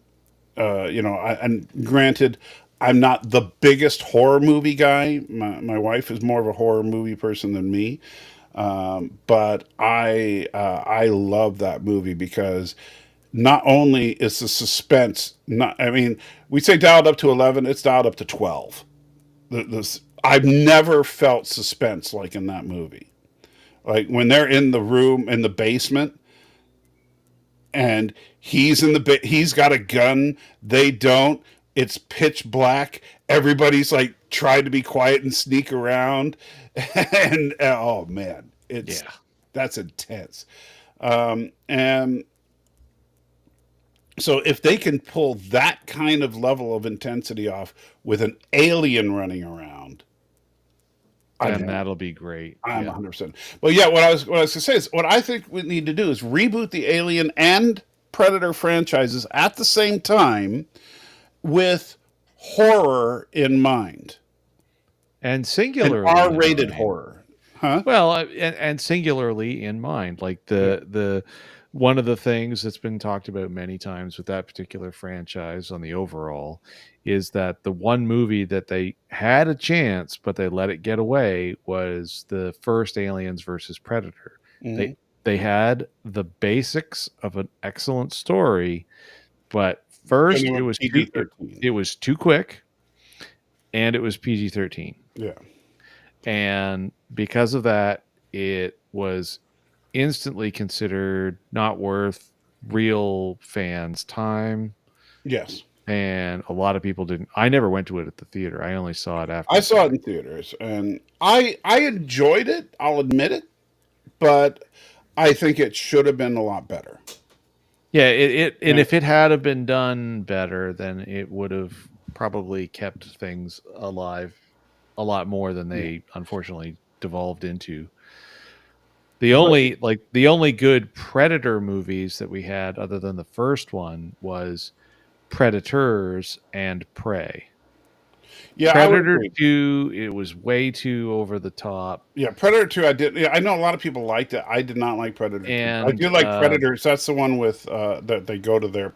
granted, I'm not the biggest horror movie guy. My wife is more of a horror movie person than me. But I love that movie because not only is the suspense we say dialed up to 11, it's dialed up to 12. I've never felt suspense like in that movie. Like when they're in the room in the basement and he's got a gun, they don't. It's pitch black. Everybody's like trying to be quiet and sneak around, and oh man, that's intense. And so if they can pull that kind of level of intensity off with an alien running around, and that'll be great. I'm 100%. Well, yeah, what I was going to say is what I think we need to do is reboot the Alien and Predator franchises at the same time with horror in mind. And singularly R-rated horror. Huh? Well, and singularly in mind, like the one of the things that's been talked about many times with that particular franchise on the overall is that the one movie that they had a chance but they let it get away was the first Aliens versus Predator. Mhm. They had the basics of an excellent story, but first And it was PG-13. it was too quick, and it was PG-13. Yeah. And because of that, it was instantly considered not worth real fans' time. Yes. And a lot of people didn't. I never went to it at the theater. I only saw it after. I saw it in theaters, and I enjoyed it. I'll admit it, but I think it should have been a lot better. Yeah, and if it had have been done better, then it would have probably kept things alive a lot more than they unfortunately devolved into. The only good Predator movies that we had, other than the first one, was Predators and Prey. Yeah, Predator 2, it was way too over the top. Yeah, Predator 2, I did. Yeah, I know a lot of people liked it. I did not like Predator 2. And I do like Predators. That's the one with that they go to their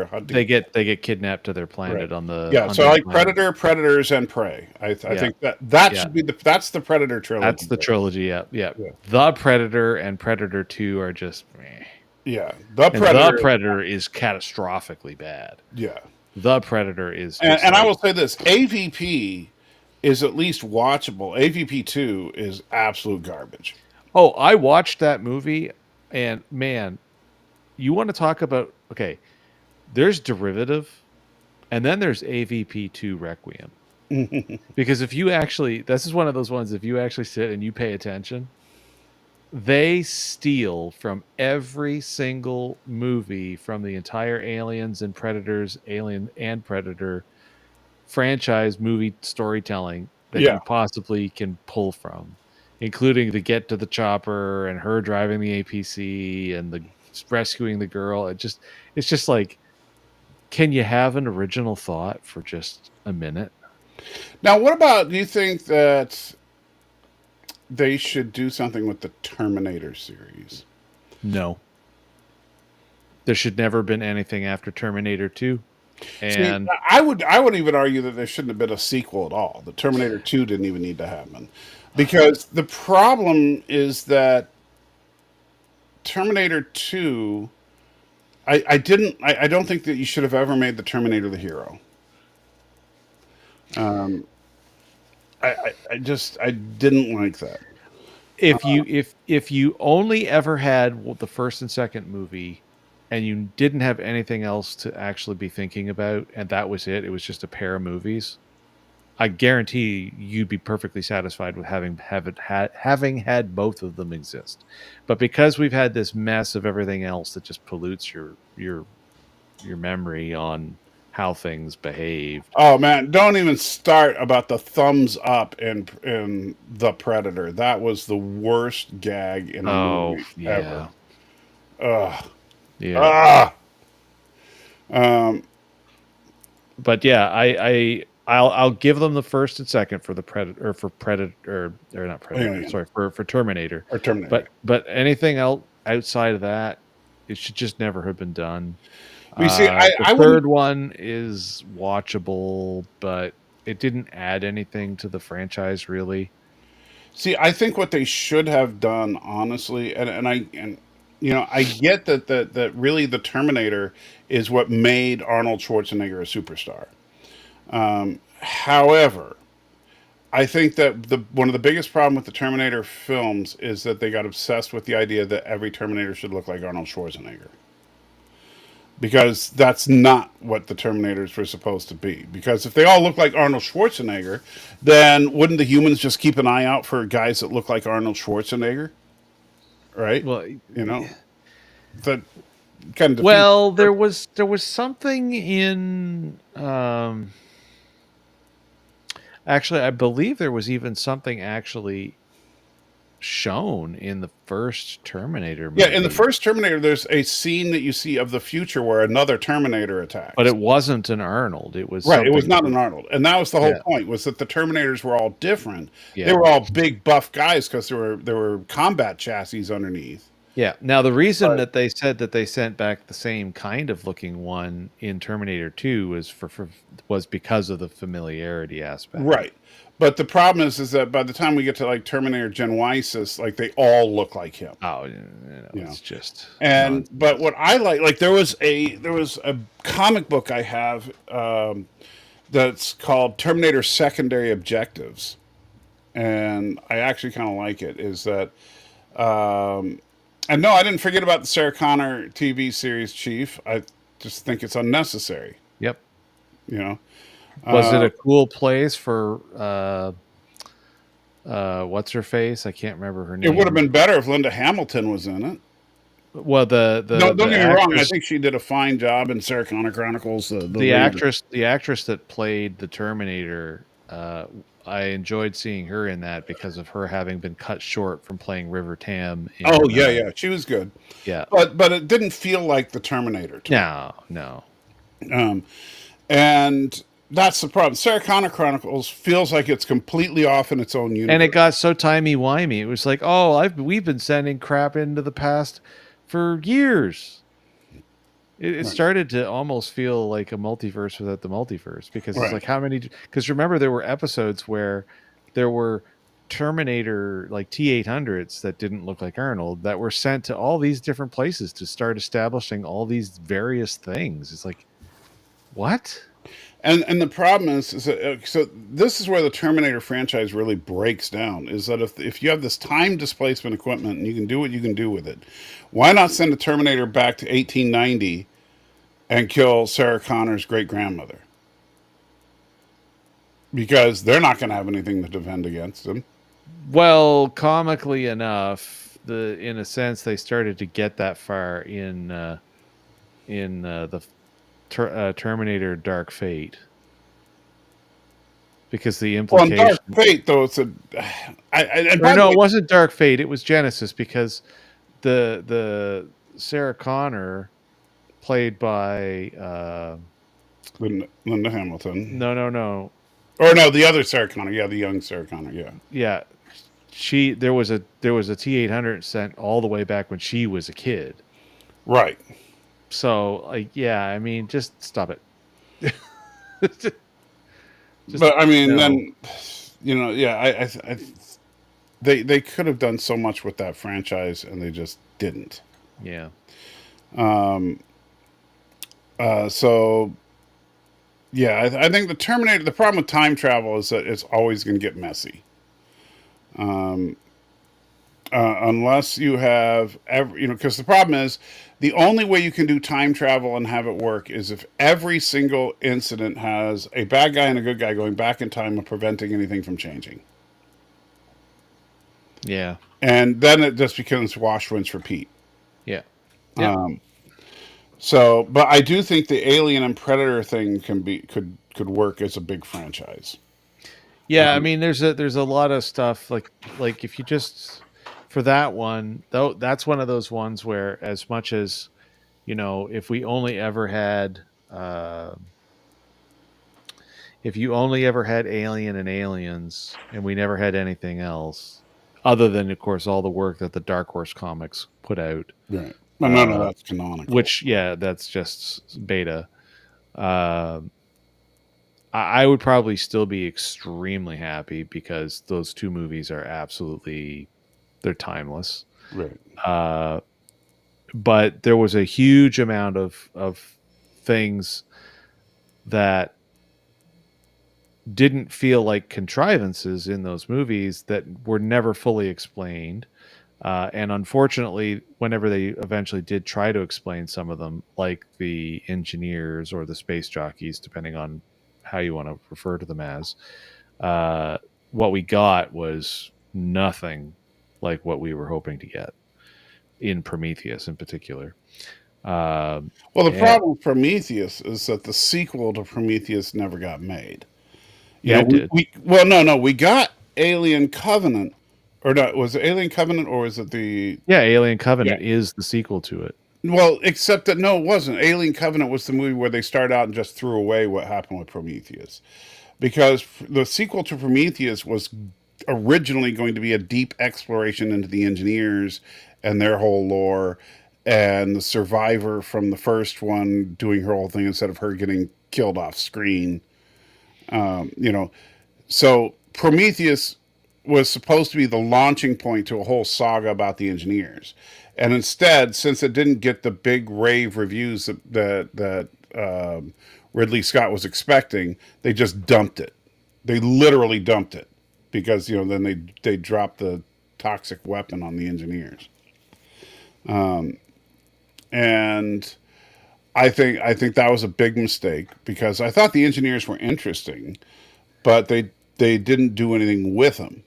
hunting. They get kidnapped to their planet on the So I like Predator, Predators, and Prey. I think that should be that's the Predator trilogy. That's the trilogy. Yeah. The Predator and Predator 2 are just meh. Yeah, The Predator is catastrophically bad. Yeah. The Predator is and I will say this, AVP is at least watchable. AVP 2 is absolute garbage. Oh, I watched that movie, and man, you want to talk about, okay, there's Derivative, and then there's AVP 2 Requiem. Because if you actually, this is one of those ones, if you actually sit and you pay attention, they steal from every single movie from the entire Aliens and Predators, Alien and Predator franchise movie storytelling that you possibly can pull from, including the get to the chopper and her driving the APC and the rescuing the girl. It's just like, can you have an original thought for just a minute? Now, what about, do you think that they should do something with the Terminator series? No. There should never have been anything after Terminator 2. And see, I would even argue that there shouldn't have been a sequel at all. The Terminator 2 didn't even need to happen. Because the problem is that Terminator 2, I don't think that you should have ever made the Terminator the hero. I didn't like that. If you only ever had the first and second movie and you didn't have anything else to actually be thinking about, and that was it was just a pair of movies, I guarantee you'd be perfectly satisfied with having had both of them exist. But because we've had this mess of everything else that just pollutes your memory on how things behaved. Oh man, don't even start about the thumbs up in The Predator. That was the worst gag in a movie ever. Ugh. Yeah. But yeah, I'll give them the first and second for the Predator, or for Predator, or not Predator. Sorry, for Terminator. Or Terminator. But anything else outside of that, it should just never have been done. You see, The I third wouldn't one is watchable, but it didn't add anything to the franchise, really. see. I think what they should have done, honestly, and you know, I get that really the Terminator is what made Arnold Schwarzenegger a superstar. However, I think that one of the biggest problem with the Terminator films is that they got obsessed with the idea that every Terminator should look like Arnold Schwarzenegger. Because that's not what the Terminators were supposed to be. Because if they all look like Arnold Schwarzenegger, then wouldn't the humans just keep an eye out for guys that look like Arnold Schwarzenegger? Right? Well, You know? That kind of well, there was something in actually, I believe there was even something actually shown in the first Terminator movie. yeah, in the first Terminator, there's a scene that you see of the future where another Terminator attacks. but it wasn't an Arnold. It was Right, it was something- not an Arnold, and that was the whole Yeah. point. Was that the Terminators were all different? Yeah. They were all big, buff guys because there were combat chassis underneath. Yeah. Now the reason that they said that they sent back the same kind of looking one in Terminator 2 is was because of the familiarity aspect. Right, but the problem is that by the time we get to like Terminator Genisys, like they all look like him. Oh, Yeah. it's just And but what I like there was a comic book I have that's called Terminator Secondary Objectives, and I actually kind of like it. Is that and no, I didn't forget about the Sarah Connor TV series, Chief. I just think it's unnecessary. Yep. You know, Was it a cool place for what's her face? I can't remember her name. it would have been better if Linda Hamilton was in it. Well, the No, don't get me wrong. I actress- think she did a fine job in Sarah Connor Chronicles. the lead. actress that played the Terminator, I enjoyed seeing her in that because of her having been cut short from playing River Tam. In, Oh yeah, she was good. yeah. But it didn't feel like the Terminator. To No. me. And that's the problem. Sarah Connor Chronicles feels like it's completely off in its own universe. And it got so timey-wimey. It was like, oh, we've been sending crap into the past for years. It started to almost feel like a multiverse without the multiverse because it's Right. like how many? Because remember, there were episodes where there were Terminator like T-800s that didn't look like Arnold that were sent to all these different places to start establishing all these various things. It's like, what? And the problem is that, so this is where the Terminator franchise really breaks down. Is that if you have this time displacement equipment and you can do what you can do with it, why not send a Terminator back to 1890 and kill Sarah Connor's great grandmother? Because they're not going to have anything to defend against him. Well, comically enough, in a sense they started to get that far in the Terminator Dark Fate, because the Well, in implication. Dark Fate, though, it's a. And by Or the no, way- it wasn't Dark Fate. It was Genesis, because the Sarah Connor, played by Linda Hamilton. no, Or no, the other Sarah Connor. Yeah, the young Sarah Connor. Yeah. yeah, there was a T-800 sent all the way back when she was a kid. Right. So like, yeah, I mean, just stop it. Just- But I mean, no. then, you know, yeah, they could have done so much with that franchise, and they just didn't. Yeah. So, yeah, I think the Terminator. The problem with time travel is that it's always going to get messy. Unless you have because the problem is the only way you can do time travel and have it work is if every single incident has a bad guy and a good guy going back in time and preventing anything from changing. Yeah. And then it just becomes wash, rinse, repeat. Yeah. Yeah. So, but I do think the Alien and Predator thing could work as a big franchise. Yeah, I mean, there's a lot of stuff like if you just for that one, though, that's one of those ones where, as much as if we only ever had if you only ever had Alien and Aliens, and we never had anything else, other than, of course, all the work that the Dark Horse comics put out. Right. But none of that's canonical. Which, yeah, that's just beta. I would probably still be extremely happy because those two movies are they're timeless. Right. But there was a huge amount of things that didn't feel like contrivances in those movies that were never fully explained. And unfortunately, whenever they eventually did try to explain some of them, like the engineers or the space jockeys, depending on how you want to refer to them as, what we got was nothing like what we were hoping to get in Prometheus in particular. Well, the problem with Prometheus is that the sequel to Prometheus never got made. It did. We got Alien Covenant, or not? Was it Alien Covenant, or was it the? Yeah, Alien Covenant is the sequel to it. Well, except that no, it wasn't. Alien Covenant was the movie where they started out and just threw away what happened with Prometheus, because the sequel to Prometheus was originally going to be a deep exploration into the engineers and their whole lore, and the survivor from the first one doing her whole thing instead of her getting killed off screen. So Prometheus was supposed to be the launching point to a whole saga about the engineers, and instead, since it didn't get the big rave reviews that Ridley Scott was expecting, they just dumped it. They literally dumped it because then they dropped the toxic weapon on the engineers. And I think that was a big mistake because I thought the engineers were interesting, but they didn't do anything with them.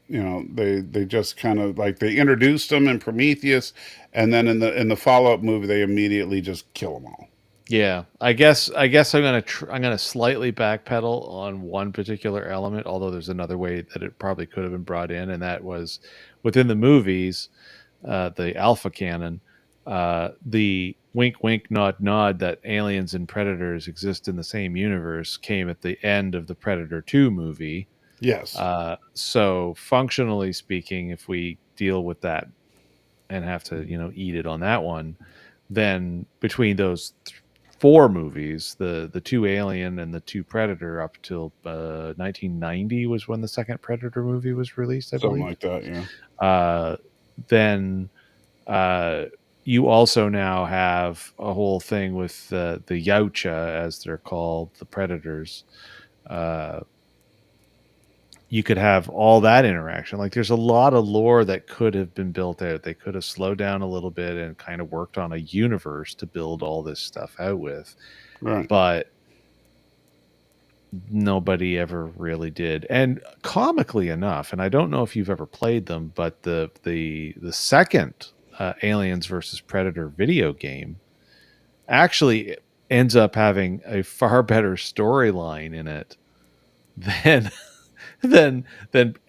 They just kind of like they introduced them in Prometheus, and then in the follow-up movie they immediately just kill them all. Yeah, I guess I'm gonna slightly backpedal on one particular element, although there's another way that it probably could have been brought in, and that was within the movies, the alpha canon, the wink wink nod nod that aliens and predators exist in the same universe came at the end of the Predator 2 movie. Yes. So functionally speaking, if we deal with that and have to eat it on that one, then between those 4 movies, the 2 Alien and the 2 Predator, up till 1990 was when the second Predator movie was released, I believe. Something like that, yeah. Then you also now have a whole thing with the Yautja, as they're called, the Predators. You could have all that interaction. Like, there's a lot of lore that could have been built out. They could have slowed down a little bit and kind of worked on a universe to build all this stuff out with. Right. But nobody ever really did. And comically enough, and I don't know if you've ever played them, but the second Aliens versus Predator video game actually ends up having a far better storyline in it than than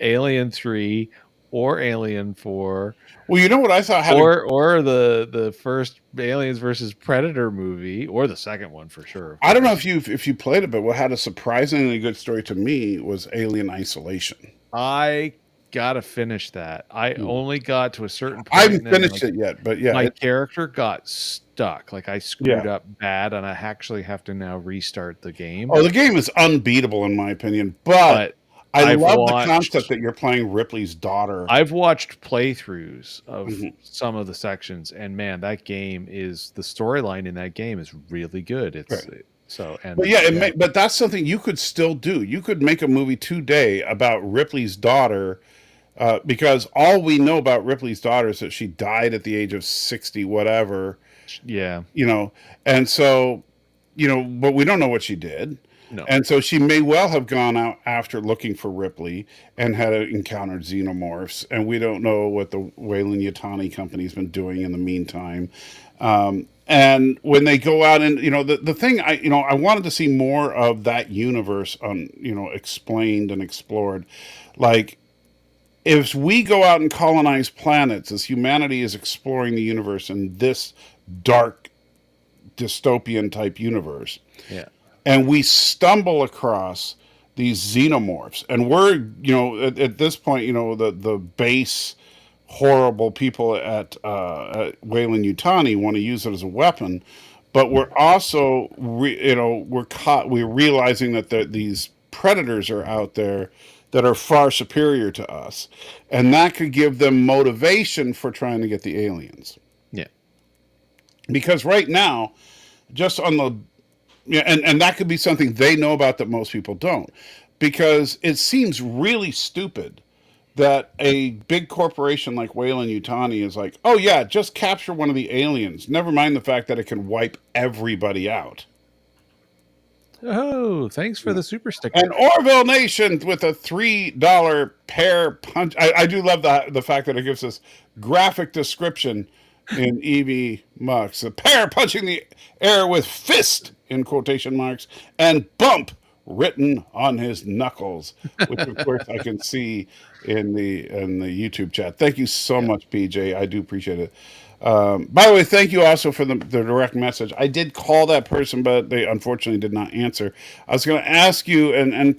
Alien 3 or Alien 4. Well, you know what I thought had or the first Aliens versus Predator movie, or the second one for sure. I don't know if you played it, but what had a surprisingly good story to me was Alien Isolation. I gotta finish that. I only got to a certain point. I haven't finished it yet, but yeah, my character got stuck. Like, I screwed up bad, and I actually have to now restart the game. Oh, the game is unbeatable in my opinion, but I love the concept that you're playing Ripley's daughter. I've watched playthroughs of some of the sections, and man, that game is, the storyline in that game is really good. It's but that's something you could still do. You could make a movie today about Ripley's daughter, because all we know about Ripley's daughter is that she died at the age of 60, whatever. Yeah. And so, but we don't know what she did. No. And so she may well have gone out after looking for Ripley and had encountered xenomorphs. And we don't know what the Weyland-Yutani company's been doing in the meantime. And when they go out and, the thing, I wanted to see more of that universe explained and explored. Like, if we go out and colonize planets as humanity is exploring the universe in this dark dystopian type universe. Yeah. And we stumble across these xenomorphs, and we're, at this point, the base horrible people at Wayland Yutani want to use it as a weapon, but we're also we're realizing that these predators are out there that are far superior to us, and that could give them motivation for trying to get the aliens. Yeah. Because right now, just on the and that could be something they know about that most people don't, because it seems really stupid that a big corporation like Wayland Yutani is like, oh yeah, just capture one of the aliens. Never mind the fact that it can wipe everybody out. Oh, thanks for the super sticker. And Orville Nation with a $3 pair punch. I do love the fact that it gives us graphic description in EV Mux. A pair punching the air with fist in quotation marks and bump written on his knuckles, which of course I can see in the YouTube chat. Thank you so much, PJ. I do appreciate it. By the way, thank you also for the direct message. I did call that person, but they unfortunately did not answer. I was going to ask you and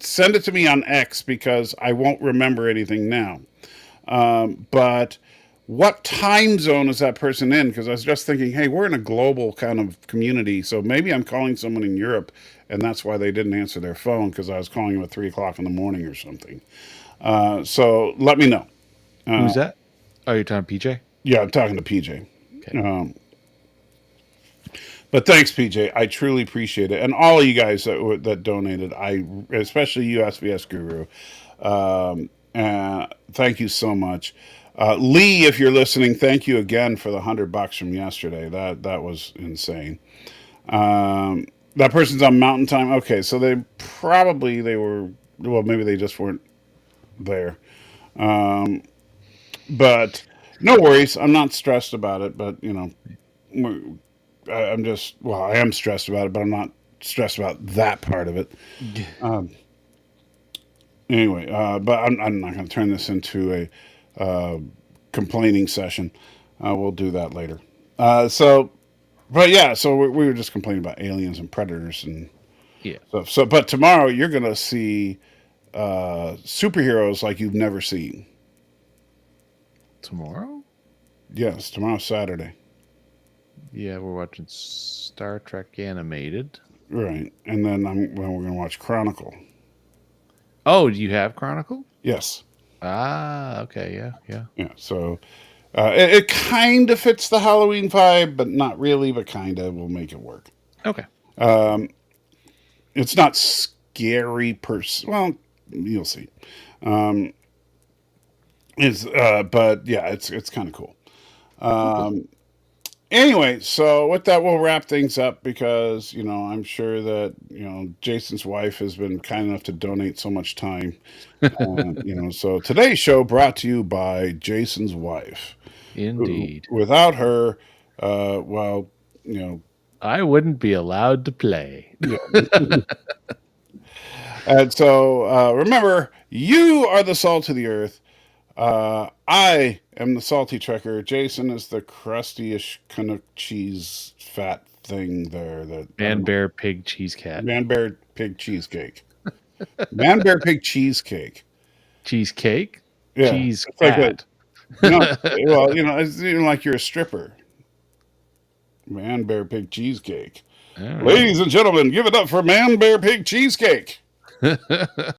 send it to me on X because I won't remember anything now. But what time zone is that person in? Because I was just thinking, hey, we're in a global kind of community, so maybe I'm calling someone in Europe, and that's why they didn't answer their phone, because I was calling them at 3 o'clock in the morning or something. So let me know. Who's that? Oh, you're talking PJ? Yeah, I'm talking to PJ. Okay. But thanks, PJ. I truly appreciate it, and all of you guys that donated. Especially you, SVS Guru. Thank you so much, Lee. If you're listening, thank you again for the $100 from yesterday. That was insane. That person's on Mountain Time. Okay, so they were. Well, maybe they just weren't there. But no worries. I'm not stressed about it, but I am stressed about it, but I'm not stressed about that part of it. Anyway, but I'm not going to turn this into a complaining session. We'll do that later. So we were just complaining about aliens and predators and stuff. So, but tomorrow you're going to see superheroes like you've never seen. Tomorrow? Yes, tomorrow's Saturday. Yeah, we're watching Star Trek Animated. Right, and then we're going to watch Chronicle. Oh, do you have Chronicle? Yes. Ah, okay, yeah. So it kind of fits the Halloween vibe, but not really. But kind of will make it work. Okay. It's not scary Well, you'll see. But yeah, it's kind of cool. Anyway, so with that, we'll wrap things up because, I'm sure that, Jason's wife has been kind enough to donate so much time. So today's show brought to you by Jason's wife. Indeed. Without her, I wouldn't be allowed to play. And so, remember, you are the salt of the earth. I am the salty trekker. Jason is the crustyish Canuck cheese fat thing there. Man, bear, pig, cheese, cat. Man, bear, pig, cheesecake. Man, bear, pig, cheesecake. Cheesecake? Yeah. Cheese it's cat. It's like you're a stripper. Man, bear, pig, cheesecake. Right. Ladies and gentlemen, give it up for Man, bear, pig, cheesecake.